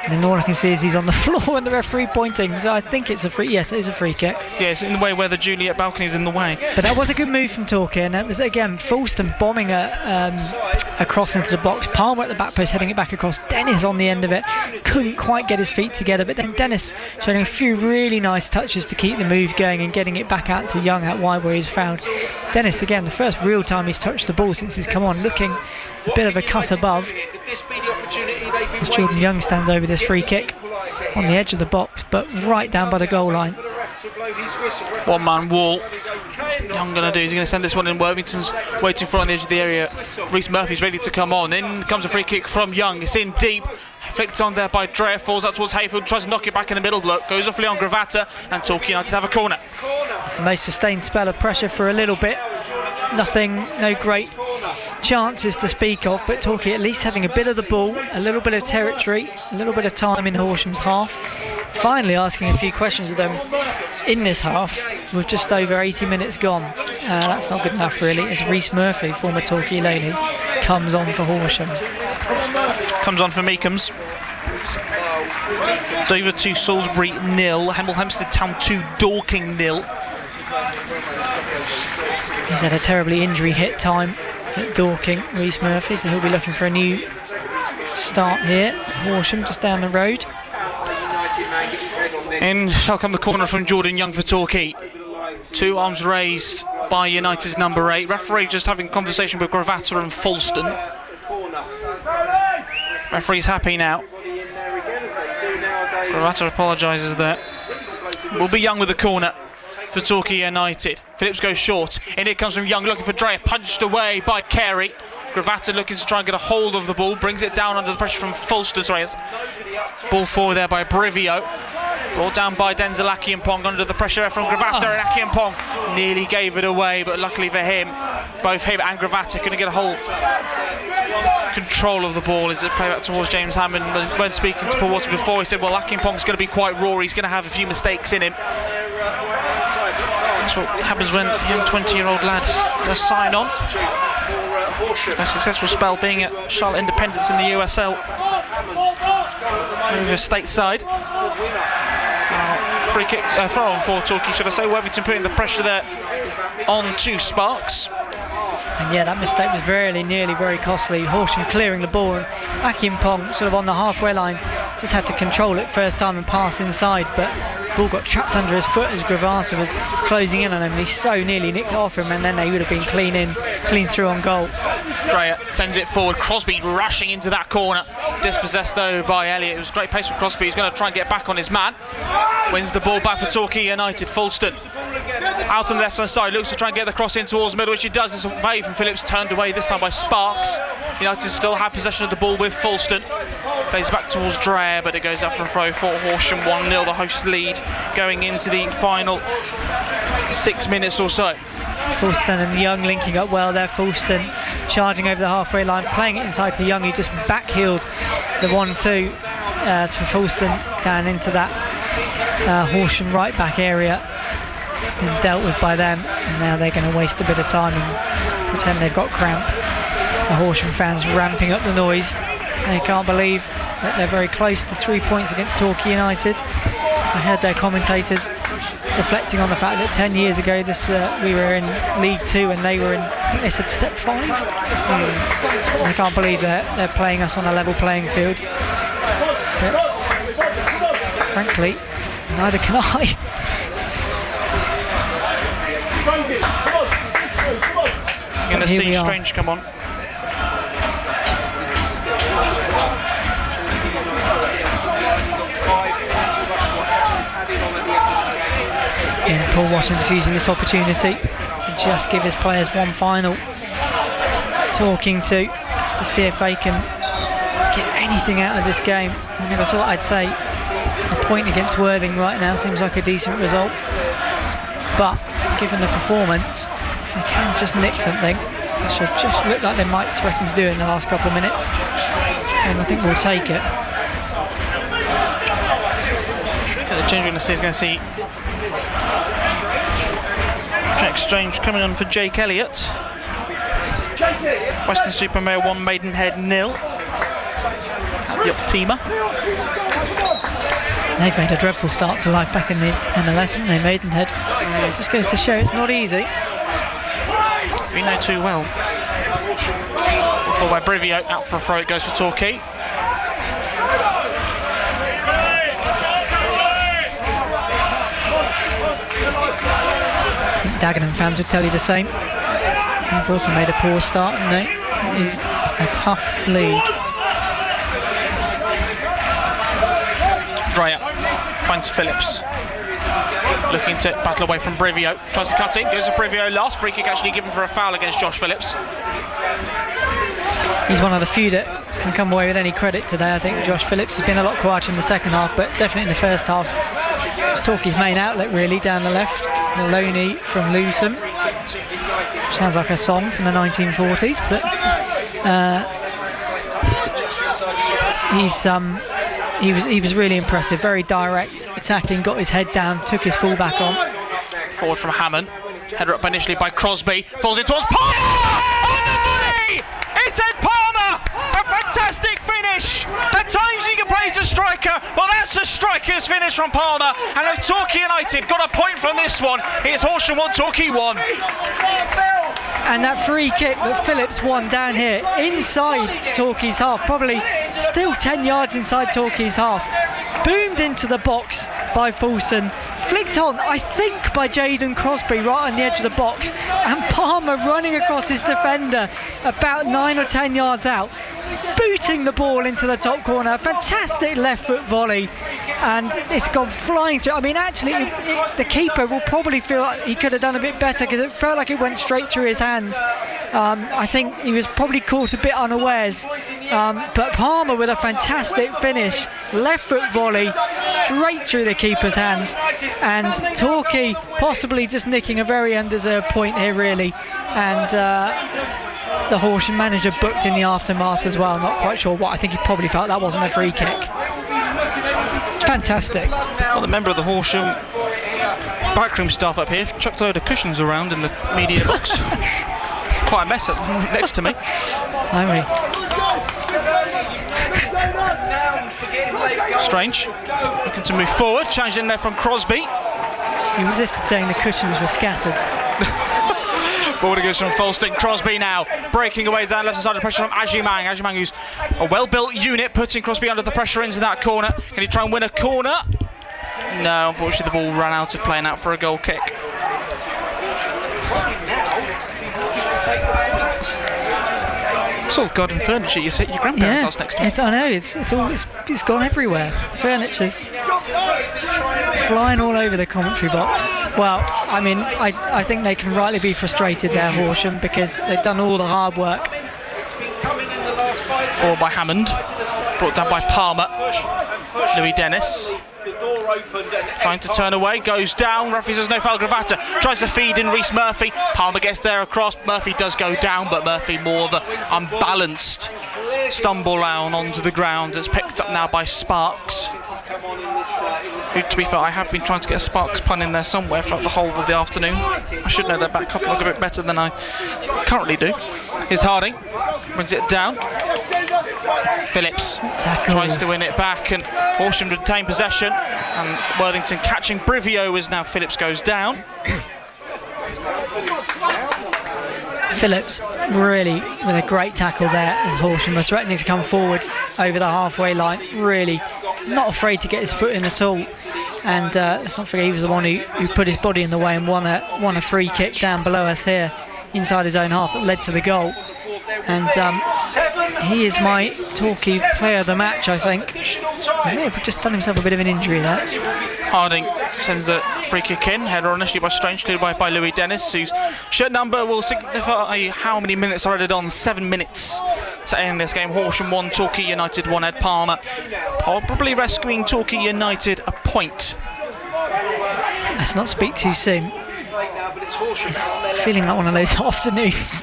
And then all I can see is he's on the floor and the referee pointing. So I think it's a free. Yes, it is a free kick. Yes, in the way where the Juliet balcony is in the way. But that was a good move from Torquay, and it was again Fulston bombing across into the box. Palmer at the back post heading it back across. Dennis on the end of it couldn't quite get his feet together, but then Dennis showing a few really nice touches to keep the move going and getting it back out to Young out wide where he's found. Dennis again, the first real time he's touched the ball since he's come on, looking a bit of a cut above. As Jordan Young stands over this free kick on the edge of the box, but right down by the goal line. One man wall. What's Young going to do? He's going to send this one in. Worthington's waiting for it on the edge of the area. Reece Murphy's ready to come on. In comes a free kick from Young. It's in deep. Flicked on there by Dreyer. Falls up towards Hayfield. Tries to knock it back in the middle block. Goes off Leon Gravata. And Torquay United have a corner. It's the most sustained spell of pressure for a little bit. Nothing, no great chances to speak of, but Torquay at least having a bit of the ball, a little bit of territory, a little bit of time in Horsham's half. Finally asking a few questions of them in this half with just over 80 minutes gone. That's not good enough really, as Reece Murphy, former Torquay Loney, comes on for Horsham. Comes on for Meekums. Dover 2, Salisbury 0, Hemel Hempstead Town 2, Dorking 0. He's had a terribly injury hit time at Dorking, Reece Murphy, so he'll be looking for a new start here. Horsham just down the road. In shall come the corner from Jordan Young for Torquay. Two arms raised by United's number 8. Referee just having a conversation with Gravata and Fulston. Referee's happy now. Gravata apologises there. Will be Young with the corner for Torquay United. Phillips goes short. In it comes from Young, looking for Dreyer, punched away by Carey. Gravata looking to try and get a hold of the ball, brings it down under the pressure from Fulston. Sorry, ball forward there by Brivio. Brought down by Denzel Akimpong under the pressure from Gravata, and Akimpong nearly gave it away, but luckily for him, both him and Gravata couldn't get a hold control of the ball. As it played back towards James Hammond. When speaking to Paul Watson before, he said, well, Akimpong's going to be quite raw, he's going to have a few mistakes in him. That's what happens when a young 20-year-old lad does sign on. A successful spell being at Charlotte Independence in the USL. Over stateside. free kick, throw on for Torquay, should I say. Worthington putting the pressure there on to Sparks. And yeah, that mistake was nearly very costly. Horsham clearing the ball, and Akim Pong sort of on the halfway line just had to control it first time and pass inside, but the ball got trapped under his foot as Gravasa was closing in on him. He so nearly nicked it off him, and then they would have been clean through on goal. Dreyer sends it forward. Crosby rushing into that corner. Dispossessed though by Elliott. It was great pace from Crosby. He's going to try and get back on his man. Wins the ball back for Torquay United. Fulston out on the left hand side, looks to try and get the cross in towards the middle, which he does. It's away from Phillips, turned away this time by Sparks. United still have possession of the ball with Fulston. Plays back towards Dreyer, but it goes up for a throw for Horsham. 1-0 the hosts lead going into the final 6 minutes or so. Fulston and Young linking up well there. Fulston charging over the halfway line, playing it inside to Young, who just backheeled the 1-2 to Fulston down into that Horsham right back area. Been dealt with by them, and now they're going to waste a bit of time and pretend they've got cramp. The Horsham fans ramping up the noise. They can't believe that they're very close to 3 points against Torquay United. I heard their commentators reflecting on the fact that 10 years ago we were in League 2 and they were in, I think they said, Step 5. I can't believe they're playing us on a level playing field. But frankly, neither can I. You're going to see Strange come on. And Paul Watson's using this opportunity to just give his players one final talking to, just to see if they can get anything out of this game. I never thought I'd say a point against Worthing right now seems like a decent result, but given the performance, if they can just nick something, it should just look like they might threaten to do it in the last couple of minutes, and I think we'll take it. The change we're going to see is going to see Jack Strange coming on for Jake Elliott. Weston-super-Mare 1, Maidenhead 0 at the Optima. They've made a dreadful start to life back in the MLS, haven't they, Maidenhead? Just goes to show it's not easy. We know too well. Before by Brivio, out for a throw, it goes for Torquay. I think Dagenham fans would tell you the same. They've also made a poor start, and it is a tough league. Dreyer finds Phillips, looking to battle away from Brivio, tries to cut in, goes to Brivio last, free kick actually given for a foul against Josh Phillips. He's one of the few that can come away with any credit today. I think Josh Phillips has been a lot quieter in the second half, but definitely in the first half it's Torquay's main outlet really down the left. Maloney from Luton, sounds like a song from the 1940s, but he was really impressive, very direct, attacking, got his head down, took his fullback on. Forward from Hammond, header up initially by Crosby, falls it towards Palmer! On the money! It's Ed Palmer! A fantastic finish! At times he can play as a striker, well that's a striker's finish from Palmer, and if Torquay United got a point from this one, it's Horsham 1, Torquay 1. And that free kick that Phillips won down here inside Torquay's half, probably still 10 yards inside Torquay's half, boomed into the box by Fulston, flicked on, I think, by Jayden Crosby right on the edge of the box, and Palmer running across his defender about 9 or 10 yards out, booting the ball into the top corner. Fantastic left foot volley, and it's gone flying through. I mean, actually, the keeper will probably feel like he could have done a bit better because it felt like it went straight through his hands. I think he was probably caught a bit unawares, but Palmer with a fantastic finish, left foot volley straight through the keeper's hands, and Torquay possibly just nicking a very undeserved point here really, and the Horsham manager booked in the aftermath as well. I'm not quite sure what. I think he probably felt that wasn't a free kick. It's fantastic. Well, the member of the Horsham backroom staff up here chucked a load of cushions around in the media box. Quite a mess next to me. I mean, Strange looking to move forward, challenged in there from Crosby. He resisted saying the cushions were scattered. Forward it goes from Folston. Crosby now breaking away down left side of pressure from Ajimang. Ajimang, who's a well-built unit, putting Crosby under the pressure into that corner. Can he try and win a corner? No, unfortunately the ball ran out of play and out for a goal kick. It's all garden furniture you sit at your grandparents' house next to it. I know, it's gone everywhere. Furniture's flying all over the commentary box. Well, I mean, I think they can rightly be frustrated there, Horsham, because they've done all the hard work. Forward by Hammond, brought down by Palmer. Louis Dennis trying to turn away, goes down. Referee says no foul. Gravata tries to feed in Reece Murphy. Palmer gets there across. Murphy does go down, but Murphy more of an unbalanced stumble down onto the ground. It's picked up now by Sparks. Who, to be fair, I have been trying to get a Sparks pun in there somewhere throughout the whole of the afternoon. I should know their back couple a bit better than I currently do. Here's Harding, brings it down. Phillips tries to win it back, and Horsham retain possession, and Worthington catching Brivio as now Phillips goes down. Phillips really with a great tackle there as Horsham was threatening to come forward over the halfway line. Really not afraid to get his foot in at all, and let's not forget he was the one who put his body in the way and won a free kick down below us here inside his own half that led to the goal. And he is my Torquay player of the match, I think. He may have just done himself a bit of an injury there. Harding sends the free kick in, header initially by Strange, cleared by Louis Dennis, whose shirt number will signify how many minutes are added on. 7 minutes to end this game. Horsham 1, Torquay United 1. Ed Palmer probably rescuing Torquay United a point. Let's not speak too soon. It's feeling like one of those afternoons.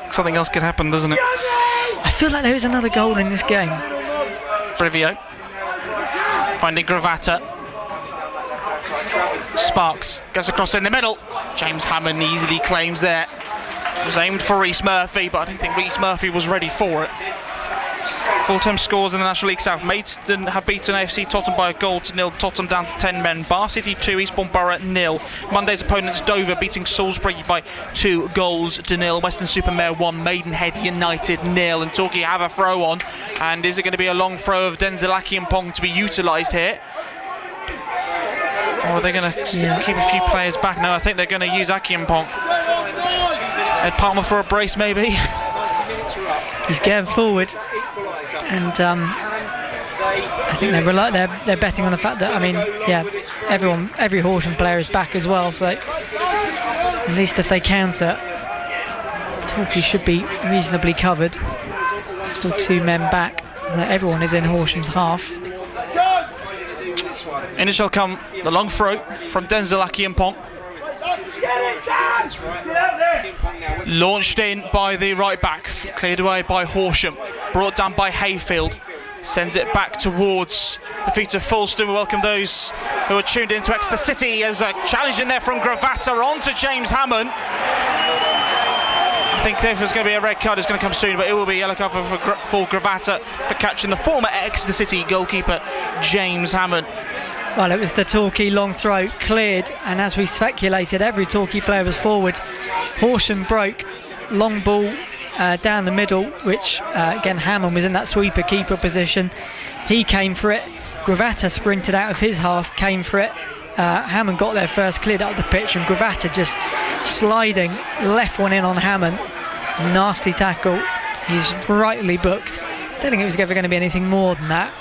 Something else could happen, doesn't it? I feel like there is another goal in this game. Brivio finding Gravata. Sparks gets across in the middle. James Hammond easily claims there. It was aimed for Reece Murphy, but I don't think Reece Murphy was ready for it. Full-time scores in the National League South. Maidstone have beaten AFC Tottenham by 1-0. Tottenham down to 10 men. Bar City 2, Eastbourne Borough 0. Monday's opponents Dover beating Salisbury by 2-0. Western-super-Mare 1, Maidenhead United 0. And Torquay have a throw on. And is it going to be a long throw of Denzel Akiampong to be utilised here? Or are they going to keep a few players back? No, I think they're going to use Akiampong. Ed Palmer for a brace, maybe. He's going forward. And I think they're betting on the fact that, I mean, every Horsham player is back as well, so at least if they counter, Torquay should be reasonably covered. Still 2 men back. Everyone is in Horsham's half. In it shall come the long throw from Denzel Akiampong. Launched in by the right back, cleared away by Horsham, brought down by Hayfield, sends it back towards the feet of Fulston. We welcome those who are tuned into Exeter City as a challenge in there from Gravata on to James Hammond. I think if there's going to be a red card, it's going to come soon, but it will be a yellow card for Gravata for catching the former Exeter City goalkeeper James Hammond. Well, it was the Torquay long throw, cleared, and as we speculated, every Torquay player was forward. Horsham broke, long ball down the middle, which again Hammond was in that sweeper keeper position. He came for it. Gravata sprinted out of his half, came for it. Hammond got there first, cleared up the pitch, and Gravata just sliding, left one in on Hammond. Nasty tackle. He's rightly booked. Don't think it was ever going to be anything more than that.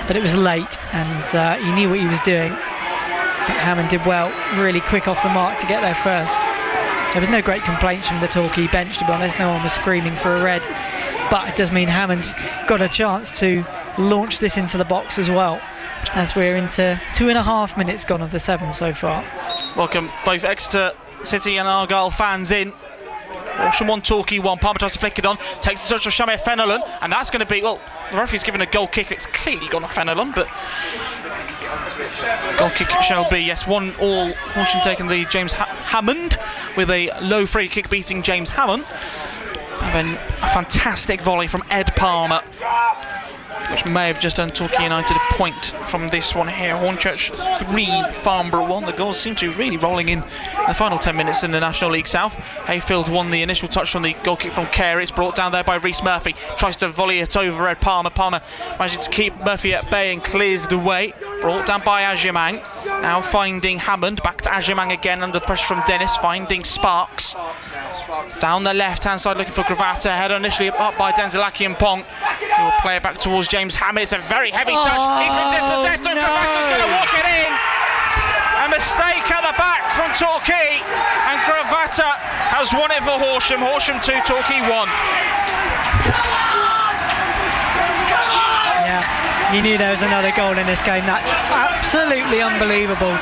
But it was late, and he knew what he was doing. But Hammond did well, really quick off the mark to get there first. There was no great complaints from the Torquay bench, to be honest. No one was screaming for a red. But it does mean Hammond's got a chance to launch this into the box as well, as we're into 2.5 minutes gone of the 7 so far. Welcome both Exeter City and Argyle fans in. Horsham 1, Torquay 1. Palmer tries to flick it on, takes the touch of Shamir Fenelon, and that's going to be, well, the referee's given a goal kick. It's clearly gone off Fenelon, but goal kick it shall be. Yes, 1-1. Horsham taking the James Hammond with a low free kick, beating James Hammond. And then a fantastic volley from Ed Palmer. which may have just done Torquay United a point from this one here. Hornchurch 3, Farnborough 1. The goals seem to be really rolling in the final 10 minutes in the National League South. Hayfield won the initial touch from the goal kick from Carey. It's brought down there by Rhys Murphy. Tries to volley it over Ed Palmer. Palmer managing to keep Murphy at bay and clears the way. Brought down by Ajimang. Now finding Hammond. Back to Ajimang again under the pressure from Dennis. Finding Sparks. Down the left-hand side looking for Gravata. Header initially up by Denzilaki and Pong. He will play it back towards James Hammond. It's a very heavy touch. He's been dispossessed and Gravata's going to walk it in. A mistake at the back from Torquay, and Gravata has won it for Horsham. Horsham 2, Torquay 1. Yeah, you knew there was another goal in this game. That's absolutely unbelievable.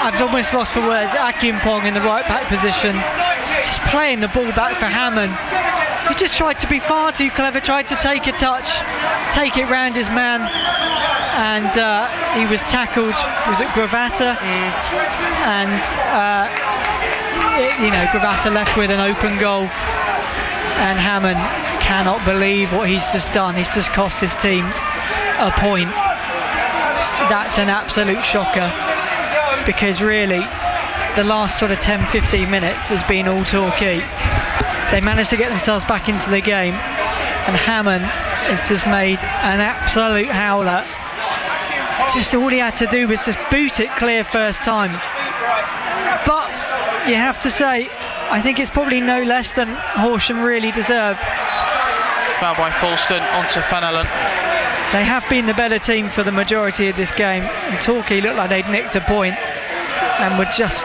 I've almost lost for words. Akimpong in the right back position, just playing the ball back for Hammond. He just tried to be far too clever, tried to take a touch, take it round his man, and he was tackled. Was it Gravata? And Gravata left with an open goal, and Hammond cannot believe what he's just done. He's just cost his team a point. That's an absolute shocker, because really the last sort of 10-15 minutes has been all Torquay. They managed to get themselves back into the game, and Hammond has just made an absolute howler. Just all he had to do was just boot it clear first time. But you have to say, I think it's probably no less than Horsham really deserve. Foul by Falston onto Fenelon. They have been the better team for the majority of this game, and Torquay looked like they'd nicked a point and were just,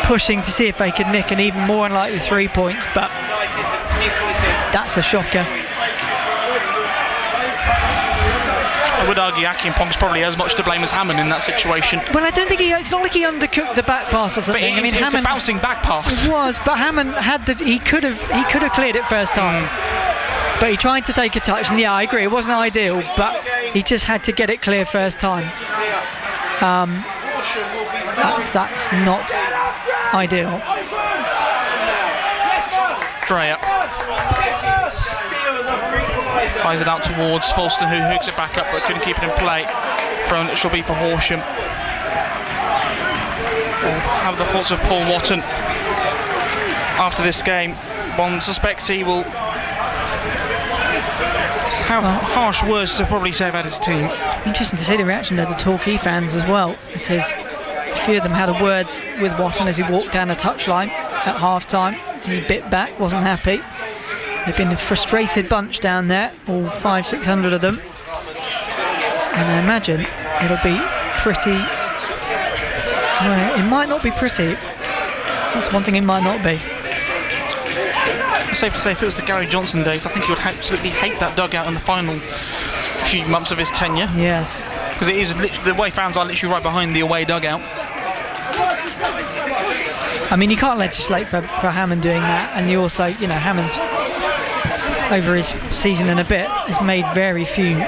pushing to see if they could nick an even more unlikely 3 points, but that's a shocker. I would argue Akimpong's probably as much to blame as Hammond in that situation. Well, I don't think it's not like he undercooked a back pass or something. But it's Hammond, a bouncing back pass. It was, but Hammond he could have cleared it first time. But he tried to take a touch, and yeah, I agree, it wasn't ideal, but he just had to get it clear first time. That's not ideal. Dreyer fires it out towards Falston, who hooks it back up but couldn't keep it in play. Thrown, it shall be for Horsham. Have the thoughts of Paul Watton after this game. One suspects he will have harsh words to probably say about his team. Interesting to see the reaction of the Torquay fans as well, because a few of them had a word with Watton as he walked down the touchline at half-time. He bit back, wasn't happy. They've been a frustrated bunch down there, all 500-600 of them. And I imagine it'll be pretty... Well, it might not be pretty. That's one thing it might not be. It's safe to say if it was the Gary Johnson days, I think he would absolutely hate that dugout in the final few months of his tenure. Yes. Because it is the way fans are literally right behind the away dugout. I mean, you can't legislate for Hammond doing that, and you also, Hammond's over his season and a bit has made very few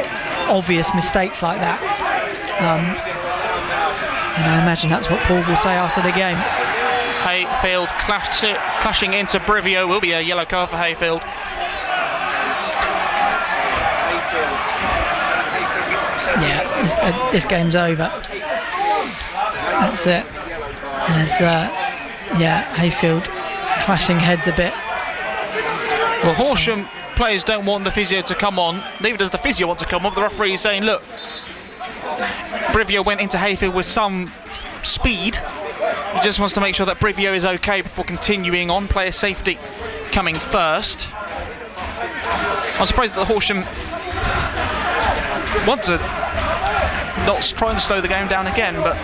obvious mistakes like that. And I imagine that's what Paul will say after the game. Hayfield clashing into Brivio. Will be a yellow card for Hayfield. Yeah, this game's over. That's it. Hayfield clashing heads a bit. Well, Horsham players don't want the physio to come on. Neither does the physio want to come on. The referee is saying, look, Brivio went into Hayfield with some speed. He just wants to make sure that Brivio is okay before continuing on. Player safety coming first. I'm surprised that Horsham want to not try and slow the game down again, but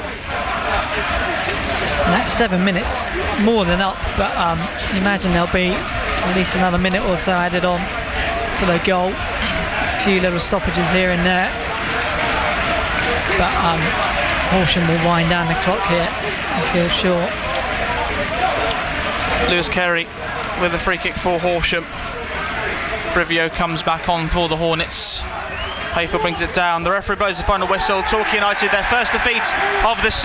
and that's 7 minutes, more than up, but imagine there'll be at least another minute or so added on for the goal. A few little stoppages here and there, but Horsham will wind down the clock here, I feel sure. Lewis Carey with a free kick for Horsham. Brivio comes back on for the Hornets. Hayfield brings it down. The referee blows the final whistle. Torquay United, their first defeat of the